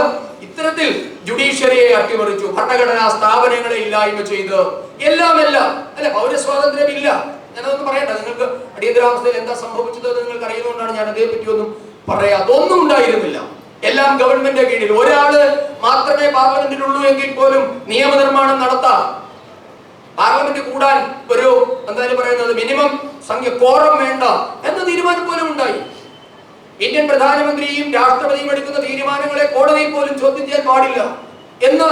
ഇത്തരത്തിൽ ജുഡീഷ്യറിയെ അട്ടിമറിച്ചു, ഭരണഘടനാ സ്ഥാപനങ്ങളെ ഇല്ലായ്മ ചെയ്ത് എല്ലാം അല്ലെ, പൗരസ്വാതന്ത്ര്യം ഇല്ല. ഞാനതൊന്നും പറയണ്ട, നിങ്ങൾക്ക് അടിയന്തരാവസ്ഥയിൽ എന്താ സംഭവിച്ചത് നിങ്ങൾക്ക് അറിയുന്നതുകൊണ്ടാണ് ഞാൻ അതേപറ്റി ഒന്നും പറയാതെ. ഒന്നും ഉണ്ടായിരുന്നില്ല, എല്ലാം ഗവൺമെന്റിന്റെ കീഴിൽ. ഒരാള് മാത്രമേ പാർലമെന്റിലുള്ളൂ എങ്കിൽ പോലും നിയമനിർമ്മാണം നടത്താം. പാർലമെന്റ് കൂടാൻ ഒരു എന്താണ് പറയുന്നത്, മിനിമം സംഖ്യ കോറം വേണ്ട എന്ന തീരുമാനം പോലും ഉണ്ടായി. ഇന്ത്യൻ പ്രധാനമന്ത്രിയും രാഷ്ട്രപതിയും എടുക്കുന്ന തീരുമാനങ്ങളെ കോടതിയിൽ പോലും ചോദ്യം ചെയ്യാൻ പാടില്ല എന്ന്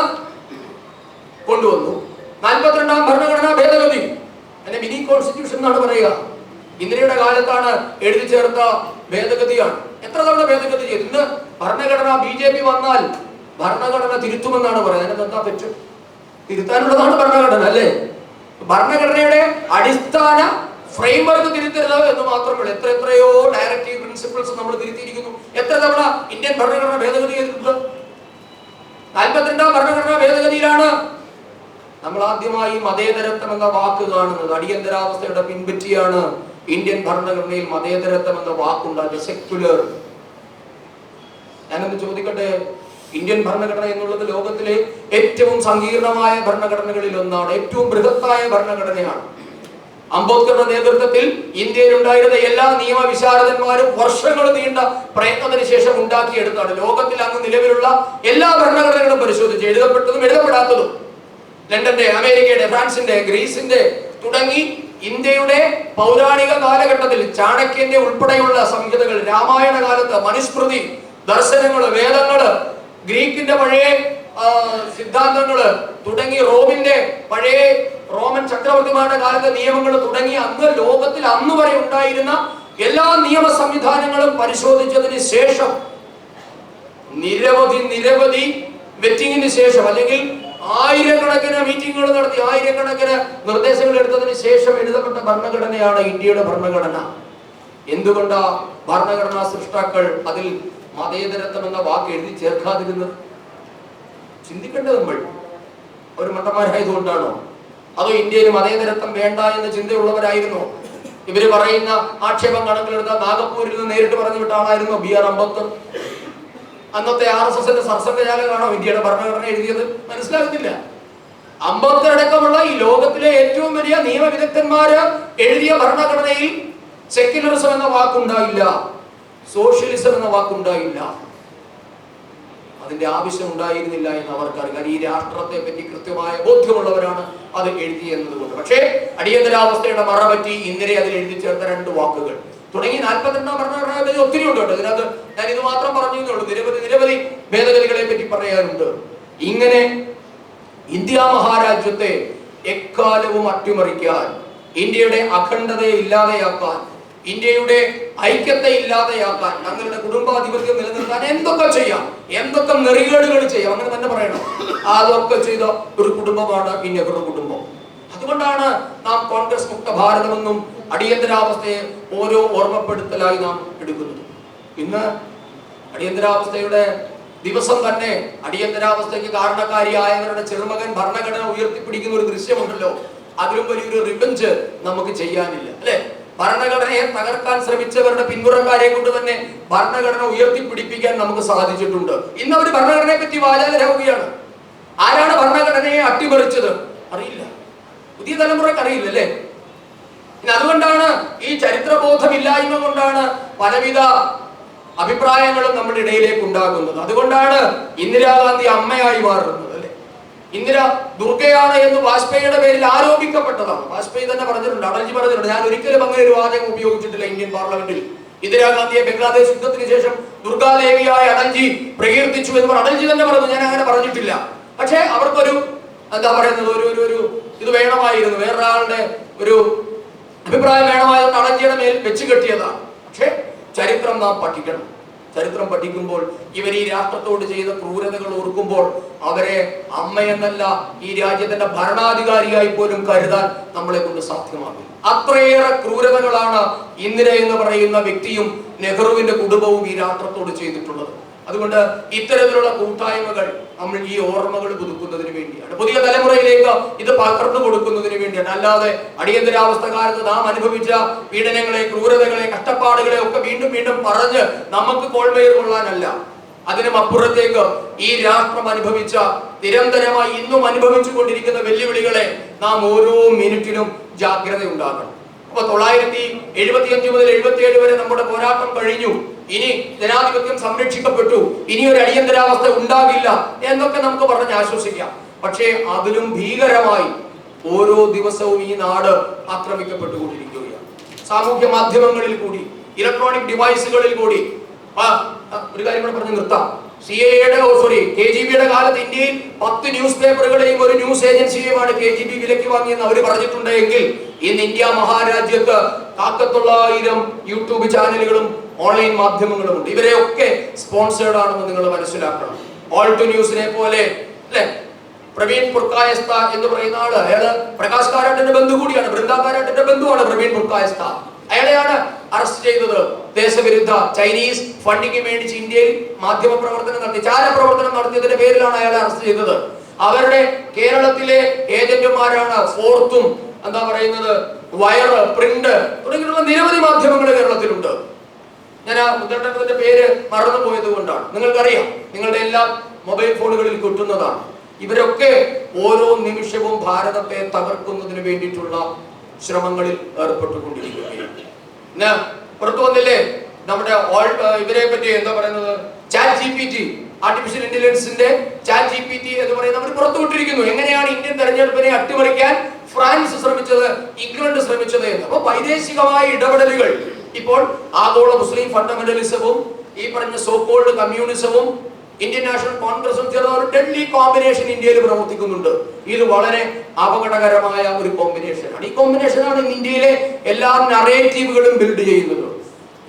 കൊണ്ടുവന്നു. 42ാം ഭരണഘടനാ ഭേദഗതി, അതിനെ മിനി കോൺസ്റ്റിറ്റ്യൂഷൻ എന്നാണ് പറയുക. ഇന്ദിരയുടെ കാലത്താണ് എഴുതി ചേർത്ത ഭേദഗതിയാണ്. എത്ര തവണ ഭേദഗതി ചെയ്തു? ഇന്ന് ഭരണഘടന BJP വന്നാൽ ഭരണഘടന തിരുത്തുമെന്നാണ് പറയുന്നത്. അതിന് എന്താ തെറ്റ്? തിരുത്താനുള്ളതാണ് ഭരണഘടന അല്ലേ? ഭരണഘടനയുടെ അടിസ്ഥാന ഫ്രെയിംവർക്ക് തിരുത്തരുത് എന്ന് മാത്രമല്ല, എത്രയോ ഡയറക്റ്റീവ് പ്രിൻസിപ്പിൾസ് നമ്മൾ തിരുത്തിയിരിക്കുന്നു. എത്ര തവണ ഇന്ത്യൻ ഭരണഘടന ഭേദഗതി ചെയ്തിട്ടുണ്ട്? 42ാം ഭരണഘടനാ ഭേദഗതിയിലാണ് നമ്മൾ ആദ്യമായി മതേതരത്വം എന്ന വാക്ക് കാണുന്നത്. അടിയന്തരാവസ്ഥയുടെ പിൻപറ്റിയാണ് ഇന്ത്യൻ ഭരണഘടനയിൽ മതേതരത്വം എന്ന വാക്കുണ്ടായത്, സെക്യുലർ. ഞാനൊന്ന് ചോദിക്കട്ടെ, ഇന്ത്യൻ ഭരണഘടന എന്നുള്ളത് ലോകത്തിലെ ഏറ്റവും സങ്കീർണമായ ഭരണഘടനകളിൽ ഒന്നാണ്, ഏറ്റവും ബൃഹത്തായ ഭരണഘടനയാണ്. അംബേദ്കറുടെ നേതൃത്വത്തിൽ ഇന്ത്യയിൽ ഉണ്ടായിരുന്ന എല്ലാ നിയമവിശാരദന്മാരും വർഷങ്ങൾ നീണ്ട പ്രയത്നത്തിന് ശേഷം ഉണ്ടാക്കിയെടുത്താണ്. ലോകത്തിൽ അന്ന് നിലവിലുള്ള എല്ലാ ഭരണഘടനകളും പരിശോധിച്ച്, എഴുതപ്പെട്ടതും എഴുതപ്പെടാത്തതും, ലണ്ടന്റെ, അമേരിക്കയുടെ, ഫ്രാൻസിന്റെ, ഗ്രീസിന്റെ തുടങ്ങി ഇന്ത്യയുടെ പൗരാണിക കാലഘട്ടത്തിൽ ചാണക്യന്റെ ഉൾപ്പെടെയുള്ള സംഹിതകൾ, രാമായണ കാലത്ത് മനുസ്മൃതി, ദർശനങ്ങള്, വേദങ്ങള്, ഗ്രീക്കിന്റെ പഴയ സിദ്ധാന്തങ്ങള് തുടങ്ങി റോമിന്റെ പഴയ റോമൻ ചക്രവർത്തിമാരുടെ കാലത്തെ നിയമങ്ങൾ തുടങ്ങി അന്ന് ലോകത്തിൽ അന്ന് വരെ ഉണ്ടായിരുന്ന എല്ലാ നിയമ സംവിധാനങ്ങളും പരിശോധിച്ചതിന് ശേഷം നിരവധി വെറ്റിങ്ങിന് ശേഷം, അല്ലെങ്കിൽ ആയിരക്കണക്കിന് മീറ്റിങ്ങുകൾ നടത്തി ആയിരക്കണക്കിന് നിർദ്ദേശങ്ങൾ എടുത്തതിന് ശേഷം എഴുതപ്പെട്ട ഭരണഘടനയാണ് ഇന്ത്യയുടെ ഭരണഘടന. എന്തുകൊണ്ടാ ഭരണഘടനാ സൃഷ്ടാക്കൾ അതിൽ മതേതരത്വം എന്ന വാക്ക് എഴുതി ചേർക്കാതിരുന്നത്? ചിന്തിക്കേണ്ടത് നമ്മൾ. അവർ മണ്ടന്മാരായതുകൊണ്ടാണോ? അതോ ഇന്ത്യയിൽ മതേതരത്വം വേണ്ട എന്ന് ചിന്തയുള്ളവരായിരുന്നോ? ഇവര് പറയുന്ന ആക്ഷേപം കണക്കിലെടുത്ത നാഗപ്പൂരിൽ നിന്ന് നേരിട്ട് പറഞ്ഞു വിട്ട ആളായിരുന്നു BR അംബേദ്കർ. അന്നത്തെ RSSന്റെ സർസംഘചാലകമാണോ ഇന്ത്യയുടെ ഭരണഘടന എഴുതിയത്? മനസ്സിലാകുന്നില്ല. അംബേദ്കർ അടക്കമുള്ള ഈ ലോകത്തിലെ ഏറ്റവും വലിയ നിയമവിദഗ്ധന്മാര് എഴുതിയ ഭരണഘടനയിൽ സെക്യുലറിസം എന്ന വാക്കുണ്ടായില്ല, സോഷ്യലിസം എന്ന വാക്കുണ്ടായില്ല. അതിന്റെ ആവശ്യം ഉണ്ടായിരുന്നില്ല എന്ന് അവർക്കറിയാം. ഈ രാഷ്ട്രത്തെ പറ്റി കൃത്യമായ ബോധ്യമുള്ളവരാണ് അത് എഴുതിയെന്നതുകൊണ്ട്. പക്ഷേ അടിയന്തരാവസ്ഥയുടെ മറപറ്റി ഇന്നലെ അതിൽ എഴുതി ചേർത്ത 2 വാക്കുകൾ തുടങ്ങി 42ാം ഭരണഘടന ഒത്തിരി ഉണ്ട് കേട്ടോ. ഇതിനകത്ത് ഞാൻ ഇത് മാത്രം പറഞ്ഞുള്ളൂ, നിരവധി ഭേദഗതികളെ പറ്റി പറയാറുണ്ട്. ഇങ്ങനെ ഇന്ത്യ മഹാരാജ്യത്തെ എക്കാലവും അട്ടിമറിക്കാൻ, ഇന്ത്യയുടെ അഖണ്ഡതയെ ഇല്ലാതെയാക്കാൻ, ഇന്ത്യയുടെ ഐക്യത്തെ ഇല്ലാതെയാക്കാൻ, തങ്ങളുടെ കുടുംബാധിപത്യം നിലനിർത്താൻ എന്തൊക്കെ ചെയ്യാം, എന്തൊക്കെ നെറികേടുകൾ ചെയ്യാം, അങ്ങനെ തന്നെ പറയണം. അതൊക്കെ ചെയ്ത ഒരു കുടുംബമാണ് ഈ നെഹ്റു കുടുംബം. അതുകൊണ്ടാണ് നാം കോൺഗ്രസ് മുക്ത ഭാരതമെന്നും അടിയന്തരാവസ്ഥയെ ഓരോ ഓർമ്മപ്പെടുത്തലായി നാം എടുക്കുന്നത്. ഇന്ന് അടിയന്തരാവസ്ഥയുടെ ദിവസം തന്നെ അടിയന്തരാവസ്ഥയ്ക്ക് കാരണക്കാരിയായവരുടെ ചെറുമകൻ ഭരണഘടന ഉയർത്തിപ്പിടിക്കുന്ന ഒരു ദൃശ്യമുണ്ടല്ലോ. അതിലും വലിയൊരു റിവെഞ്ച് നമുക്ക് ചെയ്യാനില്ല അല്ലെ? ഭരണഘടനയെ തകർക്കാൻ ശ്രമിച്ചവരുടെ പിന്മുറക്കാരെ കൊണ്ട് തന്നെ ഭരണഘടന ഉയർത്തിപ്പിടിപ്പിക്കാൻ നമുക്ക് സാധിച്ചിട്ടുണ്ട്. ഇന്ന് അവർ ഭരണഘടനയെ പറ്റി വാചാലരാവുകയാണ്. ആരാണ് ഭരണഘടനയെ അട്ടിമറിച്ചത്? അറിയില്ല, പുതിയ തലമുറക്ക് അറിയില്ല അല്ലേ? അതുകൊണ്ടാണ് ഈ ചരിത്രബോധമില്ലായ്മ കൊണ്ടാണ് പലവിധ അഭിപ്രായങ്ങളും നമ്മുടെ ഇടയിലേക്ക് ഉണ്ടാകുന്നത്. അതുകൊണ്ടാണ് ഇന്ദിരാഗാന്ധി അമ്മയായി മാറുന്നത് അല്ലെ? ഇന്ദിര ദുർഗയാണ് എന്ന് വാജ്പേയിയുടെ പേരിൽ ആരോപിക്കപ്പെട്ടതാണ്. വാജ്പേയി തന്നെ പറഞ്ഞിട്ടുണ്ട്, അടൽജി പറഞ്ഞിട്ടുണ്ട്, ഞാൻ ഒരിക്കലും അങ്ങനെ ഒരു വാചകം ഉപയോഗിച്ചിട്ടില്ല ഇന്ത്യൻ പാർലമെന്റിൽ. ഇന്ദിരാഗാന്ധിയെ ബംഗ്ലാദേശ് യുദ്ധത്തിന് ശേഷം ദുർഗാദേവിയായ അടൽജി പ്രകീർത്തിച്ചു എന്ന് അടൽജി തന്നെ പറഞ്ഞു, ഞാൻ അങ്ങനെ പറഞ്ഞിട്ടില്ല. പക്ഷേ അവർക്കൊരു എന്താ പറയുന്നത്, ഒരു ഇത് വേണമായിരുന്നു, വേറൊരാളുടെ ഒരു അഭിപ്രായം വേണമായതുകൊണ്ട് അടൽജിയുടെ മേൽ വെച്ച് കെട്ടിയതാണ്. പക്ഷേ ചരിത്രം നാം പഠിക്കണം. ചരിത്രം പഠിക്കുമ്പോൾ ഇവർ ഈ രാഷ്ട്രത്തോട് ചെയ്ത ക്രൂരതകൾ ഓർക്കുമ്പോൾ അവരെ അമ്മയെന്നല്ല ഈ രാജ്യത്തിന്റെ ഭരണാധികാരിയായി പോലും കരുതാൻ നമ്മളെ കൊണ്ട് സാധ്യമാകും. അത്രയേറെ ക്രൂരതകളാണ് ഇന്ദിര എന്ന് പറയുന്ന വ്യക്തിയും നെഹ്റുവിന്റെ കുടുംബവും ഈ രാഷ്ട്രത്തോട് ചെയ്തിട്ടുള്ളത്. അതുകൊണ്ട് ഇത്തരത്തിലുള്ള കൂട്ടായ്മകൾ നമ്മൾ ഈ ഓർമ്മകൾ പുതുക്കുന്നതിന് വേണ്ടിയാണ്, പുതിയ തലമുറയിലേക്ക് ഇത് പകർന്നു കൊടുക്കുന്നതിന് വേണ്ടിയാണ്. അല്ലാതെ അടിയന്തരാവസ്ഥ കാലത്ത് നാം അനുഭവിച്ച പീഡനങ്ങളെ, ക്രൂരതകളെ, കഷ്ടപ്പാടുകളെ ഒക്കെ വീണ്ടും പറഞ്ഞ് നമുക്ക് കോൾമേർ കൊള്ളാനല്ല. അതിനും അപ്പുറത്തേക്ക് ഈ രാഷ്ട്രം അനുഭവിച്ച, നിരന്തരമായി ഇന്നും അനുഭവിച്ചു കൊണ്ടിരിക്കുന്ന വെല്ലുവിളികളെ നാം ഓരോ മിനിറ്റിലും ജാഗ്രത ഉണ്ടാകണം. അപ്പൊ 975 മുതൽ 77 വരെ നമ്മുടെ പോരാട്ടം കഴിഞ്ഞു. ഇനി ജനാധിപത്യം സംരക്ഷിക്കപ്പെട്ടു, ഇനി ഒരു അടിയന്തരാവസ്ഥ ഉണ്ടാകില്ല എന്നൊക്കെ നമുക്ക് പറഞ്ഞ് ആശ്വസിക്കാം. പക്ഷേ അതിലും ഭീകരമായി ഓരോ ദിവസവും ഈ നാട് ആക്രമിക്കപ്പെട്ടുകൊണ്ടിരിക്കുകയാണ്. സാമൂഹ്യ മാധ്യമങ്ങളിൽ കൂടി, ഇലക്ട്രോണിക് ഡിവൈസുകളിൽ കൂടി. ഒരു കാര്യം കൂടെ പറഞ്ഞ് നിർത്താം. KGB-യുടെ കാലത്ത് ഇന്ത്യയിൽ 10 ന്യൂസ് പേപ്പറുകളെയും ഒരു ന്യൂസ് ഏജൻസിയെയുമാണ് KGB വിലക്ക് വാങ്ങിയെന്ന് അവർ പറഞ്ഞിട്ടുണ്ടെങ്കിൽ ഇന്ന് ഇന്ത്യ മഹാരാജ്യത്ത് 1,000 യൂട്യൂബ് ചാനലുകളും ഓൺലൈൻ മാധ്യമങ്ങളും ഉണ്ട്. ഇവരെയൊക്കെ സ്പോൺസേർഡ് ആണെന്ന് നിങ്ങൾ മനസ്സിലാക്കണം. ഓൾട്ട് ന്യൂസിനെ പോലെ അല്ലെ, പ്രവീൺ പുർക്കായസ്ഥ എന്ന് പറയുന്ന ആള്, അയാള് പ്രകാശ് കാരാട്ടിന്റെ ബന്ധു കൂടിയാണ്, ബൃന്ദ കാരാട്ടിന്റെ ബന്ധുവാണ് പ്രവീൺ പുർക്കായസ്ഥ. അയാളെയാണ് അറസ്റ്റ് ചെയ്തത്. ദേശവിരുദ്ധ ചൈനീസ് ഫണ്ടിങ് മേടിച്ച് ഇന്ത്യയിൽ മാധ്യമ പ്രവർത്തനം നടത്തി, ചാരപ്രവർത്തനം നടത്തിയതിന്റെ പേരിലാണ് അയാളെ അറസ്റ്റ് ചെയ്തത്. അവരുടെ കേരളത്തിലെ ഏജന്റുമാരാണ് ഫോർത്തും, എന്താ പറയുന്നത്, വയർ, പ്രിന്റ് തുടങ്ങിയുള്ള നിരവധി മാധ്യമങ്ങൾ കേരളത്തിലുണ്ട്. ഞാൻ ആ ഉദ്ഘാടനത്തിന്റെ പേര് മറന്നുപോയത് കൊണ്ടാണ്. നിങ്ങൾക്കറിയാം, നിങ്ങളുടെ എല്ലാ മൊബൈൽ ഫോണുകളിൽ കിട്ടുന്നതാണ്. ഇവരൊക്കെ ഓരോ നിമിഷവും ഭാരതത്തെ തകർക്കുന്നതിന് വേണ്ടിയിട്ടുള്ള ശ്രമങ്ങളിൽ ഏർപ്പെട്ടുകൊണ്ടിരിക്കുകയാണ്. ഇന്ന് പുറത്തു വന്നില്ലേ നമ്മുടെ ഇവരെ പറ്റി, എന്താ പറയുന്നത്, ChatGPT, ആർട്ടിഫിഷ്യൽ ഇന്റലിജൻസിന്റെ ChatGPT എന്ന് പറയുന്നത് അവർ പുറത്തുവിട്ടിരിക്കുന്നു. എങ്ങനെയാണ് ഇന്ത്യൻ തെരഞ്ഞെടുപ്പിനെ അട്ടിമറിക്കാൻ ഫ്രാൻസ് ശ്രമിച്ചത്, ഇംഗ്ലണ്ട് ശ്രമിച്ചത് എന്ന്. അപ്പൊ വൈദേശികമായ ഇടപെടലുകൾ ഇപ്പോൾ ആഗോള മുസ്ലിം ഫണ്ടമെന്റലിസവും ഈ പറഞ്ഞ സോക്കോൾഡ് കമ്മ്യൂണിസവും ഇന്ത്യൻ നാഷണൽ കോൺഗ്രസും ചേർന്ന ഒരു ഡെഡ്ലി കോമ്പിനേഷൻ ഇന്ത്യയിൽ പ്രവർത്തിക്കുന്നുണ്ട്. ഇത് വളരെ അപകടകരമായ ഒരു കോമ്പിനേഷനാണ്. ഈ കോമ്പിനേഷനാണ് ഇന്ത്യയിലെ എല്ലാ നറേറ്റീവുകളും ബിൽഡ് ചെയ്യുന്നത്.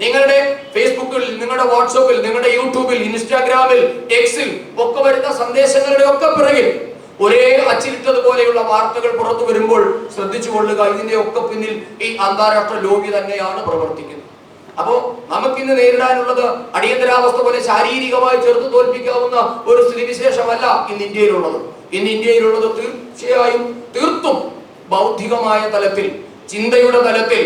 നിങ്ങളുടെ ഫേസ്ബുക്കിൽ, നിങ്ങളുടെ വാട്സാപ്പിൽ, നിങ്ങളുടെ യൂട്യൂബിൽ, ഇൻസ്റ്റാഗ്രാമിൽ, എക്സിൽ ഒക്കെ വരുന്ന സന്ദേശങ്ങളുടെ ഒക്കെ പിറകിൽ ഒരേ അച്ചിലിട്ടതുപോലെയുള്ള വാർത്തകൾ പുറത്തു വരുമ്പോൾ ശ്രദ്ധിച്ചു കൊള്ളുക, ഇതിന്റെ ഒക്കെ പിന്നിൽ ഈ അന്താരാഷ്ട്ര ലോബി തന്നെയാണ് പ്രവർത്തിക്കുന്നത്. അപ്പോ നമുക്കിന്ന് നേരിടാനുള്ളത് അടിയന്തരാവസ്ഥ പോലെ ശാരീരികമായി ചെറുത്ത് തോൽപ്പിക്കാവുന്ന ഒരു സ്ഥിതിവിശേഷമല്ല ഇന്ന് ഇന്ത്യയിലുള്ളത്. ഇന്ന് ഇന്ത്യയിലുള്ളത് തീർച്ചയായും തീർത്തും ബൗദ്ധികമായ തലത്തിൽ, ചിന്തയുടെ തലത്തിൽ,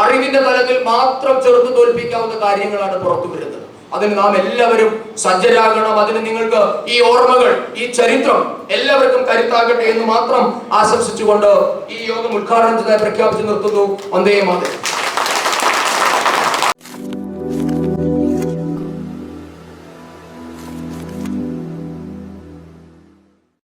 അറിവിന്റെ തലത്തിൽ മാത്രം ചെറുത്ത് തോൽപ്പിക്കാവുന്ന കാര്യങ്ങളാണ് പുറത്തു വരുന്നത്. അതിന് നാം എല്ലാവരും സജ്ജരാകണം. അതിന് നിങ്ങൾക്ക് ഈ ഓർമ്മകൾ, ഈ ചരിത്രം എല്ലാവർക്കും കരുത്താകട്ടെ എന്ന് മാത്രം ആശംസിച്ചുകൊണ്ട് ഈ യോഗം ഉദ്ഘാടനം ചെയ്തതായി പ്രഖ്യാപിച്ചു നിർത്തുന്നു. വന്ദേ മാതരം.